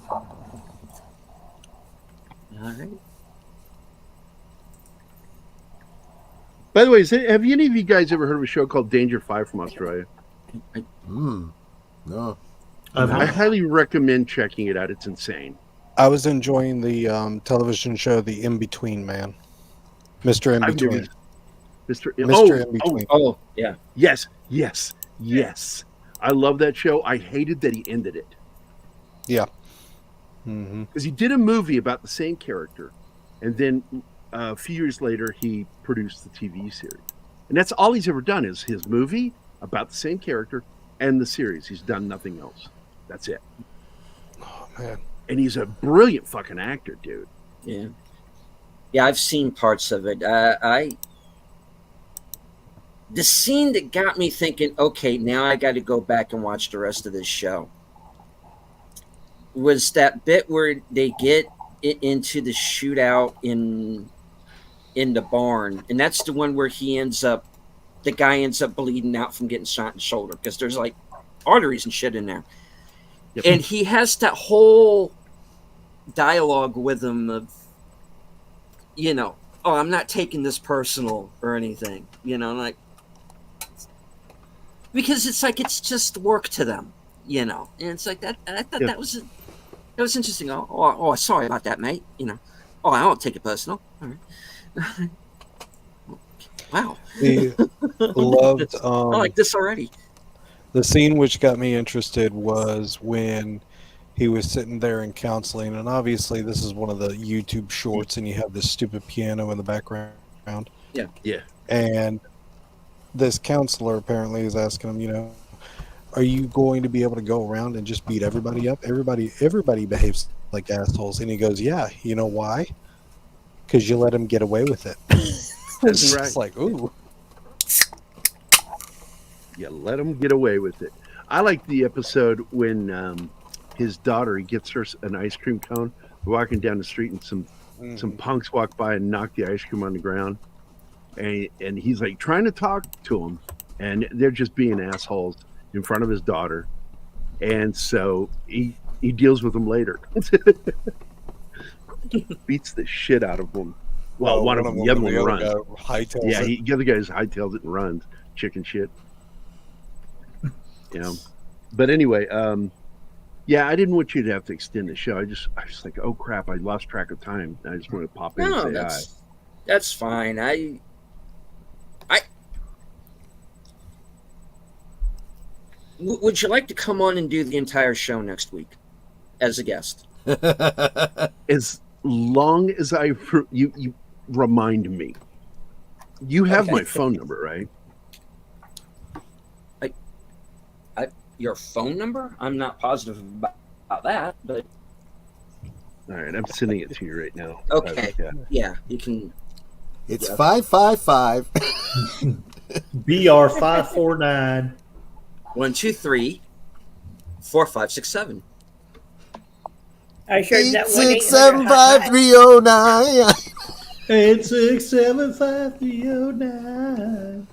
All right. By the way, have any of you guys ever heard of a show called Danger 5 from Australia? No. I highly recommend checking it out. It's insane. I was enjoying the television show The In-Between Man. Mr. In-Between. Mr. In-Between. Oh, yeah. Yes. I love that show. I hated that he ended it. Yeah. Because he did a movie about the same character, and then a few years later, he produced the TV series. And that's all he's ever done is his movie about the same character and the series. He's done nothing else. That's it. Oh, man. And he's a brilliant fucking actor, dude. Yeah. Yeah, I've seen parts of it. The scene that got me thinking, okay, now I got to go back and watch the rest of this show, was that bit where they get into the shootout in the barn, and that's the one where the guy ends up bleeding out from getting shot in the shoulder because there's like arteries and shit in there. Yep. And he has that whole dialogue with him of, oh, I'm not taking this personal or anything, like, because it's like it's just work to them, and it's like that. And I thought that was interesting. Oh, sorry about that, mate. Oh, I don't take it personal. All right. Wow. He loved. I like this already. The scene which got me interested was when he was sitting there in counseling, and obviously this is one of the YouTube shorts, and you have this stupid piano in the background. Yeah. And this counselor apparently is asking him, are you going to be able to go around and just beat everybody up? Everybody behaves like assholes. And he goes, yeah. You know why? Because you let him get away with it. That's right. It's like, ooh. You let him get away with it. I like the episode when his daughter, he gets her an ice cream cone. We're walking down the street and some punks walk by and knock the ice cream on the ground. And he's like trying to talk to him, and they're just being assholes in front of his daughter. And so he deals with them later. Beats the shit out of them. Well, one of them, the other one runs. Yeah, the other guy's hightails it and runs. Chicken shit. But anyway, yeah, I didn't want you to have to extend the show. I was just like, oh crap, I lost track of time. I just wanted to pop in and say hi. That's fine. Would you like to come on and do the entire show next week as a guest? As long as you remind me. You have my phone number, right? Your phone number? I'm not positive about that, but all right, I'm sending it to you right now. Okay. Yeah, you can. It's 555 BR 549 123 4567. I sure that 8675309. 8675309.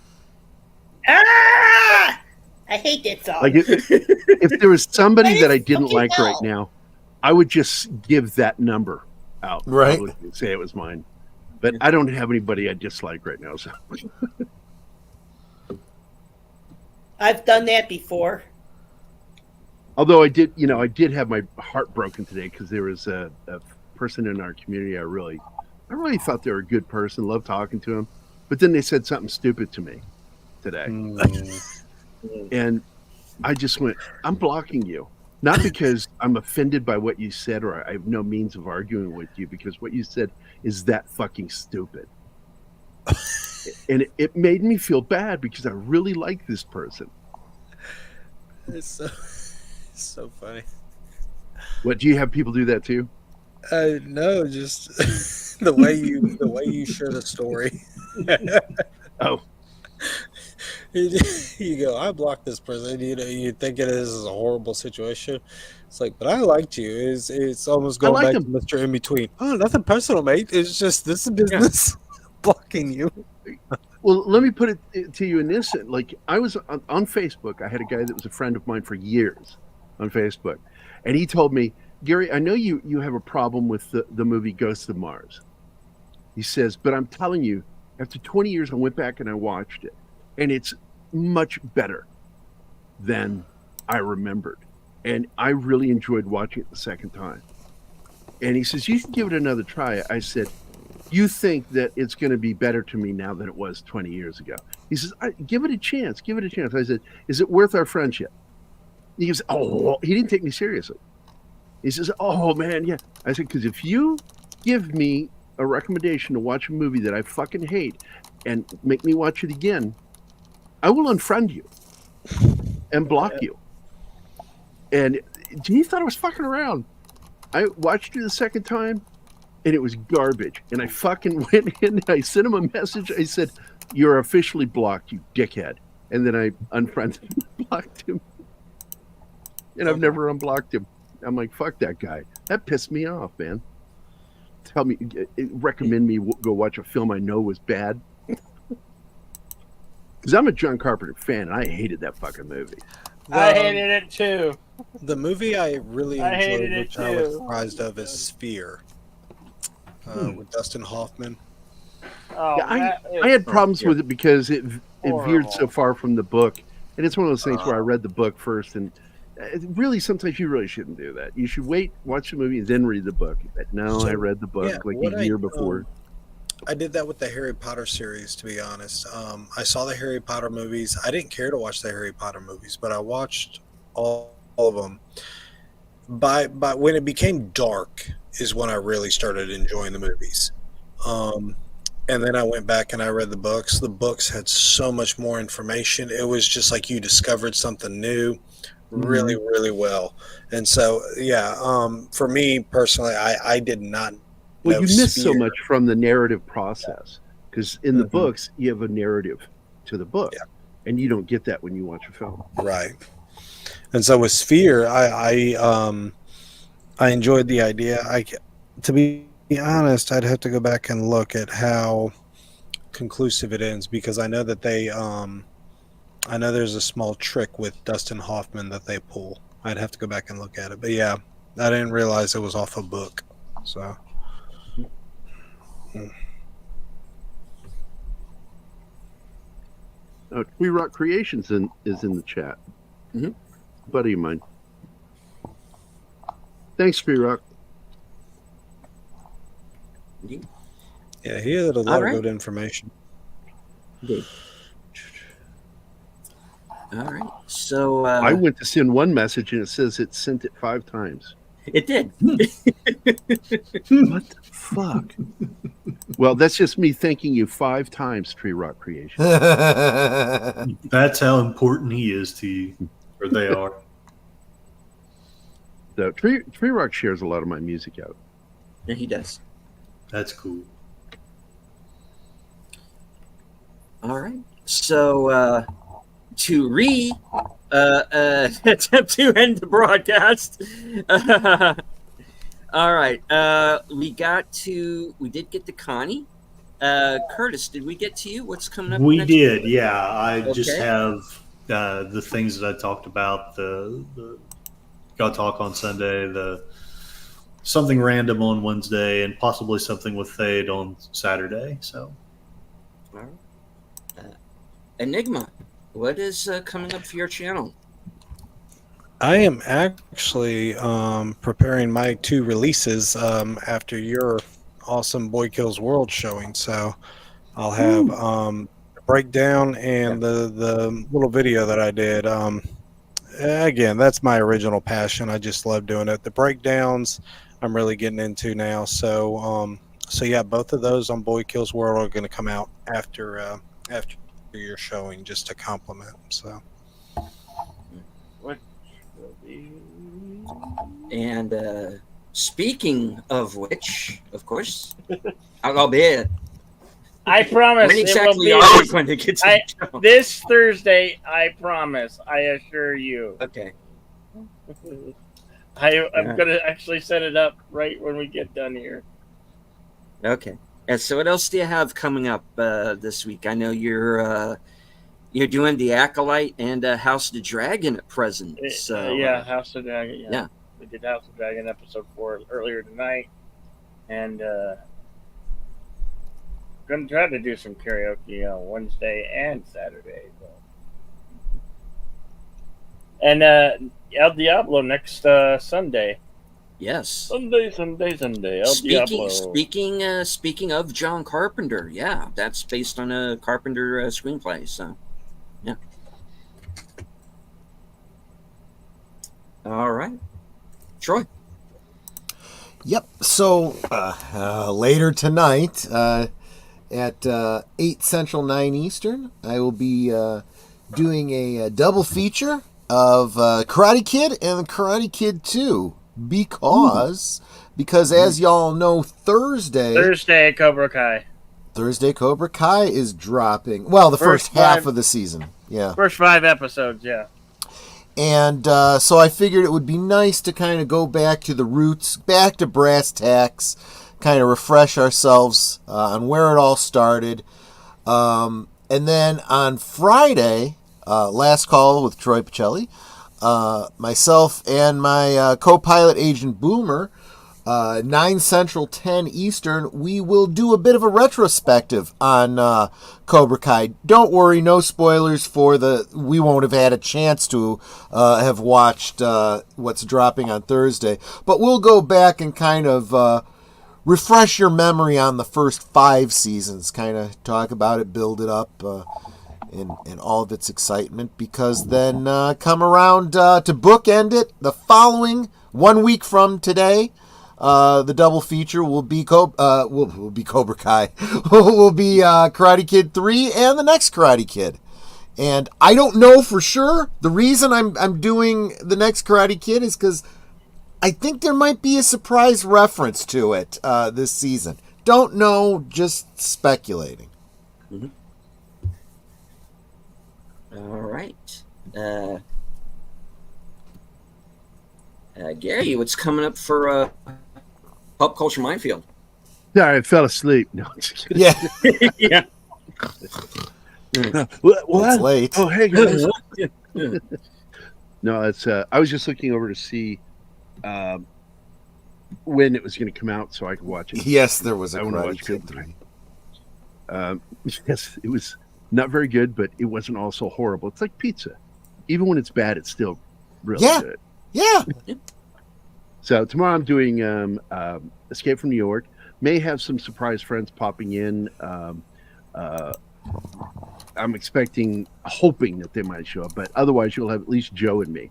Ah! I hate that song. Like if there was somebody that I didn't fucking like right hell. now, I would just give that number out. Right. I would say it was mine. But I don't have anybody I dislike right now. So I've done that before. although I did have my heart broken today because there was a person in our community I really thought they were a good person, loved talking to them, but then they said something stupid to me today. And I just went, I'm blocking you. Not because I'm offended by what you said or I have no means of arguing with you, because what you said is that fucking stupid. And it made me feel bad because I really like this person. It's so funny. What, do you have people do that too? No, just the way you share the story. Oh. You go, I blocked this person. You think it is a horrible situation. It's like, but I liked you. It's almost going back to Mr. In Between. Oh, nothing personal, mate. It's just this is business. Blocking you. Well, let me put it to you in this. Like, I was on Facebook. I had a guy that was a friend of mine for years on Facebook. And he told me, Gary, I know you have a problem with the movie Ghosts of Mars. He says, but I'm telling you, after 20 years, I went back and I watched it. And it's much better than I remembered. And I really enjoyed watching it the second time. And he says, you should give it another try. I said, you think that it's going to be better to me now than it was 20 years ago? He says, give it a chance. Give it a chance. I said, is it worth our friendship? He goes, oh, he didn't take me seriously. He says, oh, man, yeah. I said, because if you give me a recommendation to watch a movie that I fucking hate and make me watch it again, I will unfriend you and block you. And he thought I was fucking around. I watched it the second time, and it was garbage. And I fucking went in, I sent him a message. I said, you're officially blocked, you dickhead. And then I unfriended him and blocked him. And I've never unblocked him. I'm like, fuck that guy. That pissed me off, man. Tell me, recommend me go watch a film I know was bad. Because I'm a John Carpenter fan, and I hated that fucking movie. I hated it too. The movie I really enjoyed, which I was too. surprised of, is Sphere with Dustin Hoffman. Oh, yeah, I had problems with it because it veered so far from the book. And it's one of those things where I read the book first, and really, sometimes you really shouldn't do that. You should wait, watch the movie, and then read the book. But no, I read the book a year before. I did that with the Harry Potter series, to be honest. I saw the Harry Potter movies. I didn't care to watch the Harry Potter movies, but I watched all of them. But when it became dark is when I really started enjoying the movies. And then I went back and I read the books. The books had so much more information. It was just like you discovered something new really, really well. And so, yeah, for me personally, I did not. Well, you miss so much from the narrative process because in the books you have a narrative to the book, and you don't get that when you watch a film. Right. And so with Sphere, I enjoyed the idea. To be honest, I'd have to go back and look at how conclusive it ends because I know that they, I know there's a small trick with Dustin Hoffman that they pull. I'd have to go back and look at it, but yeah, I didn't realize it was off a book. So. Tree Rock Creations is in the chat. Buddy of mine. Thanks, Tree Rock. Yeah, he had a lot of good information. Indeed. All right. So I went to send one message and it says it sent it 5 times. It did. What the fuck? Well, that's just me thanking you 5 times, Tree Rock Creation. That's how important he is to you, or they are. So Tree Rock shares a lot of my music out. Yeah, he does. That's cool. All right. So to attempt to end the broadcast. All right. We did get to Connie. Curtis, did we get to you? What's coming up? We next did, week? yeah. I just Okay. have the things that I talked about. The Got Talk on Sunday. The something random on Wednesday, and possibly something with Fade on Saturday. So, All right. Enigma, what is coming up for your channel? I am actually preparing my 2 releases after your awesome Boy Kills World showing. So I'll have the breakdown and the little video that I did. Again, that's my original passion. I just love doing it. The breakdowns I'm really getting into now. So yeah, both of those on Boy Kills World are going to come out after your showing, just to compliment. So. What will be? And speaking of which, of course, I'll be it. I promise When it exactly will are be we going to get to the show? this Thursday. I promise. I assure you. Okay. I'm going to actually set it up right when we get done here. Okay. And so what else do you have coming up this week? I know you're doing the Acolyte and House of the Dragon at present. So yeah, House of Dragon. Yeah. We did House of Dragon episode 4 earlier tonight, and gonna try to do some karaoke on Wednesday and Saturday. And El Diablo next Sunday. Yes. Sunday. El Diablo. Speaking of John Carpenter, yeah, that's based on a Carpenter screenplay. So, yeah. All right, Troy. Yep. So later tonight at 8 Central, 9 Eastern, I will be doing a double feature of Karate Kid and Karate Kid 2 because as y'all know, Thursday Cobra Kai. Thursday Cobra Kai is dropping. Well, the first half of the season. Yeah. First 5 episodes, yeah. And so I figured it would be nice to kind of go back to the roots, back to brass tacks, kind of refresh ourselves on where it all started. And then on Friday, last call with Troy Pacelli, myself and my co-pilot Agent Boomer, 9 Central, 10 Eastern, we will do a bit of a retrospective on Cobra Kai. Don't worry, no spoilers we won't have had a chance to have watched what's dropping on Thursday, but we'll go back and kind of refresh your memory on the first 5 seasons, kind of talk about it, build it up in all of its excitement, because then come around to bookend it the following 1 week from today. The double feature will be Cobra Kai, will be Karate Kid 3 and the next Karate Kid. And I don't know for sure. The reason I'm doing the next Karate Kid is because I think there might be a surprise reference to it this season. Don't know, just speculating. Mm-hmm. All right. Gary, what's coming up for Pop Culture Minefield? Yeah, I fell asleep. No, just kidding. Yeah. Yeah. It's late. Oh, hey guys. No, it's. I was just looking over to see when it was going to come out, so I could watch it. Yes, there was a I want to Karate watch Kid it 3. Yes, it was not very good, but it wasn't also horrible. It's like pizza. Even when it's bad, it's still really good. Yeah. So tomorrow I'm doing Escape from New York. May have some surprise friends popping in. I'm hoping that they might show up, but otherwise you'll have at least Joe and me.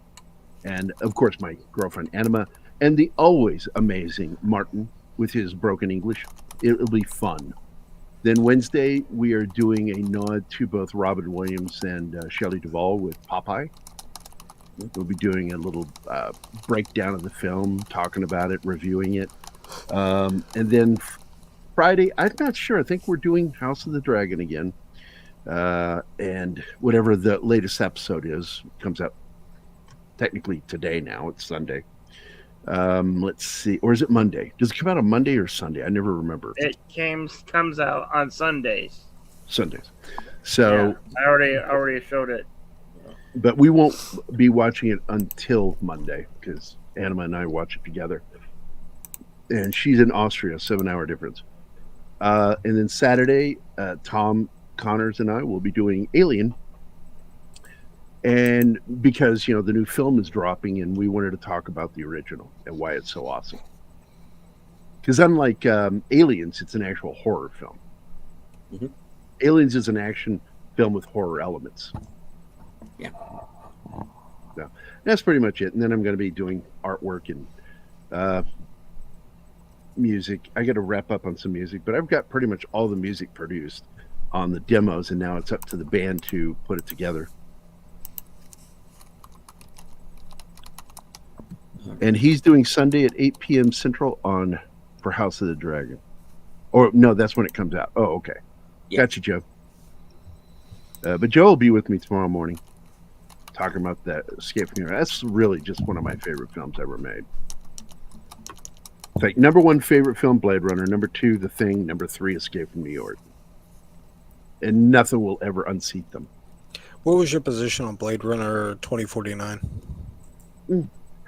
And of course my girlfriend Anima and the always amazing Martin with his broken English. It'll be fun. Then Wednesday we are doing a nod to both Robin Williams and Shelley Duvall with Popeye. We'll be doing a little breakdown of the film, talking about it, reviewing it. And then Friday, I'm not sure. I think we're doing House of the Dragon again. And whatever the latest episode is, comes out technically today now. It's Sunday. Let's see, or is it Monday? Does it come out on Monday or Sunday? I never remember. It comes out on Sundays. Sundays. So yeah, I already showed it. But we won't be watching it until Monday because Anima and I watch it together. And she's in Austria, 7-hour difference. And then Saturday, Tom Connors and I will be doing Alien. And because, the new film is dropping and we wanted to talk about the original and why it's so awesome. Because unlike Aliens, it's an actual horror film. Mm-hmm. Aliens is an action film with horror elements. Yeah. So that's pretty much it. And then I'm going to be doing artwork and music. I got to wrap up on some music, but I've got pretty much all the music produced on the demos, and now it's up to the band to put it together. And he's doing Sunday at 8 p.m. Central for House of the Dragon. Or no, that's when it comes out. Oh, okay. Yeah. Gotcha, Joe. But Joe will be with me tomorrow morning talking about that Escape from New York. That's really just one of my favorite films ever made. It's like number 1 favorite film, Blade Runner. Number 2, The Thing. Number 3, Escape from New York. And nothing will ever unseat them. What was your position on Blade Runner 2049?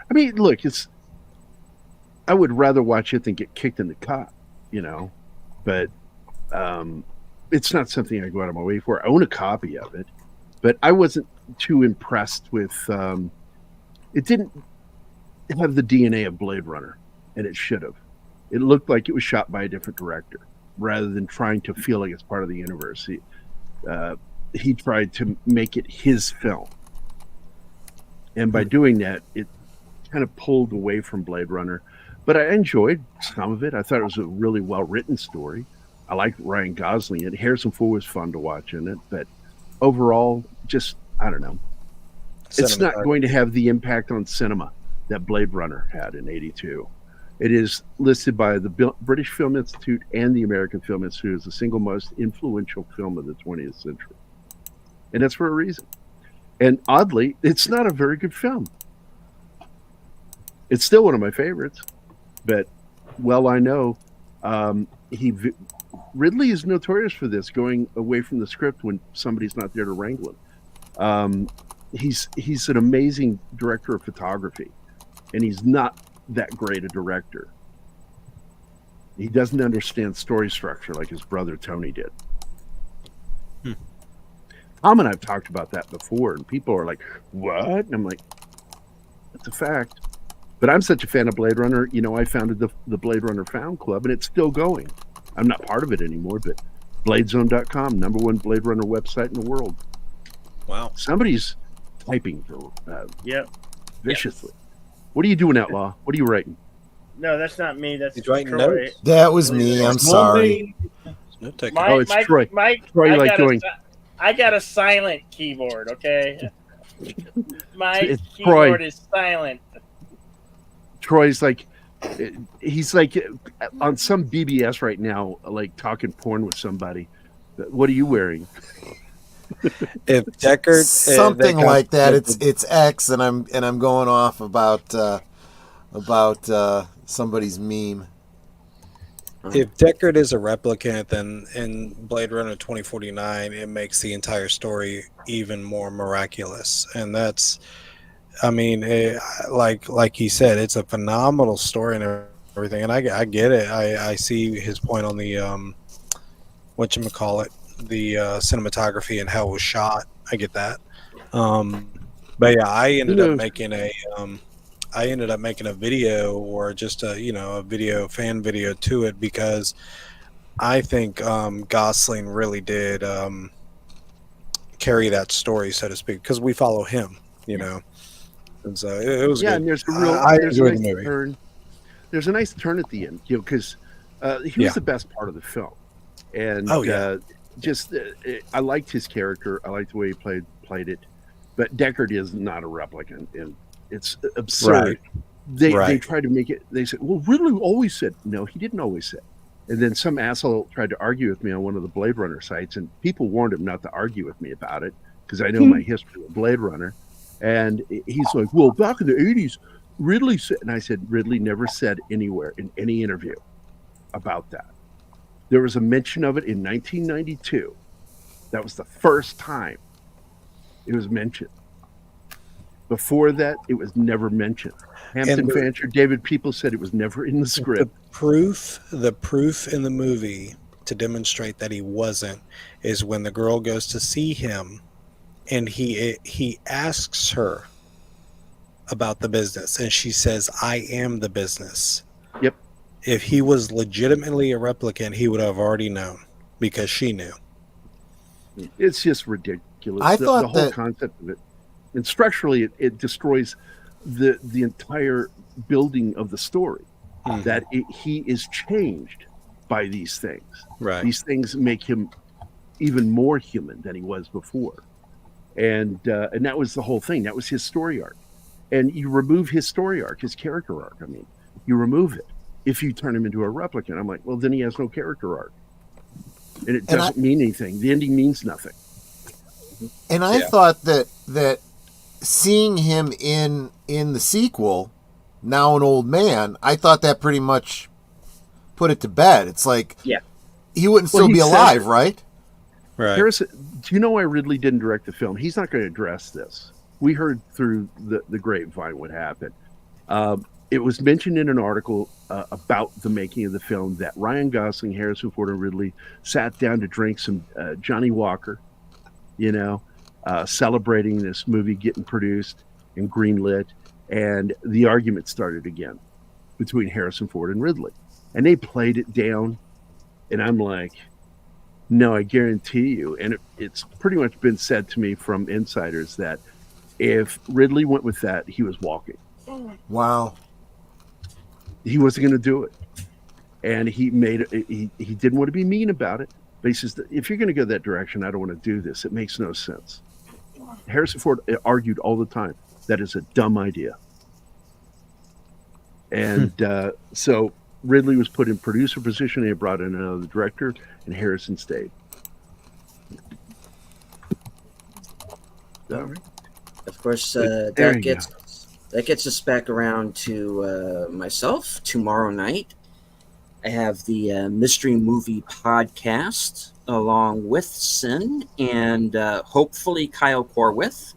I mean, look, I would rather watch it than get kicked in the cot, but it's not something I go out of my way for. I own a copy of it, but I wasn't too impressed with it didn't have the DNA of Blade Runner, and it should have. It looked like it was shot by a different director rather than trying to feel like it's part of the universe. He tried to make it his film, and by doing that, it kind of pulled away from Blade Runner. But I enjoyed some of it. I thought it was a really well-written story. I liked Ryan Gosling. And Harrison Ford was fun to watch in it. But overall, just, I don't know. It's not going to have the impact on cinema that Blade Runner had in 82. It is listed by the British Film Institute and the American Film Institute as the single most influential film of the 20th century. And that's for a reason. And oddly, it's not a very good film. It's still one of my favorites, but I know Ridley is notorious for this, going away from the script when somebody's not there to wrangle him. He's an amazing director of photography, and he's not that great a director. He doesn't understand story structure like his brother Tony did. Tom and I've talked about that before, and people are like, "What?" And I'm like, "That's a fact." But I'm such a fan of Blade Runner. I founded the Blade Runner Fan Club, and it's still going. I'm not part of it anymore, but Bladezone.com, number 1 Blade Runner website in the world. Wow. Somebody's typing viciously. What are you doing, Outlaw? What are you writing? No, that's not me. That's writing Troy. notes. That was me. I'm sorry. It's Troy. Troy, I got a silent keyboard, okay? My Troy. keyboard is silent. Troy's like, he's like on some BBS right now, like talking porn with somebody. What are you wearing? If Deckard something like that, it's X, and I'm going off about somebody's meme. If Deckard is a replicant, then in Blade Runner 2049, it makes the entire story even more miraculous, and that's. I mean, like he said, it's a phenomenal story and everything, and I get it. I see his point on the the cinematography and how it was shot. I get that. But yeah, I ended up making a video, or just a fan video to it, because I think Gosling really did carry that story, so to speak, because we follow him, And so it was good. And there's a nice turn at the end, because he was the best part of the film, and I liked his character. I liked the way he played it, but Deckard is not a replicant, and it's absurd. Right. They tried to make it. They said, "Well, Ridley always said." No, he didn't always say. And then some asshole tried to argue with me on one of the Blade Runner sites, and people warned him not to argue with me about it because I know my history with Blade Runner. And he's like, "Well, back in the 80s, Ridley said, and I said, Ridley never said anywhere in any interview about that. There was a mention of it in 1992. That was the first time it was mentioned. Before that, it was never mentioned. Hampton Fancher, David People said it was never in the script. The proof in the movie to demonstrate that he wasn't is when the girl goes to see him, and he asks her about the business, and she says, "I am the business." Yep. If he was legitimately a replicant, he would have already known because she knew. It's just ridiculous. I thought the whole concept of it, and structurally, it destroys the entire building of the story. That he is changed by these things. Right. These things make him even more human than he was before, and that was the whole thing. That was his story arc. And you remove his story arc, his character arc. I mean, you remove it. If you turn him into a replicant, I'm like, well, then he has no character arc, and it doesn't mean anything. The ending means nothing. And I thought that seeing him in the sequel, now an old man, I thought that pretty much put it to bed. It's like, he wouldn't still be alive, right? Right. Harrison, do you know why Ridley didn't direct the film? He's not going to address this. We heard through the grapevine what happened. It was mentioned in an article about the making of the film that Ryan Gosling, Harrison Ford, and Ridley sat down to drink some Johnny Walker, celebrating this movie getting produced and greenlit. And the argument started again between Harrison Ford and Ridley. And they played it down. And I'm like, no, I guarantee you. And it's pretty much been said to me from insiders that if Ridley went with that, he was walking. Wow. He wasn't going to do it. And he didn't want to be mean about it. But he says, if you're going to go that direction, I don't want to do this. It makes no sense. Harrison Ford argued all the time. That is a dumb idea. And so Ridley was put in producer position. They brought in another director, and Harrison stayed. So, of course, that gets us back around to myself tomorrow night. I have the Mystery Movie Podcast along with Sin and hopefully Kyle Corwith,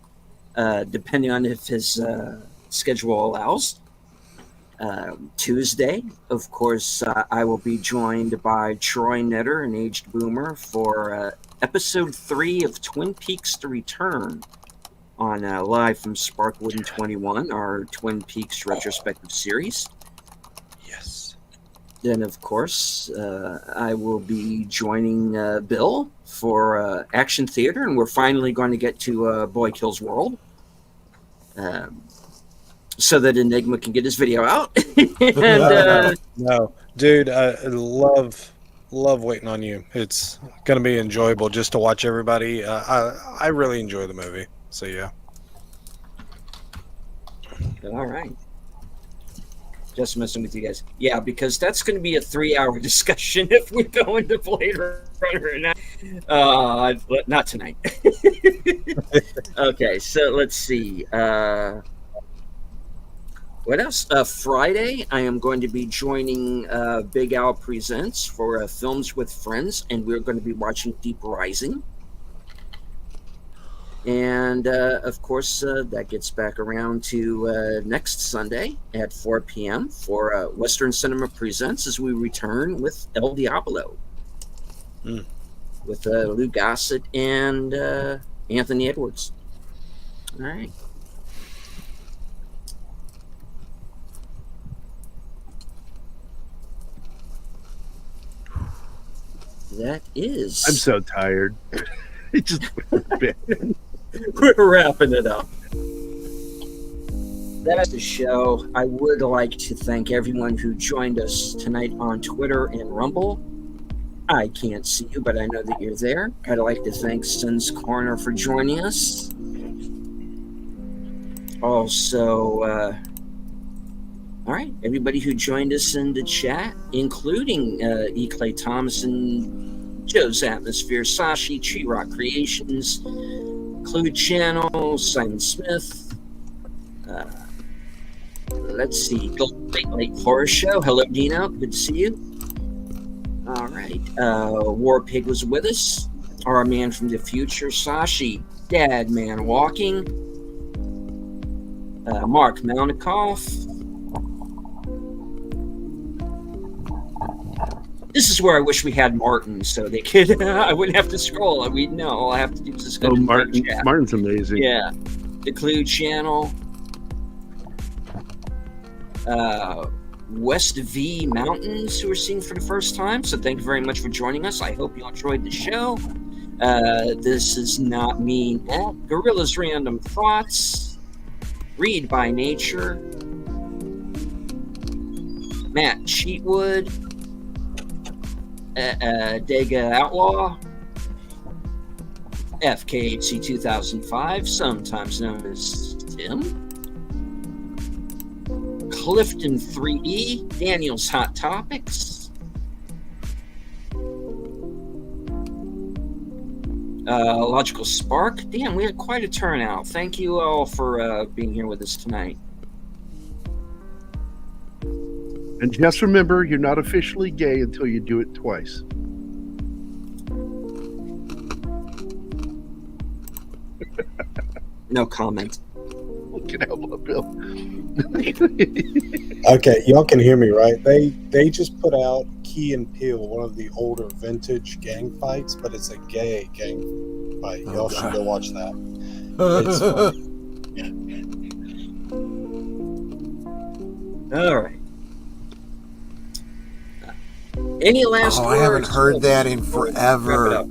depending on if his schedule allows. Tuesday, of course, I will be joined by Troy Netter, an aged boomer, for episode 3 of Twin Peaks: The Return on live from Sparkwood and 21, our Twin Peaks retrospective series. Yes. Then, of course, I will be joining Bill for Action Theater, and we're finally going to get to Boy Kills World. So that Enigma can get his video out. And, no, dude, I love waiting on you. It's going to be enjoyable just to watch everybody. I really enjoy the movie. So, yeah. All right. Just messing with you guys. Yeah, because that's going to be a 3-hour discussion if we go into Blade Runner. Not tonight. Okay, so let's see. What else? Friday, I am going to be joining Big Al Presents for Films with Friends, and we're going to be watching Deep Rising. And, of course, that gets back around to next Sunday at 4 p.m. for Western Cinema Presents as we return with El Diablo. With Lou Gossett and Anthony Edwards. All right. That is. I'm so tired. It just we're wrapping it up. That's the show. I would like to thank everyone who joined us tonight on Twitter and Rumble. I can't see you, but I know that you're there. I'd like to thank Sin's Corner for joining us. Also, all right, everybody who joined us in the chat, including E. Clay Thomason, Joe's Atmosphere, Sashi, Tree Rock Creations, Clue Channel, Simon Smith, let's see. The Late Horror Show. Hello, Dino. Good to see you. All right. War Pig was with us. Our man from the future, Sashi. Dad Man Walking. Mark Malnikoff. This is where I wish we had Martin, so they could. I wouldn't have to scroll. We'd know. All I have to do is just go to Martin. chat. Martin's amazing. Yeah, the Clue Channel. West V Mountains, who are seeing for the first time. So thank you very much for joining us. I hope you enjoyed the show. This is not me. Gorilla's Random Thoughts. Read by Nature. Matt Cheatwood. Dega Outlaw, FKHC 2005, sometimes known as Tim, Clifton 3D, Daniel's Hot Topics, Logical Spark. Damn, we had quite a turnout. Thank you all for being here with us tonight. And just remember, you're not officially gay until you do it twice. No comment. Get out, Bill. Okay, y'all can hear me, right? They just put out Key and Peele, one of the older vintage gang fights, but it's a gay gang fight. Y'all should go watch that. It's funny. All right. Any last words? I haven't heard that in Wrap it forever. up.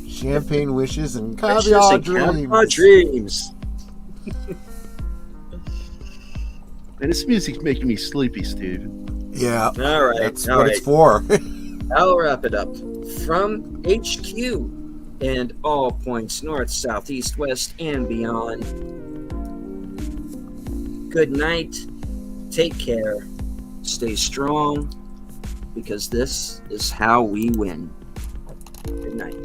Champagne wishes and Wishes caviar and dreams. caviar dreams. And this music's making me sleepy, Steve. Yeah. All right. That's all what right. it's for. I'll wrap it up. From HQ and all points north, south, east, west, and beyond. Good night. Take care. Stay strong, because this is how we win. Good night.